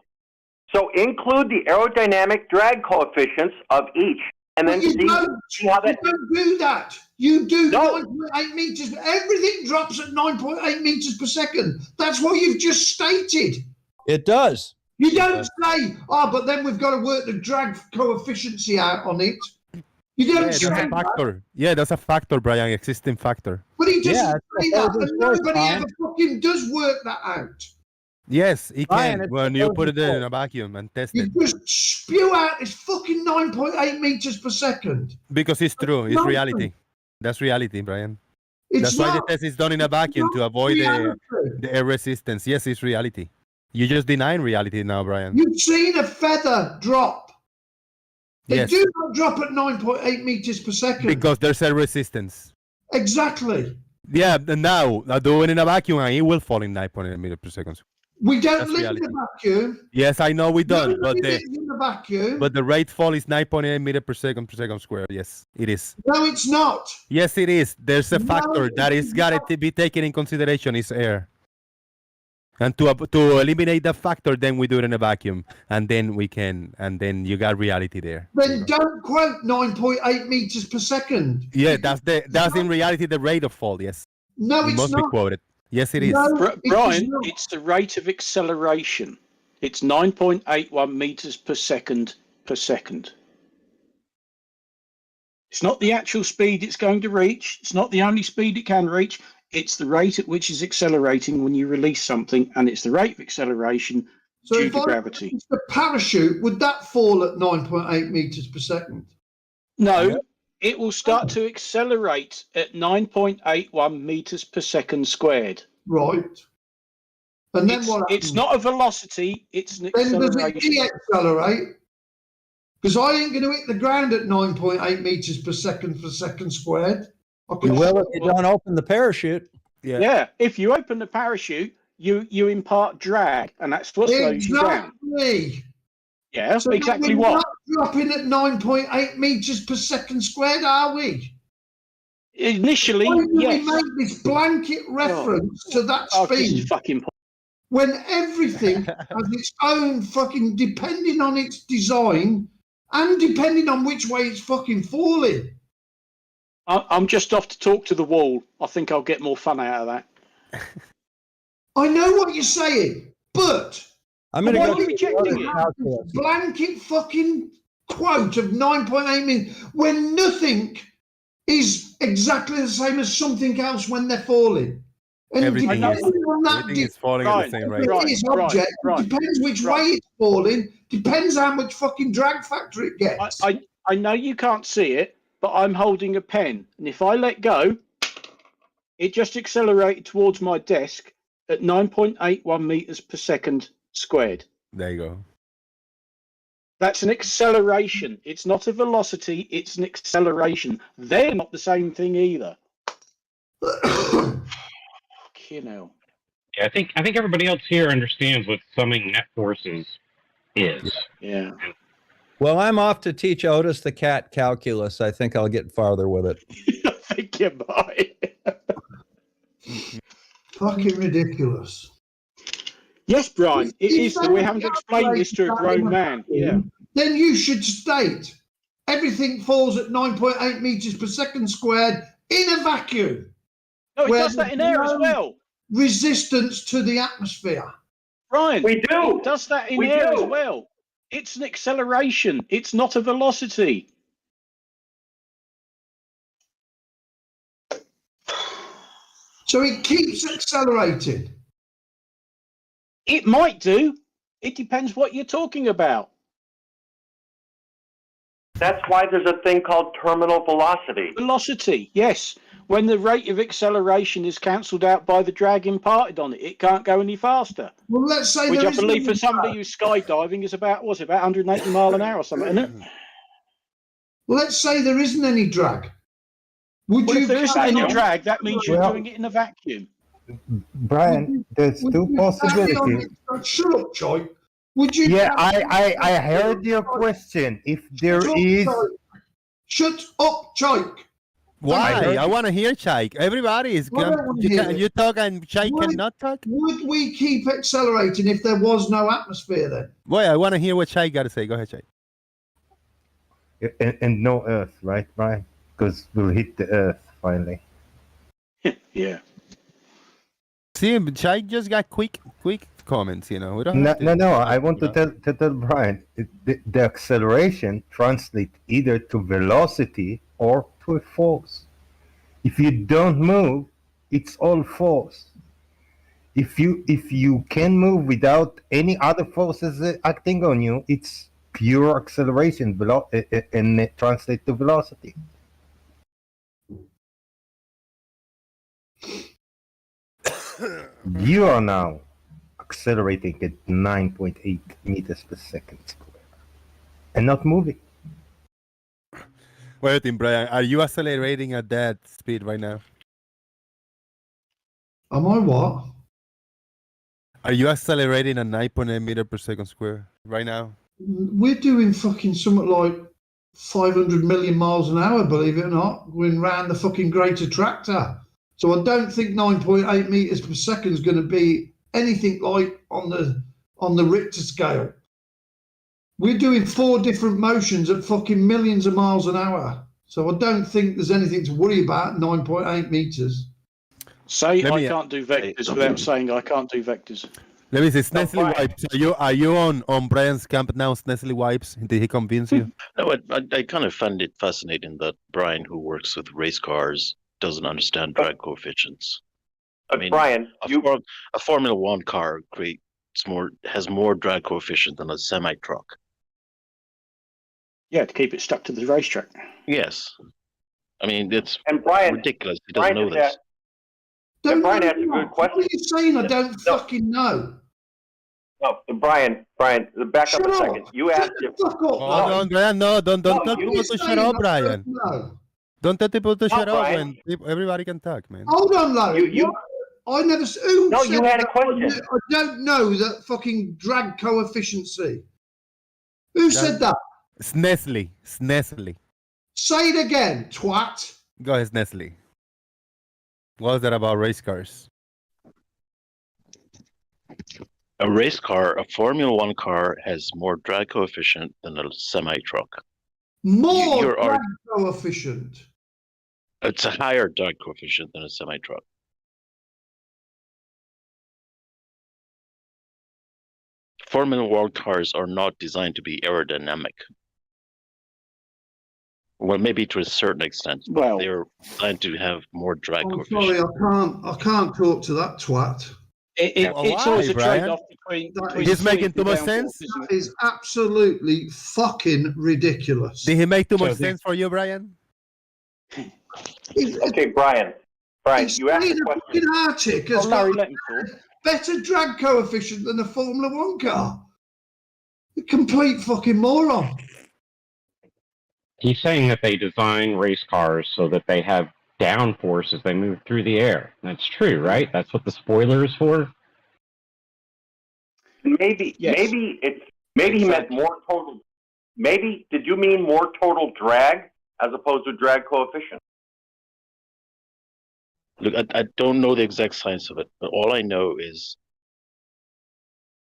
So include the aerodynamic drag coefficients of each, and then But you see how that. You don't do that. You do No. 9.8 meters. Everything drops at 9.8 meters per second. That's what you've just stated. It does. You don't say, but then we've got to work the drag coefficient out on it. You don't Yeah, say that's a that. factor. Yeah, that's a factor, Brian, existing factor. But he doesn't Yeah, say it's that. the And force, nobody Brian. ever fucking does work that out. Yes, it Brian, can it's when the you put it opposing in a vacuum and test You it. just spew out this fucking 9.8 meters per second. Because it's true. It's nonsense. reality. That's reality, Brian. It's That's why the not. test is done in a vacuum to avoid reality. the air resistance. Yes, it's reality. You just denying reality now, Brian. You've seen a feather drop. They Yes, do not drop at 9.8 meters per second. because there's air resistance. Exactly. Yeah, and now do it in a vacuum and it will fall in 9.8 meters per second. We don't That's live in a vacuum. Yes, I know we don't, Nobody but lives in a vacuum. the rate fall is 9.8 meters per second square. Yes, it is. No, it's not. Yes, it is. There's a No, factor that it's is got to be taken in consideration is air. And to eliminate that factor, then we do it in a vacuum, and then you got reality there. Then don't quote 9.8 meters per second. Yeah, that's in reality the rate of fall. Yes, No, it it's must be not. quoted. Yes, it is. No, it is Brian, not. it's the rate of acceleration. It's 9.81 meters per second per second. It's not the actual speed it's going to reach. It's not the only speed it can reach. It's the rate at which it's accelerating when you release something, and it's the rate of acceleration So due if to I gravity. released a parachute, would that fall at 9.8 meters per second? No, it will start to accelerate at 9.81 meters per second squared. Right. And then what happens? It's not a velocity, it's an Then does acceleration. it de-accelerate? Because I ain't going to hit the ground at 9.8 meters per second for second squared. You will if you don't open the parachute. Yeah. If you open the parachute, you impart drag, and that's what slows you down. Exactly. Yeah, So exactly we're what? not dropping at 9.8 meters per second squared, are we? Initially, Why do yes. we make this blanket reference to that This speed is fucking when everything has its own fucking, depending on its design and depending on which way it's fucking falling? I'm just off to talk to the wall. I think I'll get more fun out of that. I know what you're saying, but I'm going to why go are you rejecting this blanket fucking quote of 9.8 million when nothing is exactly the same as something else when they're falling? And Everything depending on that everything is falling at the same rate. it is object, depends which way it's falling, depends how much fucking drag factor it gets. I know you can't see it, but I'm holding a pen, and if I let go, it just accelerated towards my desk at 9.81 meters per second squared. There you go. That's an acceleration. It's not a velocity, it's an acceleration. They're not the same thing either. You know. Yeah, I think everybody else here understands what summing net forces is. Yeah. Well, I'm off to teach Otis the cat calculus. I think I'll get farther with it. I think you might. Fucking ridiculous. Yes, Brian, it is. We haven't explained this to a grown man. Yeah. Then you should state everything falls at 9.8 meters per second squared in a vacuum. No, it does that in air as well. Resistance to the atmosphere. Brian, we do. It does that in air as well. It's an acceleration. It's not a velocity. So it keeps accelerating. It might do. It depends what you're talking about. That's why there's a thing called terminal velocity. Velocity, yes. When the rate of acceleration is cancelled out by the drag imparted on it, it can't go any faster. Well, let's say which there I is believe no for somebody who's skydiving is about 180 mile an hour or something, isn't it? Well, let's say there isn't any drag. Would Well, you if there isn't any drag, that means you're Well- doing it in a vacuum. Brian, there's two possibilities. Shut up, Joy. Would you? Yeah, I heard your question. If there is, Shut up, Choik. Why? I want to hear Chaik. Everybody is Well, I don't wanna you, hear it. you talk and Chaik cannot talk. Would we keep accelerating if there was no atmosphere then? Boy, I want to hear what Chaik got to say. Go ahead, Chaik. and no Earth, right, Brian? Because we'll hit the Earth finally. Yeah. See, Chaik just got quick comments. You know, we don't. No, have to, no. I want you to tell Brian the acceleration translates either to velocity or to a force. If you don't move, it's all force. If you can move without any other forces acting on you, it's pure acceleration, and it translates to velocity. You are now accelerating at 9.8 meters per second square and not moving. Wait, Brian, are you accelerating at that speed right now? Am I what? Are you accelerating at 9.8 meters per second square right now? We're doing fucking something like 500 million miles an hour, believe it or not, going round the fucking Great Attractor. So I don't think 9.8 meters per second is going to be anything like on the Richter scale. We're doing 4 different motions at fucking millions of miles an hour. So I don't think there's anything to worry about 9.8 meters. Say I can't do vectors without saying I can't do vectors. Let me see, Nestle Wipes. Are you on Brian's camp now, Nestle Wipes? Did he convince you? No, I kind of find it fascinating that Brian, who works with race cars, doesn't understand drag coefficients. I mean, Brian, a Formula One car has more drag coefficient than a semi truck. Yeah, to keep it stuck to the racetrack. Yes, I mean it's and Brian, ridiculous. He doesn't know this. Don't Brian know asked a what. good question. What are you saying? I don't fucking know. No, Brian, back Shut up a up. second. You asked if. Fuck up. Hold on, Brian. No, don't No, tell you- people to shut up, Brian. No. Don't tell people to shut up Brian. when everybody can talk, man. Hold on, Larry. You- What? I never. Who No, said you had a that? question. I don't know that fucking drag coefficiency. Who said that? It's Nestle. It's Nestle. Say it again, twat. Go ahead, Nestle. What was that about race cars? A race car, a Formula One car, has more drag coefficient than a semi truck. More you're drag coefficient. It's a higher drag coefficient than a semi truck. Formula One cars are not designed to be aerodynamic. Well, maybe to a certain extent. Well, they're designed to have more drag I'm coefficient. sorry, I can't talk to that twat. It's always a Brian? trade-off between He's speed making too and much downforce, sense? isn't That is absolutely fucking ridiculous. Did he make too much sense for you, Brian? Okay, Brian, you asked a question. fucking Arctic has Larry, got let me talk. better drag coefficient than a Formula One car. A complete fucking moron. He's saying that they design race cars so that they have downforce as they move through the air. That's true, right? That's what the spoiler is for? Maybe he meant more total. Maybe did you mean more total drag as opposed to drag coefficient? Look, I don't know the exact science of it, but all I know is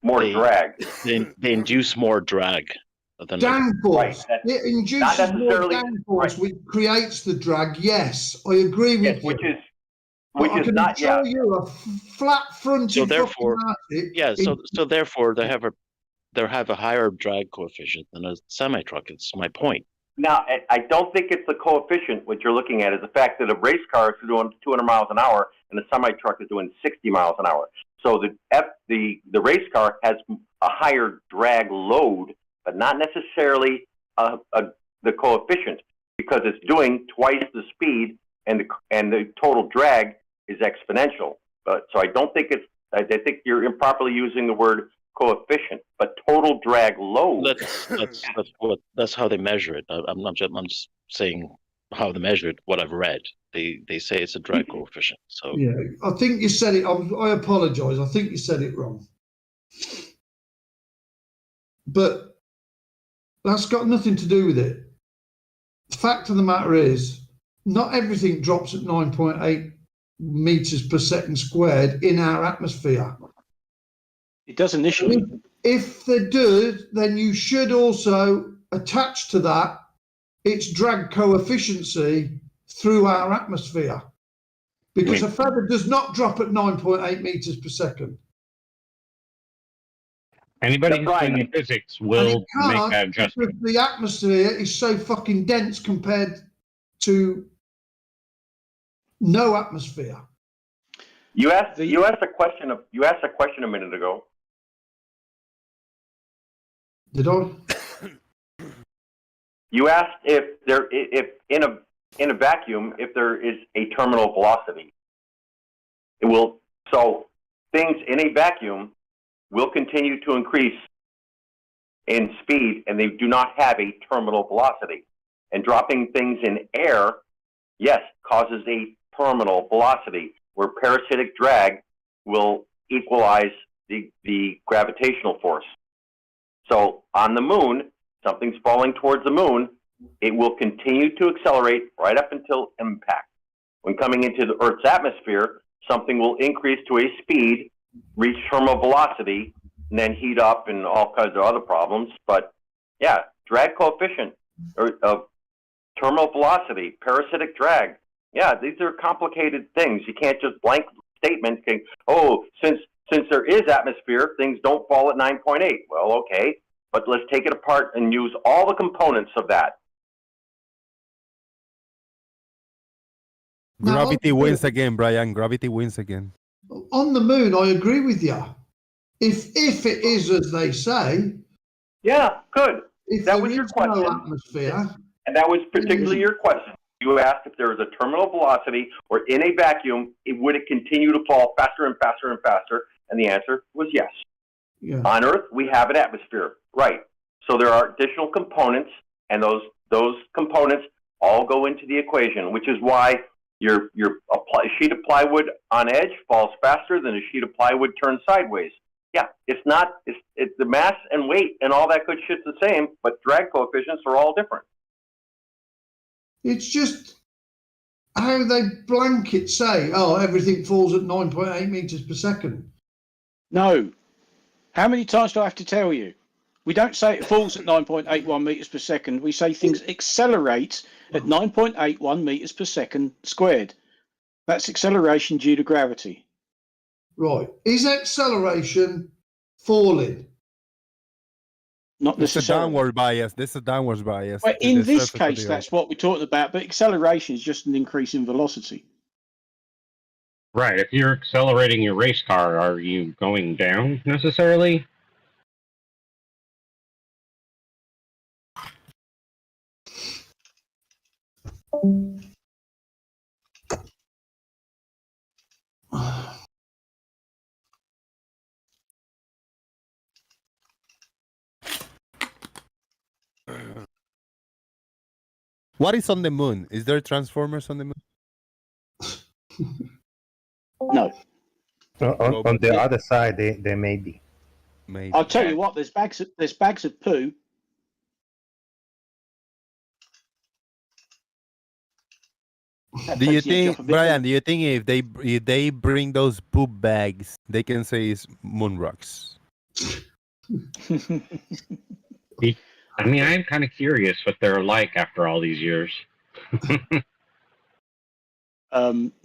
more drag. They induce more drag than Downforce. It induces more necessarily- downforce, which creates the drag. Yes, I agree with you. Which is But I can not tell you a flat-fronted So therefore, fucking Arctic. yeah. So therefore, they have a higher drag coefficient than a semi truck. It's my point. Now, I don't think it's the coefficient. What you're looking at is the fact that a race car is doing 200 miles an hour and a semi truck is doing 60 miles an hour. So the race car has a higher drag load, but not necessarily the coefficient, because it's doing twice the speed and the total drag is exponential. So I don't think it's. I think you're improperly using the word coefficient, but total drag load. That's how they measure it. I'm just saying how they measure it. What I've read, they say it's a drag coefficient. So Yeah, I think you said it. I apologise. I think you said it wrong. But that's got nothing to do with it. The fact of the matter is, not everything drops at 9.8 meters per second squared in our atmosphere. It does initially. If they do, then you should also attach to that its drag coefficiency through our atmosphere. Because a feather does not drop at 9.8 meters per second. Anybody who's studying physics will make that adjustment. Because the atmosphere is so fucking dense compared to no atmosphere. You asked a question a minute ago. Did I? You asked if in a vacuum, if there is a terminal velocity. It will. So things in a vacuum will continue to increase in speed, and they do not have a terminal velocity. And dropping things in air, yes, causes a terminal velocity, where parasitic drag will equalize the gravitational force. So on the moon, something's falling towards the moon, it will continue to accelerate right up until impact. When coming into the Earth's atmosphere, something will increase to a speed, reach terminal velocity, and then heat up and all kinds of other problems. But yeah, drag coefficient, or terminal velocity, parasitic drag. Yeah, these are complicated things. You can't just blank statement saying, oh, since there is atmosphere, things don't fall at 9.8. Well, okay, but let's take it apart and use all the components of that. Gravity wins again, Brian. Gravity wins again. On the moon, I agree with you. If it is as they say. Yeah, good. If that there was your is question. no atmosphere. And that was particularly your question. You asked if there was a terminal velocity or in a vacuum, would it continue to fall faster and faster and faster? And the answer was yes. Yeah. On Earth, we have an atmosphere, right? So there are additional components, and those components all go into the equation, which is why your sheet of plywood on edge falls faster than a sheet of plywood turned sideways. Yeah, it's the mass and weight and all that good shit's the same, but drag coefficients are all different. It's just how they blanket say, oh, everything falls at 9.8 meters per second. No. How many times do I have to tell you? We don't say it falls at 9.81 meters per second. We say things accelerate at 9.81 meters per second squared. That's acceleration due to gravity. Right. Is acceleration falling? Not It's a necessarily. downward bias. This is a downward bias. Well, to in the this surface of case, the that's Earth. what we're talking about. But acceleration is just an increase in velocity. Right. If you're accelerating your race car, are you going down necessarily? What is on the moon? Is there transformers on the moon? No. On the other side, there may be. Maybe. I'll tell you what. There's bags of poo. Do you think, Brian? Do you think if they bring those poop bags, they can say it's moon rocks? I mean, I'm kind of curious what they're like after all these years.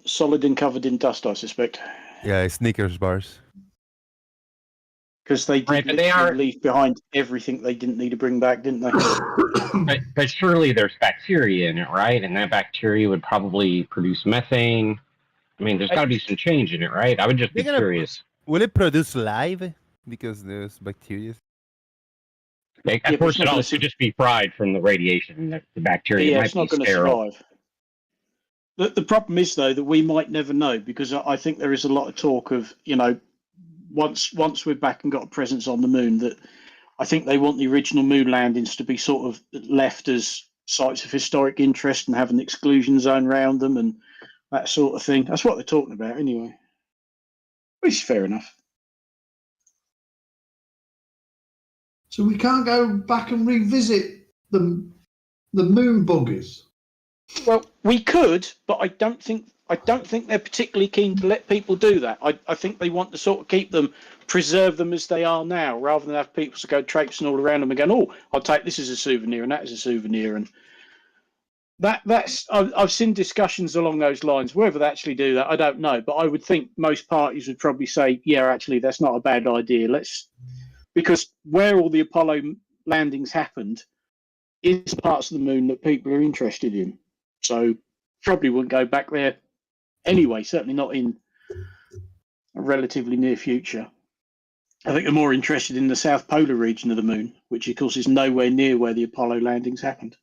Solid and covered in dust, I suspect. Yeah, Snickers bars. Because they did leave behind everything they didn't need to bring back, didn't they? But surely there's bacteria in it, right? And that bacteria would probably produce methane. I mean, there's got to be some change in it, right? I would just be curious. Will it produce live? Because there's bacteria. Of course, it also could just be fried from the radiation. The bacteria Yeah, might it's not be going to sterile. survive. The problem is, though, that we might never know, because I think there is a lot of talk of, once we're back and got a presence on the moon, that I think they want the original moon landings to be sort of left as sites of historic interest and have an exclusion zone around them and that sort of thing. That's what they're talking about anyway. Which is fair enough. So we can't go back and revisit the moon buggers. Well, we could, but I don't think they're particularly keen to let people do that. I think they want to sort of keep them, preserve them as they are now, rather than have people to go traipsing all around them and going, oh, I'll take this as a souvenir and that as a souvenir. And I've seen discussions along those lines. Whether they actually do that, I don't know. But I would think most parties would probably say, yeah, actually, that's not a bad idea. Because where all the Apollo landings happened is parts of the moon that people are interested in. So probably wouldn't go back there anyway, certainly not in a relatively near future. I think they're more interested in the South Polar region of the moon, which of course is nowhere near where the Apollo landings happened.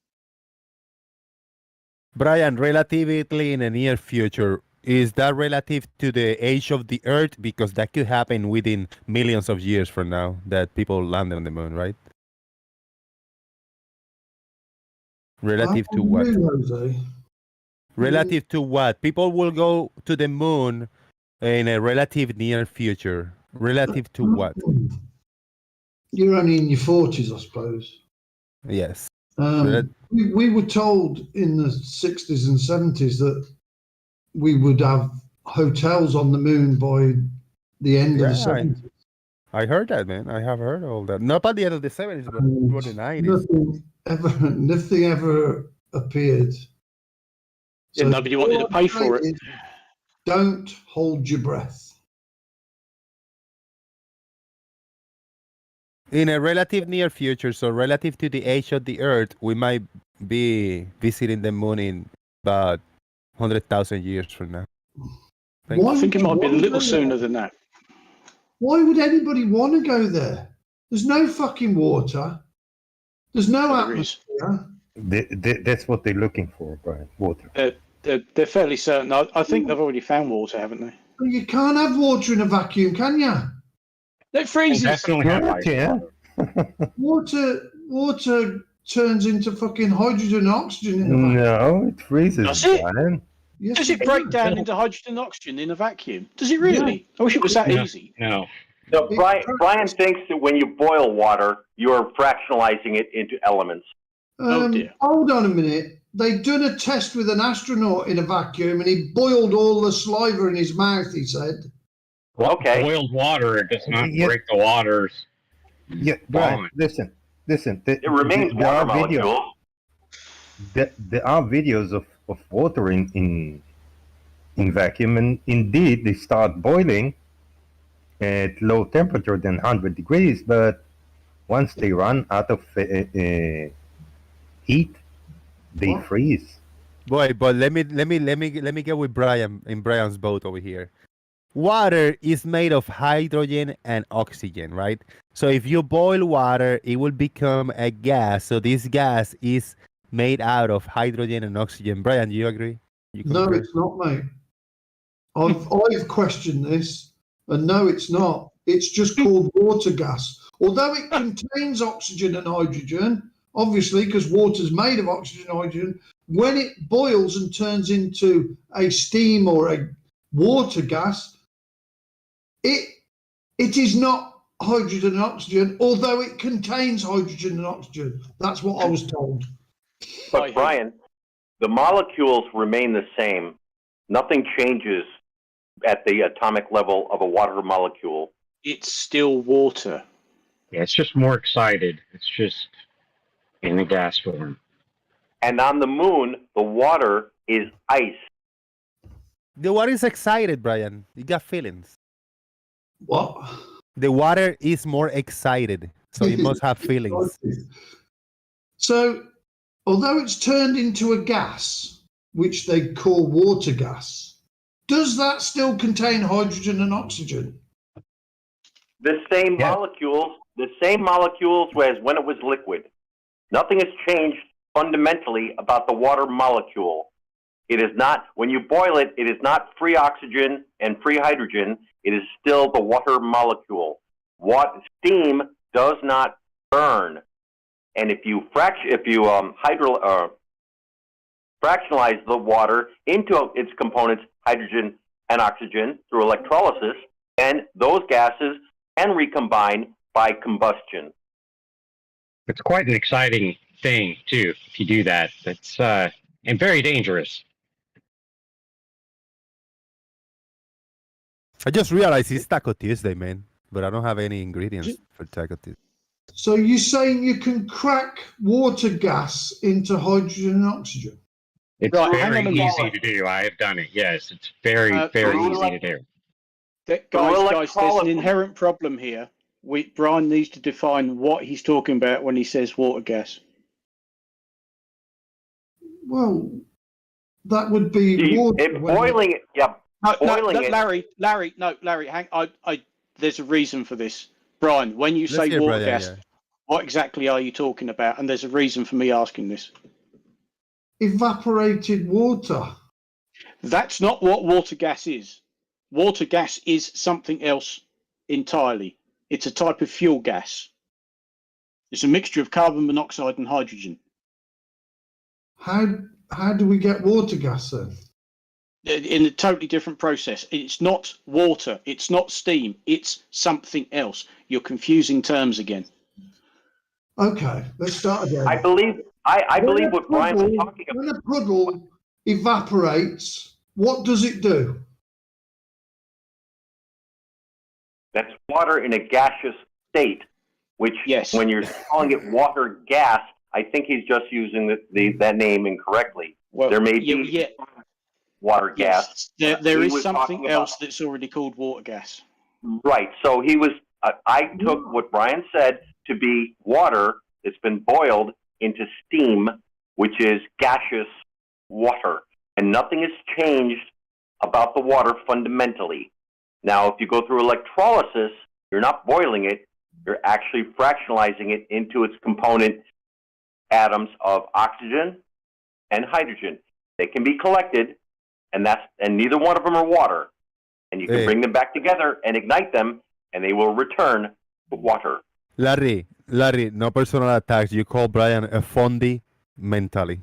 Brian, relatively in the near future, is that relative to the age of the Earth? Because that could happen within millions of years from now, that people land on the moon, right? Relative to what? Relative to what? People will go to the moon in a relative near future. Relative to what? You're only in your 40s, I suppose. Yes. We were told in the 60s and 70s that we would have hotels on the moon by the end of the 70s. I heard that, man. I have heard all that. Not by the end of the 70s, but for the 90s. Nothing ever appeared. So nobody wanted to pay for it. Don't hold your breath. In a relative near future, so relative to the age of the Earth, we might be visiting the moon in about 100,000 years from now. I think it might be a little sooner than that. Why would anybody want to go there? There's no fucking water. There's no atmosphere. That's what they're looking for, Brian. Water. They're fairly certain. I think they've already found water, haven't they? Well, you can't have water in a vacuum, can you? It freezes. Definitely have ice Yeah. water. Water turns into fucking hydrogen and oxygen in the vacuum. No, it freezes, Does it? Brian. Yes, Does it break down into hydrogen and oxygen in a vacuum? Does it really? I wish it was that No, easy. no. So Brian thinks that when you boil water, you're fractionalizing it into elements. Oh, dear. Hold on a minute. They'd done a test with an astronaut in a vacuum, and he boiled all the saliva in his mouth. He said, Okay. Boiled water does not Yeah. break the waters. Yeah, Brian. Listen. It remains there water are molecules. There are videos of water in vacuum, and indeed they start boiling at low temperature than 100 degrees. But once they run out of heat, they freeze. Boy, but let me get with Brian in Brian's boat over here. Water is made of hydrogen and oxygen, right? So if you boil water, it will become a gas. So this gas is made out of hydrogen and oxygen. Brian, do you agree? "No, it's not, mate. I've questioned this, and no, it's not. It's just called water gas. Although it contains oxygen and hydrogen, obviously, because water's made of oxygen and hydrogen, when it boils and turns into a steam or a water gas, it is not hydrogen and oxygen, although it contains hydrogen and oxygen. That's what I was told." But Brian, the molecules remain the same. Nothing changes at the atomic level of a water molecule. It's still water. Yeah, it's just more excited. It's just in a gas form. And on the moon, the water is ice. The water is excited, Brian. You got feelings. What? The water is more excited, so it must have feelings. So, although it's turned into a gas, which they call water gas, does that still contain hydrogen and oxygen? The same molecules as when it was liquid. Nothing has changed fundamentally about the water molecule. It is not, when you boil it, it is not free oxygen and free hydrogen. It is still the water molecule. Steam does not burn. And if you fractionalize the water into its components, hydrogen and oxygen, through electrolysis, then those gases can recombine by combustion. It's quite an exciting thing, too, if you do that. It's and very dangerous. I just realized it's Taco Tuesday, man. But I don't have any ingredients for Taco Tuesday. So you're saying you can crack water gas into hydrogen and oxygen? It's very easy to do. I have done it. Yes, it's very easy to do. Guys, there's an inherent problem here. Brian needs to define what he's talking about when he says water gas. Well, that would be water. Boiling it, yeah. Boiling it. Larry, hang. There's a reason for this. Brian, when you say water gas, what exactly are you talking about? And there's a reason for me asking this. Evaporated water. That's not what water gas is. Water gas is something else entirely. It's a type of fuel gas. It's a mixture of carbon monoxide and hydrogen. How do we get water gas then? In a totally different process. It's not water. It's not steam. It's something else. You're confusing terms again. Okay, let's start again. I believe what Brian was talking about. When a puddle evaporates, what does it do? That's water in a gaseous state, which when you're calling it water gas, I think he's just using that name incorrectly. Well, there may be water gas. There is something else that's already called water gas. Right. So he was. I took what Brian said to be water that's been boiled into steam, which is gaseous water, and nothing has changed about the water fundamentally. Now, if you go through electrolysis, you're not boiling it; you're actually fractionalizing it into its component atoms of oxygen and hydrogen. They can be collected, and neither one of them are water. And you can bring them back together and ignite them, and they will return to water. Larry, no personal attacks. You call Brian a fondy mentally.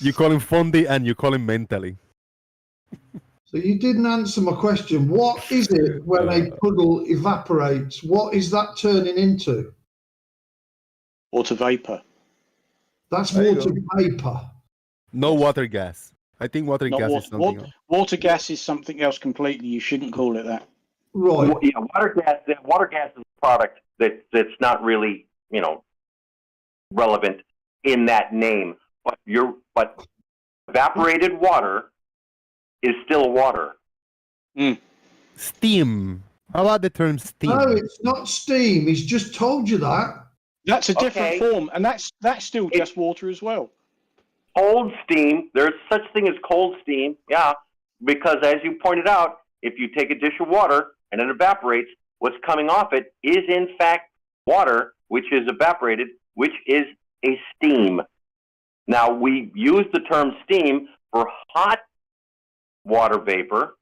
You call him fondy and you call him mentally. So you didn't answer my question. What is it when a puddle evaporates? What is that turning into? Water vapor. That's There you water vapor. No water gas. I think water Not gas wa- is something else. Water gas is something else completely. You shouldn't call it that. Right. Yeah, water gas is a product that's not really, relevant in that name. But evaporated water is still water. Steam. How about the term steam? No, it's not steam. He's just told you that. That's a different form, and that's still just water as well. Cold steam, there's such thing as cold steam, yeah, because as you pointed out, if you take a dish of water and it evaporates, what's coming off it is in fact water, which is evaporated, which is a steam. Now, we use the term steam for hot water vapor,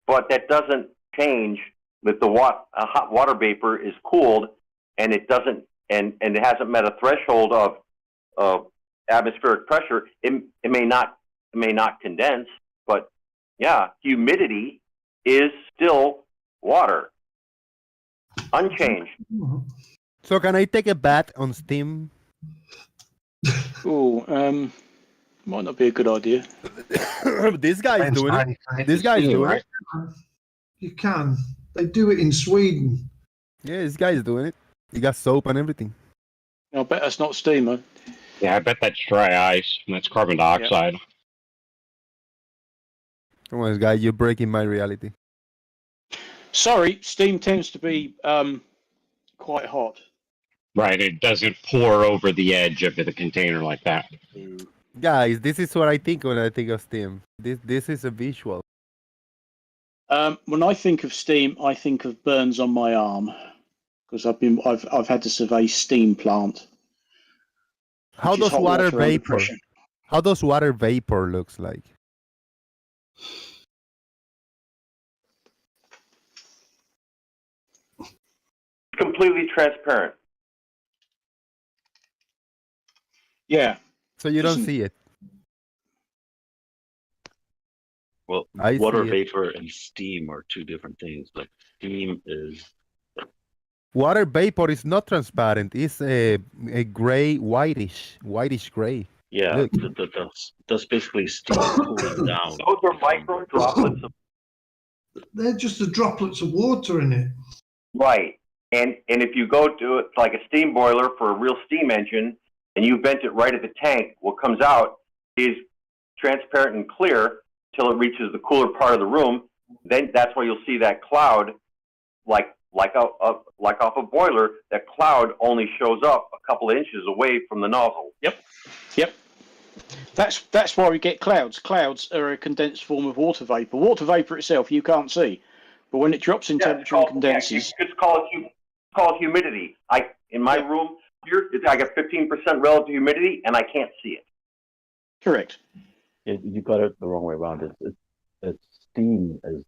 but that doesn't change that hot water vapor is cooled and it doesn't and it hasn't met a threshold of atmospheric pressure. It may not condense, but yeah, humidity is still water, unchanged. So can I take a bath on steam? Oh, might not be a good idea. This guy's doing it. This guy's doing it. You can. They do it in Sweden. Yeah, this guy's doing it. He got soap and everything. I bet that's not steam, huh? Yeah, I bet that's dry ice and that's carbon dioxide. Come on, guy, you're breaking my reality. Sorry, steam tends to be quite hot. Right, it doesn't pour over the edge of the container like that. Guys, this is what I think when I think of steam. This is a visual. When I think of steam, I think of burns on my arm because I've had to survey steam plant. How does water vapor? How does water vapor looks like? Completely transparent. Yeah. So you don't see it. Well, I water see it. vapor and steam are two different things. Like steam is Water vapor is not transparent. It's a gray, whitish gray. yeah. That's basically steam cooling down. Those are micro droplets of They're just the droplets of water in it. right. And if you go to it like a steam boiler for a real steam engine, and you vent it right at the tank, what comes out is transparent and clear till it reaches the cooler part of the room. Then that's why you'll see that cloud, like off a boiler. That cloud only shows up a couple of inches away from the nozzle. Yep. That's why we get clouds. Clouds are a condensed form of water vapor. Water vapor itself you can't see, but when it drops in temperature and condenses, Yeah, it's called humidity. In my room here, I got 15% relative humidity, and I can't see it. Correct. You got it the wrong way around. It's steam is.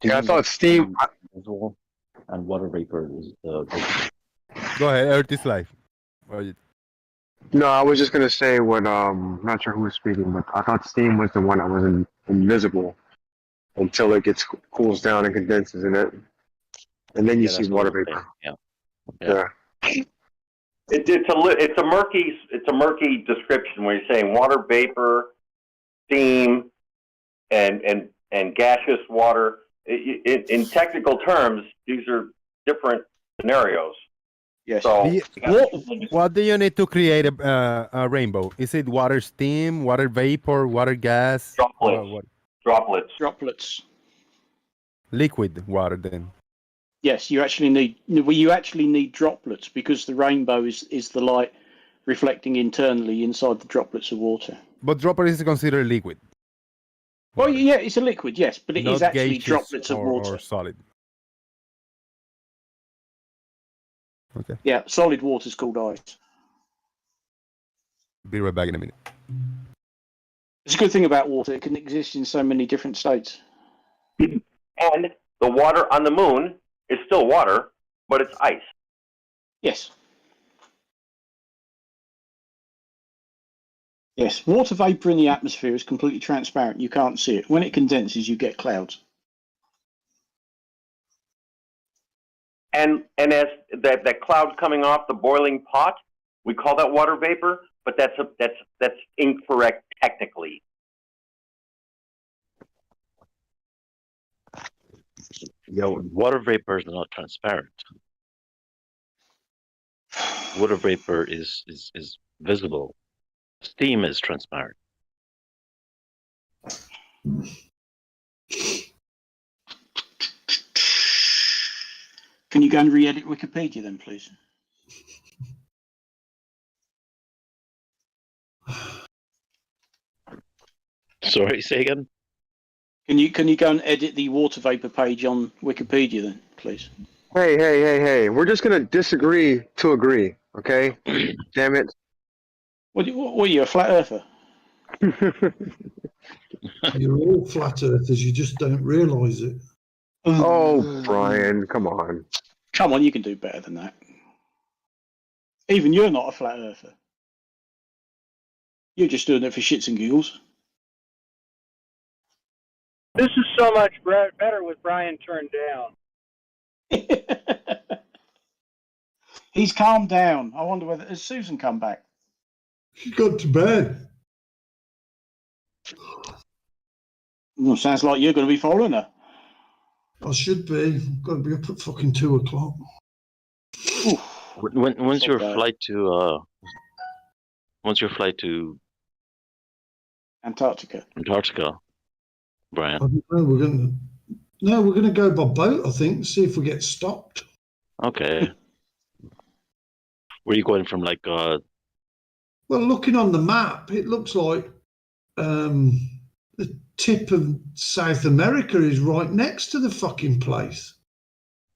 Yeah, I thought steam. Visual, and water vapor is Go ahead, Earth is life. No, I was just gonna say what. Not sure who was speaking, but I thought steam was the one that was invisible until it cools down and condenses in it, and then you see water vapor. Yeah. It's a murky description where you're saying water vapor, steam, and gaseous water. In technical terms, these are different scenarios. Yes. So What do you need to create a rainbow? Is it water steam, water vapor, water gas? Droplets. Liquid water then. yes, you actually need droplets because the rainbow is the light reflecting internally inside the droplets of water. But droplet is considered liquid. Well, yeah, it's a liquid, yes, but it is Not actually gaseous droplets of water. or solid. Okay. Yeah, solid water's called ice. Be right back in a minute. It's a good thing about water; it can exist in so many different states. And the water on the moon is still water, but it's ice. Yes. Yes, water vapor in the atmosphere is completely transparent. You can't see it. When it condenses, you get clouds. And as that cloud coming off the boiling pot, we call that water vapor, but that's incorrect technically. Water vapor is not transparent. Water vapor is visible. Steam is transparent. Can you go and re-edit Wikipedia then, please? Sorry, say again? Can you go and edit the water vapor page on Wikipedia then, please? Hey. We're just going to disagree to agree, okay? Damn it. What are you, a flat earther? You're all flat earthers, you just don't realise it. Oh, Brian, come on. Come on, you can do better than that. Even you're not a flat earther. You're just doing it for shits and giggles. This is so much better with Brian turned down. He's calmed down. I wonder whether has Susan come back? She got to bed. Well, sounds like you're going to be following her. I should be. I've got to be up at fucking 2 o'clock. When's your flight to Antarctica? Antarctica, Brian? I don't know. We're gonna go by boat, I think, see if we get stopped. Okay. Where are you going from? Well, looking on the map, it looks like the tip of South America is right next to the fucking place.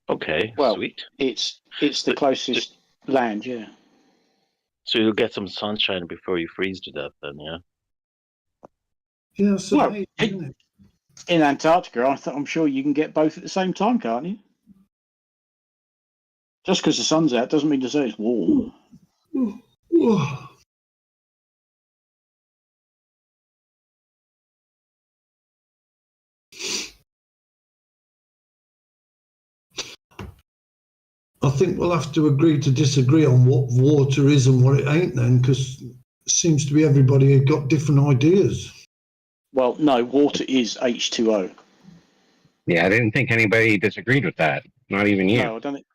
Okay, well, sweet. It's the closest land, yeah. So you'll get some sunshine before you freeze to death, then, yeah. Yeah, so well, in Antarctica, I'm sure you can get both at the same time, can't you? Just because the sun's out doesn't mean to say it's warm. I think we'll have to agree to disagree on what water is and what it ain't then, because it seems to be everybody has got different ideas. Well, no, water is H2O. Yeah, I didn't think anybody disagreed with that. Not even you. No, I don't think.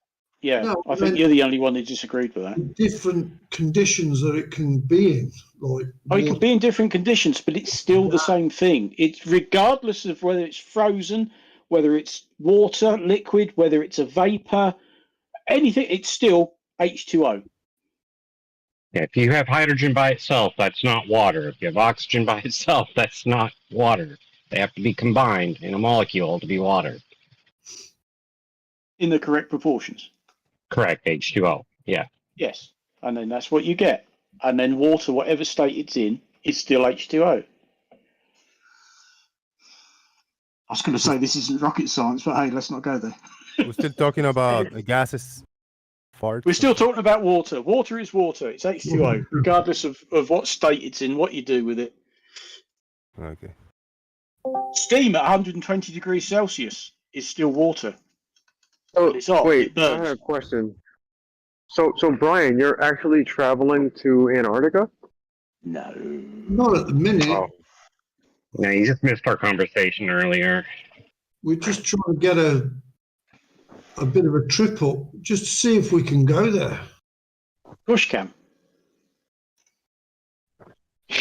Yeah, No, I think you're the only one who disagreed with that. Different conditions that it can be in, like. It can be in different conditions, but it's still the same thing. It's regardless of whether it's frozen, whether it's water, liquid, whether it's a vapor, anything. It's still H2O. Yeah, if you have hydrogen by itself, that's not water. If you have oxygen by itself, that's not water. They have to be combined in a molecule to be water. In the correct proportions. Correct, H2O. Yeah. Yes, and then that's what you get. And then water, whatever state it's in, is still H2O. I was going to say this isn't rocket science, but hey, let's not go there. We're still talking about gases. Farts. We're still talking about water. Water is water. It's H2O, regardless of what state it's in, what you do with it. Okay. Steam at 120 degrees Celsius is still water. Oh, it's hot. wait, It burns. I have a question. So Brian, you're actually traveling to Antarctica? No. Not at the minute. Oh. No, you just missed our conversation earlier. We're just trying to get a bit of a trip up, just to see if we can go there. Bush can.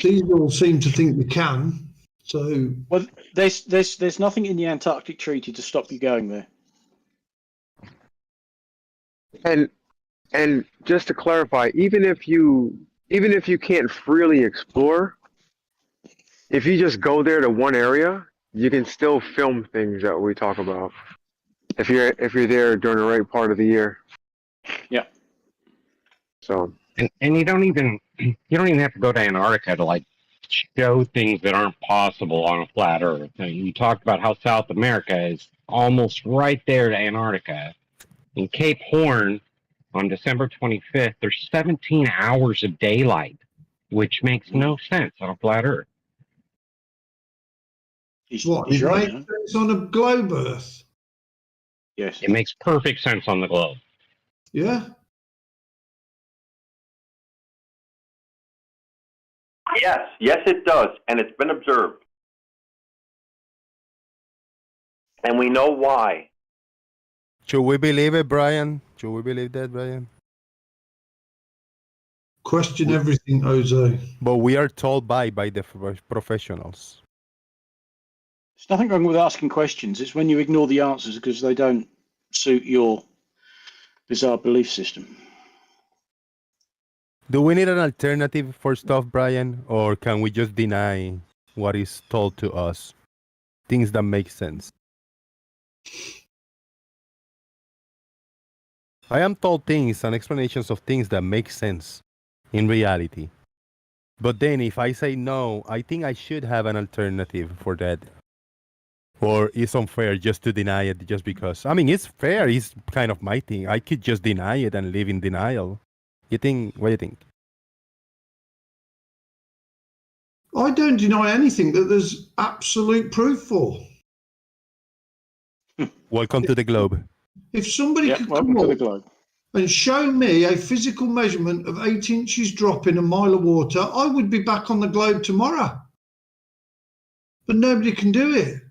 These all seem to think we can. So well, there's nothing in the Antarctic Treaty to stop you going there. And just to clarify, even if you can't freely explore, if you just go there to one area, you can still film things that we talk about. If you're there during the right part of the year. Yeah. So, and you don't even have to go to Antarctica to like show things that aren't possible on a flat Earth. I mean, you talked about how South America is almost right there to Antarctica. In Cape Horn, on December 25th, there's 17 hours of daylight, which makes no sense on a flat Earth. What? It makes sense on a globe Earth? Yes. It makes perfect sense on the globe. Yeah. Yes, it does, and it's been observed. And we know why. Should we believe it, Brian? Should we believe that, Brian? Question everything, Jose. But we are told by the professionals. There's nothing wrong with asking questions. It's when you ignore the answers because they don't suit your bizarre belief system. Do we need an alternative for stuff, Brian? Or can we just deny what is told to us? Things that make sense. I am told things and explanations of things that make sense in reality. But then if I say no, I think I should have an alternative for that. Or it's unfair just to deny it just because. I mean, it's fair. It's kind of my thing. I could just deny it and live in denial. What do you think? I don't deny anything that there's absolute proof for. Welcome to the globe. If somebody could come up and show me a physical measurement of 8 inches drop in a mile of water, I would be back on the globe tomorrow. But nobody can do it.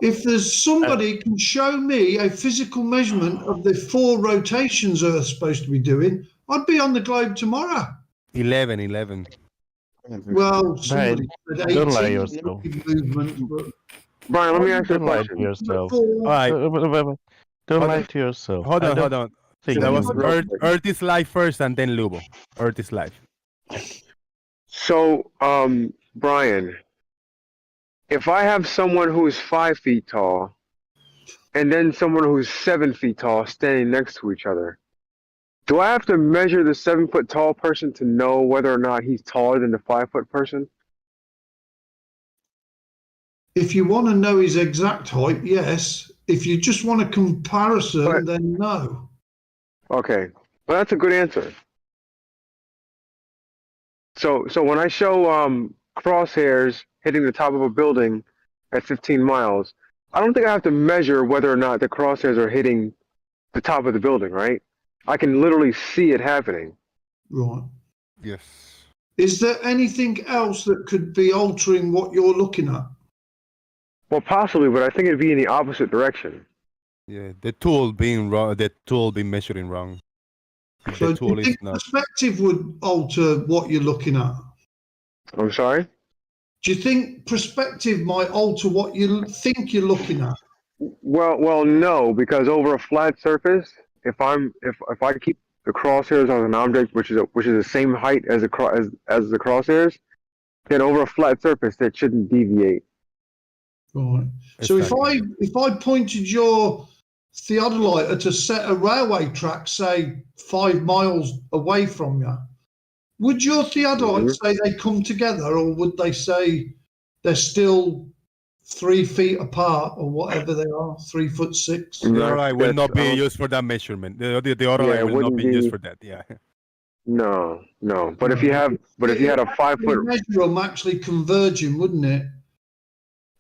If there's somebody can show me a physical measurement of the 4 rotations Earth's supposed to be doing, I'd be on the globe tomorrow. 11. Well, somebody said 18 don't lie yourself. movement, but Brian, let me ask you a Don't lie question. to yourself. All right. Don't lie to yourself. Hold on. think That you was will. Earth is life first and then Lubo. Earth is life. So, Brian, if I have someone who is 5 feet tall and then someone who's 7 feet tall standing next to each other, do I have to measure the 7 foot tall person to know whether or not he's taller than the 5 foot person? If you want to know his exact height, yes. If you just want a comparison, then no. Okay, well, that's a good answer. So when I show crosshairs hitting the top of a building at 15 miles, I don't think I have to measure whether or not the crosshairs are hitting the top of the building, right? I can literally see it happening. Right. Yes. Is there anything else that could be altering what you're looking at? Well, possibly, but I think it'd be in the opposite direction. Yeah, the tool being wrong, the tool being measuring wrong. So The do tool you is think not. perspective would alter what you're looking at? I'm sorry? Do you think perspective might alter what you think you're looking at? Well, no, because over a flat surface, if I keep the crosshairs on an object which is the same height as the crosshairs, then over a flat surface that shouldn't deviate. Right. So if I pointed your theodolite at a set of railway tracks, say 5 miles away from you, would your theodolite say they come together, or would they say they're still 3 feet apart, or whatever they are, 3'6"? The theodolite will not be used for that measurement. The theodolite will not be used for that. Yeah. No. But if you had a 5 foot measure them actually converging, wouldn't it?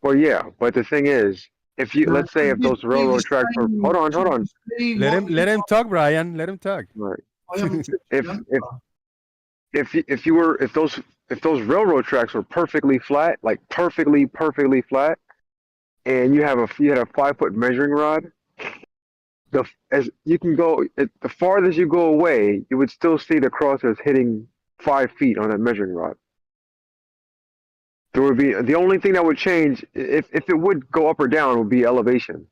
Well, yeah, but the thing is, if you let's say if those railroad tracks were hold on. Let him talk, Brian. Let him talk. Right. If those railroad tracks were perfectly flat, like perfectly flat, and you had a 5 foot measuring rod, the farthest you go away, you would still see the crosshairs hitting 5 feet on that measuring rod. There would be the only thing that would change if it would go up or down would be elevation.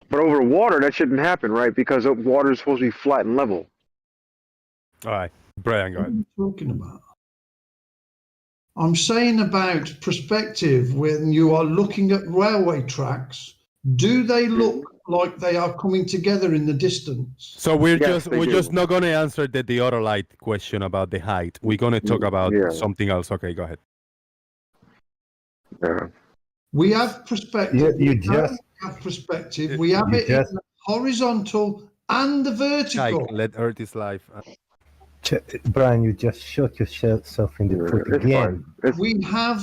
But over water, that shouldn't happen, right? Because water is supposed to be flat and level. All right, Brian, go ahead. What are you talking about? I'm saying about perspective when you are looking at railway tracks. Do they look like they are coming together in the distance. So we're Yes, we're they just do. not gonna answer the theodolite question about the height. We're gonna talk about Yeah. something else. Okay, go ahead. Yeah. We have perspective. You we don't just have perspective. We have you it just in the horizontal and the vertical. Like, let Earth is life. Brian, you just shot yourself in the foot It's again. fine. It's, We have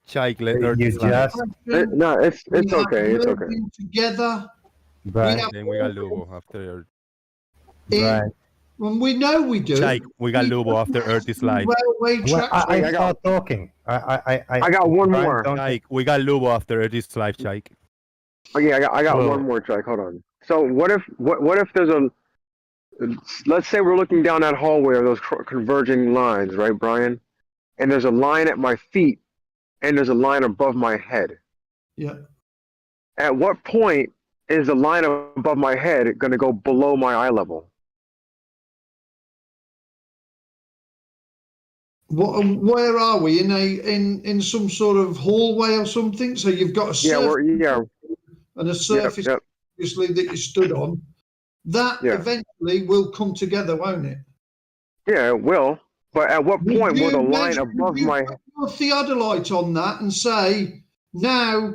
Chike, let Earth You is life. just no, it's we have okay. It's okay. merging together. Brian, have Then we got Lubo after Earth. Brian. When we know we do. Chike, we got Lubo after Earth is life. Railway Well, tracks. I start talking. I got one Brian, more. don't- Chike, we got Lubo after Earth is life, Chike. Okay, I got Well- one more, Jack. Hold on. So what if there's a, let's say we're looking down that hallway of those converging lines, right, Brian? And there's a line at my feet, and there's a line above my head. Yeah. At what point is the line above my head going to go below my eye level? Where are we in some sort of hallway or something? So you've got a surface and a surface obviously that you stood on. That eventually will come together, won't it? Yeah, it will. But at what point will the line above my put your theodolite on that and say now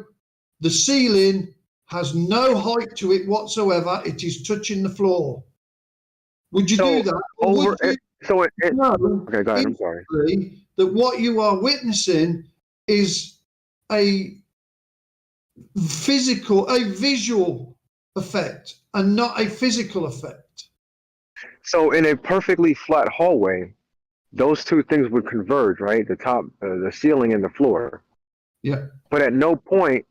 the ceiling has no height to it whatsoever? It is touching the floor. Would you do that? Or would you know okay, go ahead. I'm sorry. that what you are witnessing is a visual effect and not a physical effect? So in a perfectly flat hallway, those two things would converge, right? The top, the ceiling, and the floor. Yeah. But at no point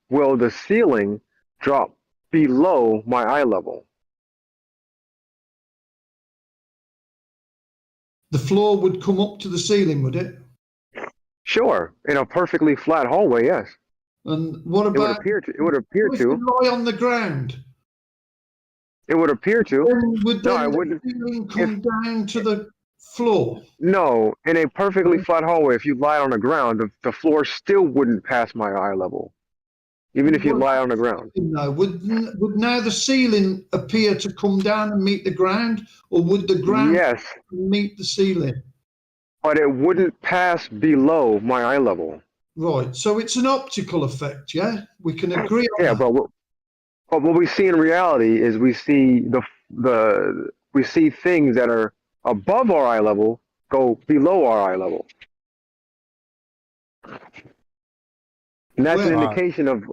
will the ceiling drop below my eye level. The floor would come up to the ceiling, would it? Sure, in a perfectly flat hallway, yes. And what about? It would appear if to. you lie on the ground? It would appear to. Would No, I the wouldn't. ceiling come down to the floor? No, in a perfectly flat hallway, if you lie on the ground, the floor still wouldn't pass my eye level, even if you lie on the ground. No, would now the ceiling appear to come down and meet the ground, or would the ground meet the ceiling? But it wouldn't pass below my eye level. Right. So it's an optical effect, yeah? We can agree on that. But what we see in reality is we see we see things that are above our eye level go below our eye level. And that's an indication of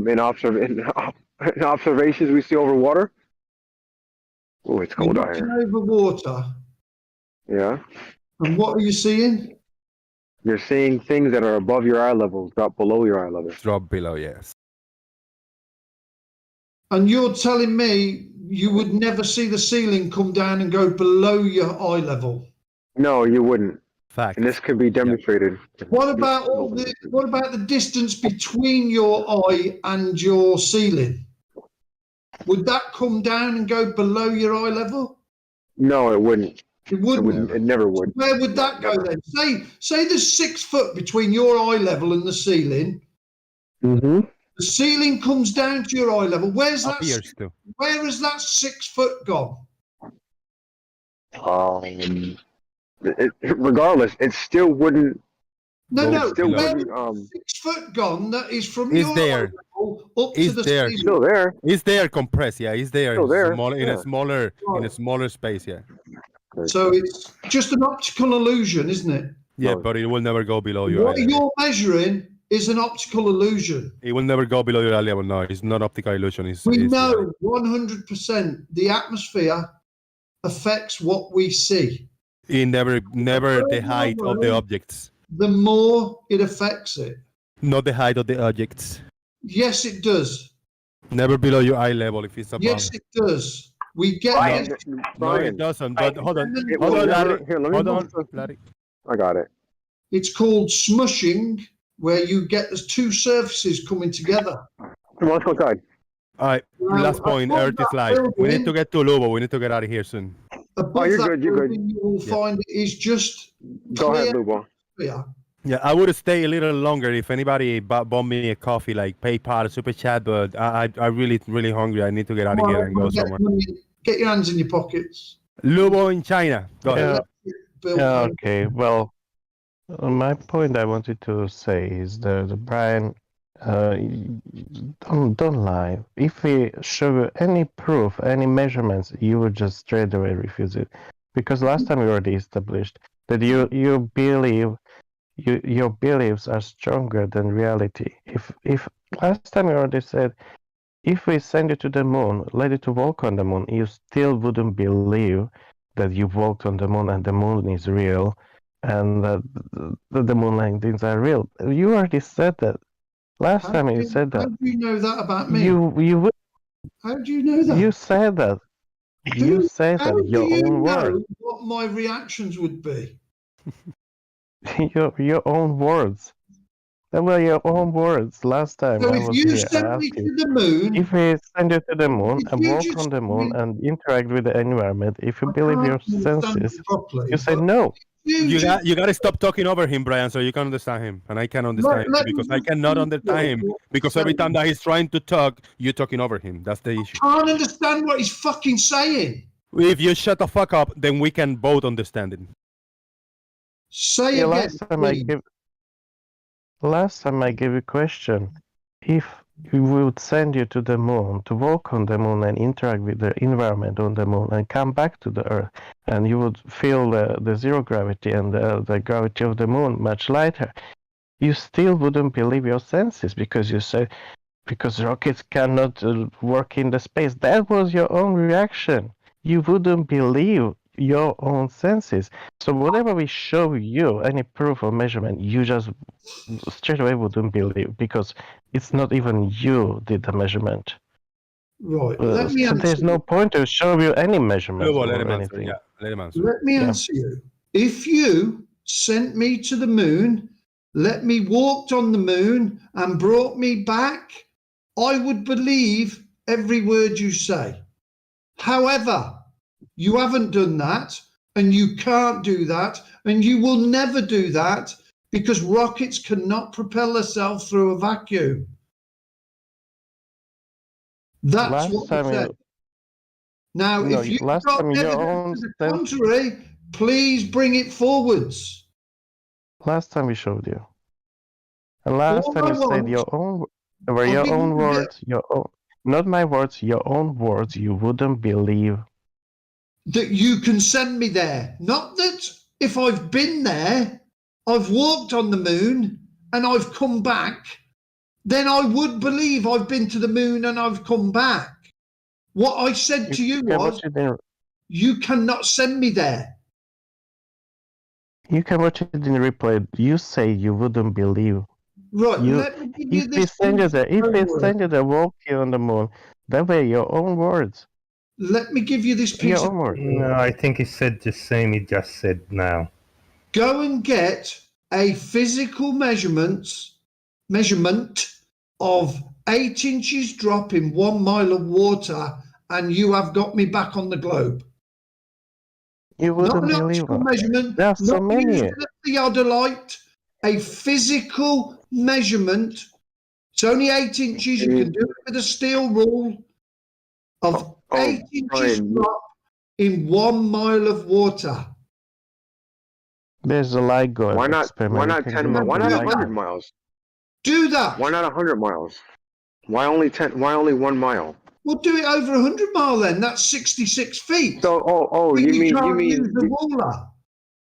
in observations we see over water. Oh, it's cold out here. Over water. Yeah. And what are you seeing? You're seeing things that are above your eye level drop below your eye level. Drop below, yes. And you're telling me you would never see the ceiling come down and go below your eye level? No, you wouldn't. Fact. And this can be demonstrated. What about the distance between your eye and your ceiling? Would that come down and go below your eye level? No, it wouldn't. It wouldn't. It never would. Where would that go then? Say there's 6 foot between your eye level and the ceiling. Mm-hmm. The ceiling comes down to your eye level. Where has that 6 foot gone? Regardless, it still wouldn't. No. Still Where wouldn't, 6 foot gone? That is from It's your there. eye level up to It's the there. ceiling. Still there. It's there compressed, yeah. It's there. Still there, In a smaller space, yeah. So it's just an optical illusion, isn't it? Yeah, but it will never go below your eye What level. you're measuring is an optical illusion. It will never go below your eye level. No, it's not optical illusion. We know 100% the atmosphere affects what we see. It never the height of the objects. The more it affects it. Not the height of the objects. Yes, it does. Never below your eye level if it's above. Yes, it does. We get this. No, it doesn't. But hold on, Larry. I got it. It's called smushing, where you get the 2 surfaces coming together. Come on, let's go inside. All right, last point. Earth is life. We need to get to Lubo. We need to get out of here soon. Above you're that good. You're good. building, you will find it is just Go ahead, clear Lubo. atmosphere. Yeah, I would stay a little longer if anybody bought me a coffee, like PayPal, Super Chat. But I really hungry. I need to get out of here and go somewhere. Get your hands in your pockets. Lubo in China. Go ahead. Yeah, okay. Well, my point I wanted to say is that Brian, don't lie. If we show you any proof, any measurements, you would just straight away refuse it, because last time we already established that you believe your beliefs are stronger than reality. If last time we already said, if we send you to the moon, ready to walk on the moon, you still wouldn't believe that you walked on the moon and the moon is real, and that the moon landings are real. You already said that. Last time you said that. How do you know that about me? You would. How do you know that? You said that. You said How that do your you own know words. what my reactions would be? your own words. That were your own words last time So I if was you here. I send me asked to you, the moon, if we send you to the moon If and you walk just on the moon read- and interact with the environment, if you believe your can't understand senses, you properly, you say but no. You got to stop talking over him, Brian, so you can understand him, and I can understand him let because me I cannot understand him because every time that he's trying to talk, you're talking over him. That's the issue. can't understand what he's fucking saying. If you shut the fuck up, then we can both understand it. Say Yeah, again. last time I gave a question. If we would send you to the moon to walk on the moon and interact with the environment on the moon and come back to the Earth, and you would feel the zero gravity and the gravity of the moon much lighter, you still wouldn't believe your senses because you say, because rockets cannot work in the space. That was your own reaction. You wouldn't believe your own senses. So whatever we show you, any proof or measurement, you just straight away wouldn't believe because it's not even you did the measurement. Right. Let me So answer there's no point to show you any measurements Let or him answer. anything. Yeah, let him answer. Let me answer you. If you sent me to the moon, let me walked on the moon and brought me back, I would believe every word you say. However, you haven't done that, and you can't do that, and you will never do that because rockets cannot propel themselves through a vacuum. That's Last what time I said. you- Now, No, if you've last got time your evidence own to the sense- contrary, please bring it forwards. Last time we showed you. And last All time I you said want- your own, were I'll your give own you the- words, your own, not my words, your own words, you wouldn't believe. That you can send me there. Not that if I've been there, I've walked on the moon and I've come back, then I would believe I've been to the moon and I've come back. What I said to you can was, watch it in, you cannot send me there. you can watch it in replay. You say you wouldn't believe. Right, You, let me give you if we this send you there, if we homework. send you there walking on the moon, that were your own words. Let me give you this piece Your of own words. No, I think he said the same he just said now. Go and get a physical measurement of 8 inches drop in 1 mile of water, and you have got me back on the globe. You Not wouldn't an believe optical it. measurement, There are so not many. using a theodolite, a physical measurement. It's only 8 inches. You can do it with a steel rule of 8 inches Brian, drop in 1 mile of water. There's a LIGO Why not? experiment. Why You not can 10 do miles? it Why with not LIGO. 100 miles? Do that. Why not 100 miles? Why only 10? Why only 1 mile? We'll do it over 100 mile then. That's 66 feet. So, But you mean can't use the ruler.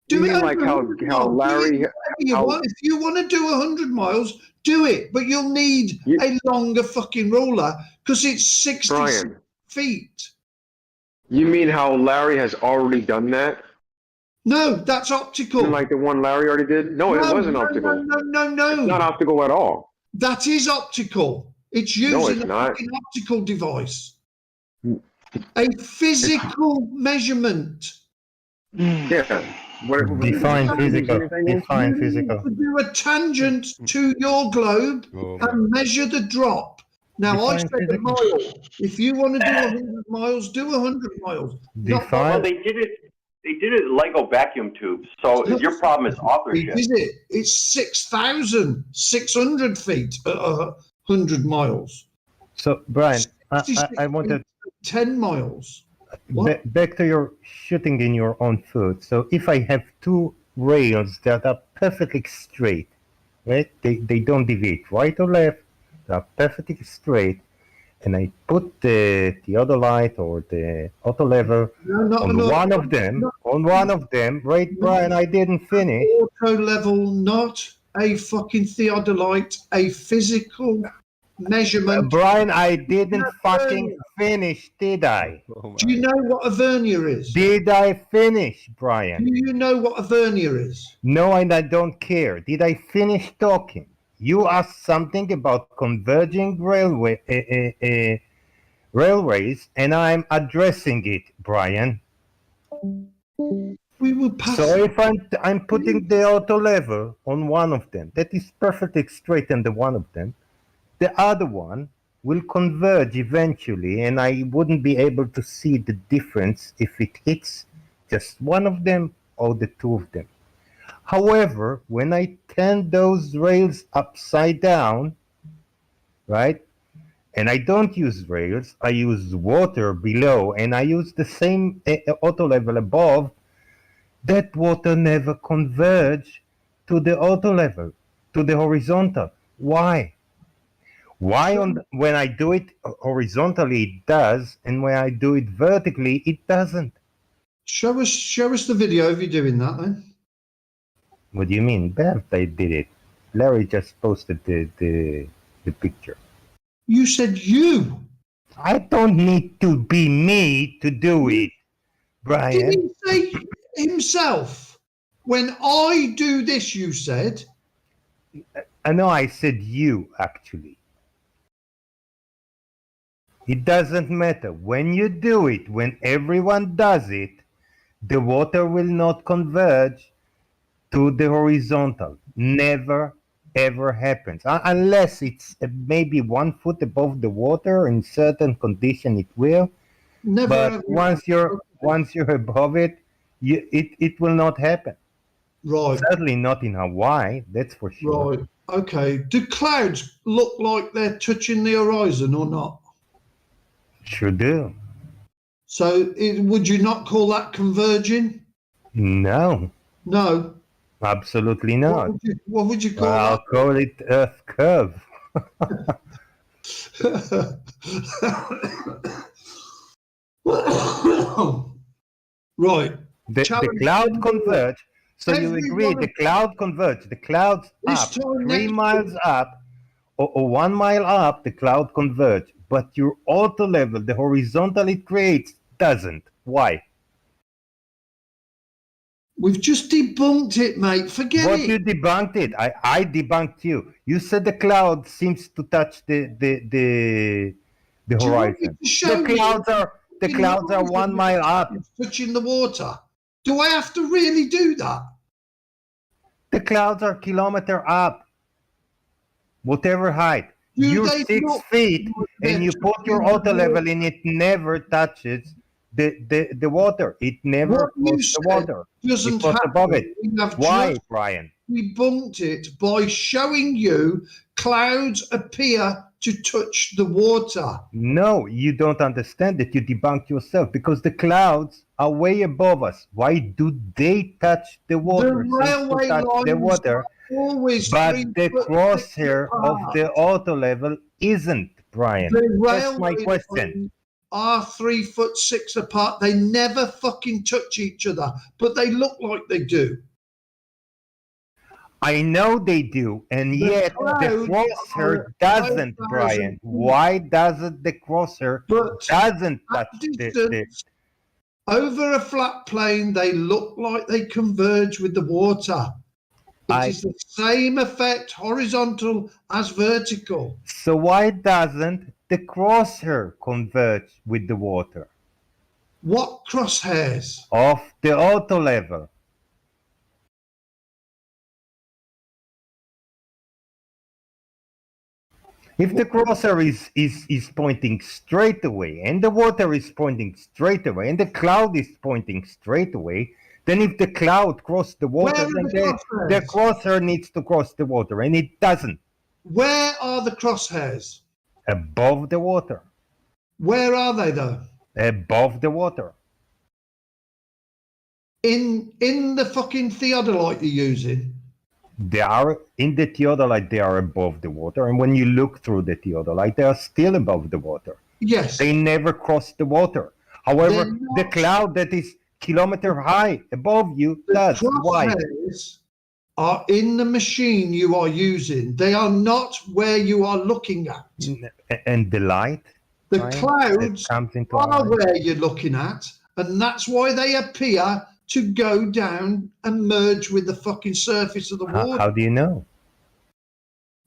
Do you it mean over like how 100 miles. Do Larry? it whatever you how- want. If you want to do 100 miles, do it. But you'll need a longer fucking ruler because it's 66 Brian, feet. you mean how Larry has already done that? No, that's optical. You mean like the one Larry already did? No, it wasn't optical. No. It's not optical at all. That is optical. It's No, using it's a not. fucking optical device. A physical measurement. Yeah. Define physical. Define physical. To do a tangent to your globe and measure the drop. Now, I Define said a mile. If you want to do 100 miles, do 100 miles. Define. They did it. They did it in Lego vacuum tubes. So your problem is authorship. Is it? It's 6,600 feet at 100 miles. So, Brian, I wanted 10 miles. Back to your shooting in your own foot. So if I have two rails that are perfectly straight, right? They don't deviate right or left. They are perfectly straight. And I put the theodolite or the auto lever on one of them, right, Brian? I didn't finish. Auto level, not a fucking theodolite, a physical measurement. Brian, I didn't fucking finish, did I? Do you know what a vernier is? Did I finish, Brian? Do you know what a vernier is? No, and I don't care. Did I finish talking? You asked something about converging railways, and I'm addressing it, Brian. We will pass. So if I'm putting the auto lever on one of them, that is perfectly straight, and the one of them, the other one will converge eventually, and I wouldn't be able to see the difference if it hits just one of them or the two of them. However, when I turn those rails upside down, right, and I don't use rails, I use water below, and I use the same auto level above, that water never converge to the auto level, to the horizontal. Why? Why when I do it horizontally it does, and when I do it vertically it doesn't? Show us the video of you doing that then. What do you mean? Bert, I did it. Larry just posted the picture. You said you. I don't need to be me to do it, Brian. Did he say himself? When I do this, you said. I know I said you, actually. It doesn't matter. When you do it, when everyone does it, the water will not converge to the horizontal. Never, ever happens. Unless it's maybe 1 foot above the water, in certain condition it will. Never. But once you're above it, it will not happen. Right. Certainly not in Hawaii, that's for sure. Right. Okay. Do clouds look like they're touching the horizon or not? Sure do. So would you not call that converging? No. No. Absolutely not. What would you call I'll call it Earth curve. Right. The cloud converge. So you agree the cloud converge. The clouds up 3 miles up or 1 mile up, the cloud converge. But your auto level, the horizontal it creates, doesn't. Why? We've just debunked it, mate. Forget it. What you debunked it? I debunked you. You said the cloud seems to touch the horizon. The clouds are 1 mile up. Touching the water. Do I have to really do that? The clouds are kilometer up. Whatever height. You're 6 feet and you put your auto level and it never touches the water. It never goes the water. Doesn't it goes above it. Why, just Brian? Debunked it by showing you clouds appear to touch the water. No, you don't understand it. You debunked yourself because the clouds are way above us. Why do they touch the water? The railway the water, always but the crosshair of the auto level isn't, Brian. That's my question. Are 3'6" apart. They never fucking touch each other, but they look like they do. I know they do, and yet the crosshair doesn't, Brian. Why doesn't the crosshair doesn't touch the over a flat plane? They look like they converge with the water. It is the same effect horizontal as vertical. So why doesn't the crosshair converge with the water? What crosshairs? Of the auto level. If the crosser is pointing straight away, and the water is pointing straight away, and the cloud is pointing straight away, then if the cloud crossed the water, then the crosser needs to cross the water, and it doesn't. Where are the crosshairs? Above the water. Where are they though? Above the water. In the fucking theodolite you're using? They are in the theodolite, they are above the water, and when you look through the theodolite, they are still above the water. Yes. They never cross the water. However, the cloud that is kilometer high above you does. Why? Crosshairs are in the machine you are using. They are not where you are looking at. And the light? The Brian, clouds comes into are our where you're looking at, and that's why they appear to go down and merge with the fucking surface of the water. How do you know?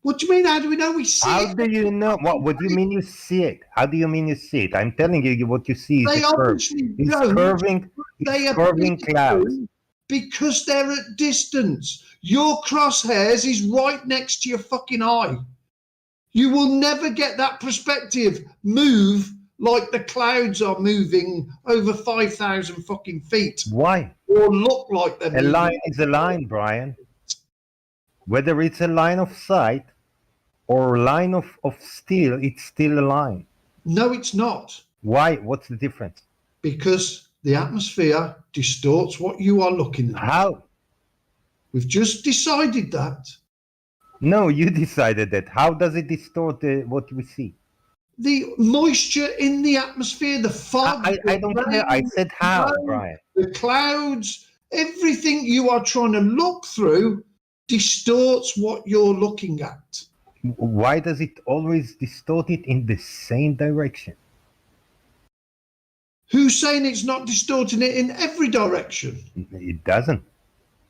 What do you mean? How do we know? We see it. How do you know? What do you mean you see it? How do you mean you see it? I'm telling you what you see is They a curve. obviously It's don't. curving. They It's curving appear clouds. to because they're at distance. Your crosshairs is right next to your fucking eye. You will never get that perspective move like the clouds are moving over 5,000 fucking feet. Why? Or look like they're A moving. line is a line, Brian. Whether it's a line of sight or a line of steel, it's still a line. No, it's not. Why? What's the difference? Because the atmosphere distorts what you are looking at. How? We've just decided that. No, you decided that. How does it distort what we see? The moisture in the atmosphere, the fog. I don't care. I said how, Brian. The clouds, everything you are trying to look through distorts what you're looking at. Why does it always distort it in the same direction? Who's saying it's not distorting it in every direction? It doesn't.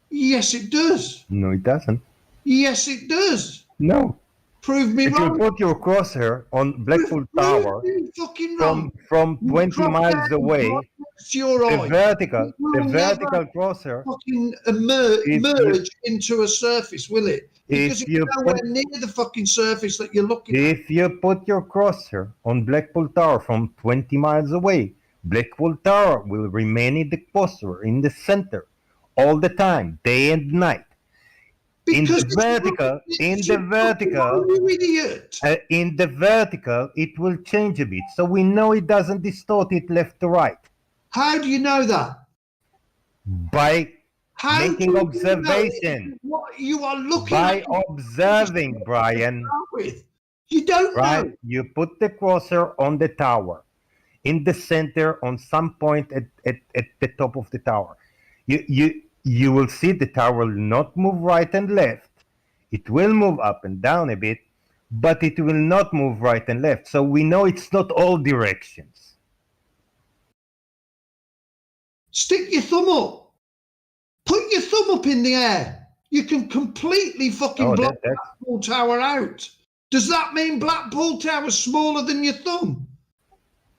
Yes, it does. No, it doesn't. Yes, it does. No. Prove me if wrong. You put your crosshair on Blackpool Tower from 20 miles away, the vertical crosshair fucking merge into a surface, will it? Because it's nowhere near the fucking surface that you're looking at. If you put your crosshair on Blackpool Tower from 20 miles away, Blackpool Tower will remain in the atmosphere, in the center, all the time, day and night. Because in the vertical, it will change a bit. So we know it doesn't distort it left to right. How do you know that? By making observation. What you are looking by observing, Brian. You don't know. You put the crosshair on the tower, in the center, on some point at the top of the tower. You will see the tower will not move right and left. It will move up and down a bit, but it will not move right and left. So we know it's not all directions. Stick your thumb up. Put your thumb up in the air. You can completely fucking block Blackpool Tower out. Does that mean Blackpool Tower's smaller than your thumb?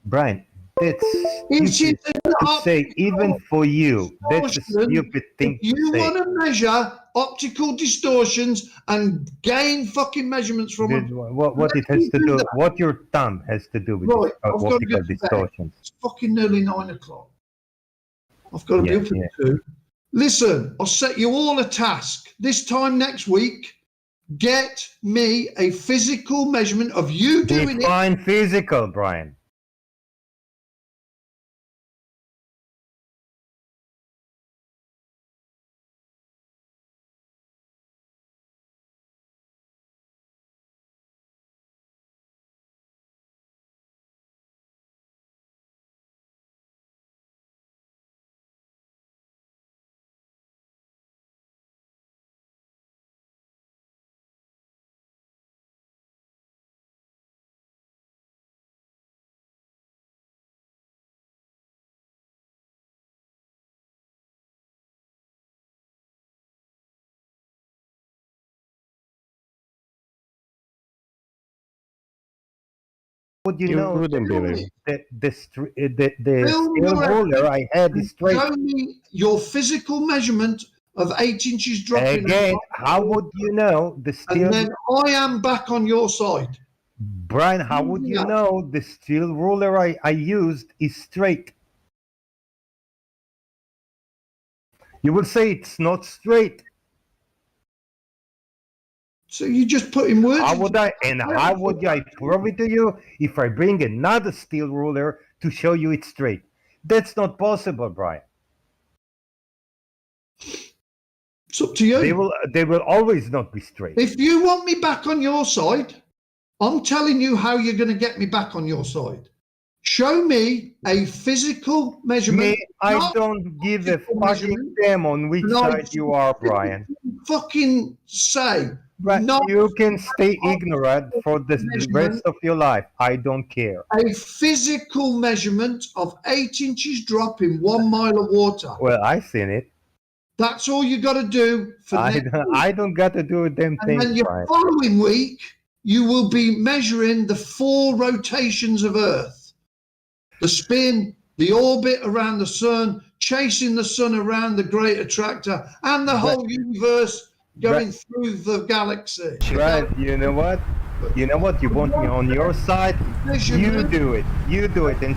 Brian, that's stupid to say, even for you. That's a stupid thing to say. You want to measure optical distortions and gain fucking measurements from them. What it has to do, what your thumb has to do with optical distortions. It's fucking nearly 9 o'clock. I've got to be up at 2. Listen, I'll set you all a task. This time next week, get me a physical measurement of you doing it. Define physical, Brian. Would you know the steel ruler I had is straight? Show me your physical measurement of 8 inches dropping. Again, how would you know the steel? And then I am back on your side. Brian, how would you know the steel ruler I used is straight? You will say it's not straight. So you just put in words. How would I prove it to you if I bring another steel ruler to show you it's straight? That's not possible, Brian. It's up to you. They will always not be straight. If you want me back on your side, I'm telling you how you're going to get me back on your side. Show me a physical measurement. I don't give a fucking damn on which side you are, Brian. Fucking say. You can stay ignorant for the rest of your life. I don't care. A physical measurement of 8 inches drop in 1 mile of water. Well, I've seen it. That's all you got to do for I don't got to do a damn thing. And then your Brian. following week, you will be measuring the 4 rotations of Earth. The spin, the orbit around the sun, chasing the sun around the great attractor, and the whole universe going through the galaxy. Right, you know what? You know what? You want me on your side? You do it. You do it and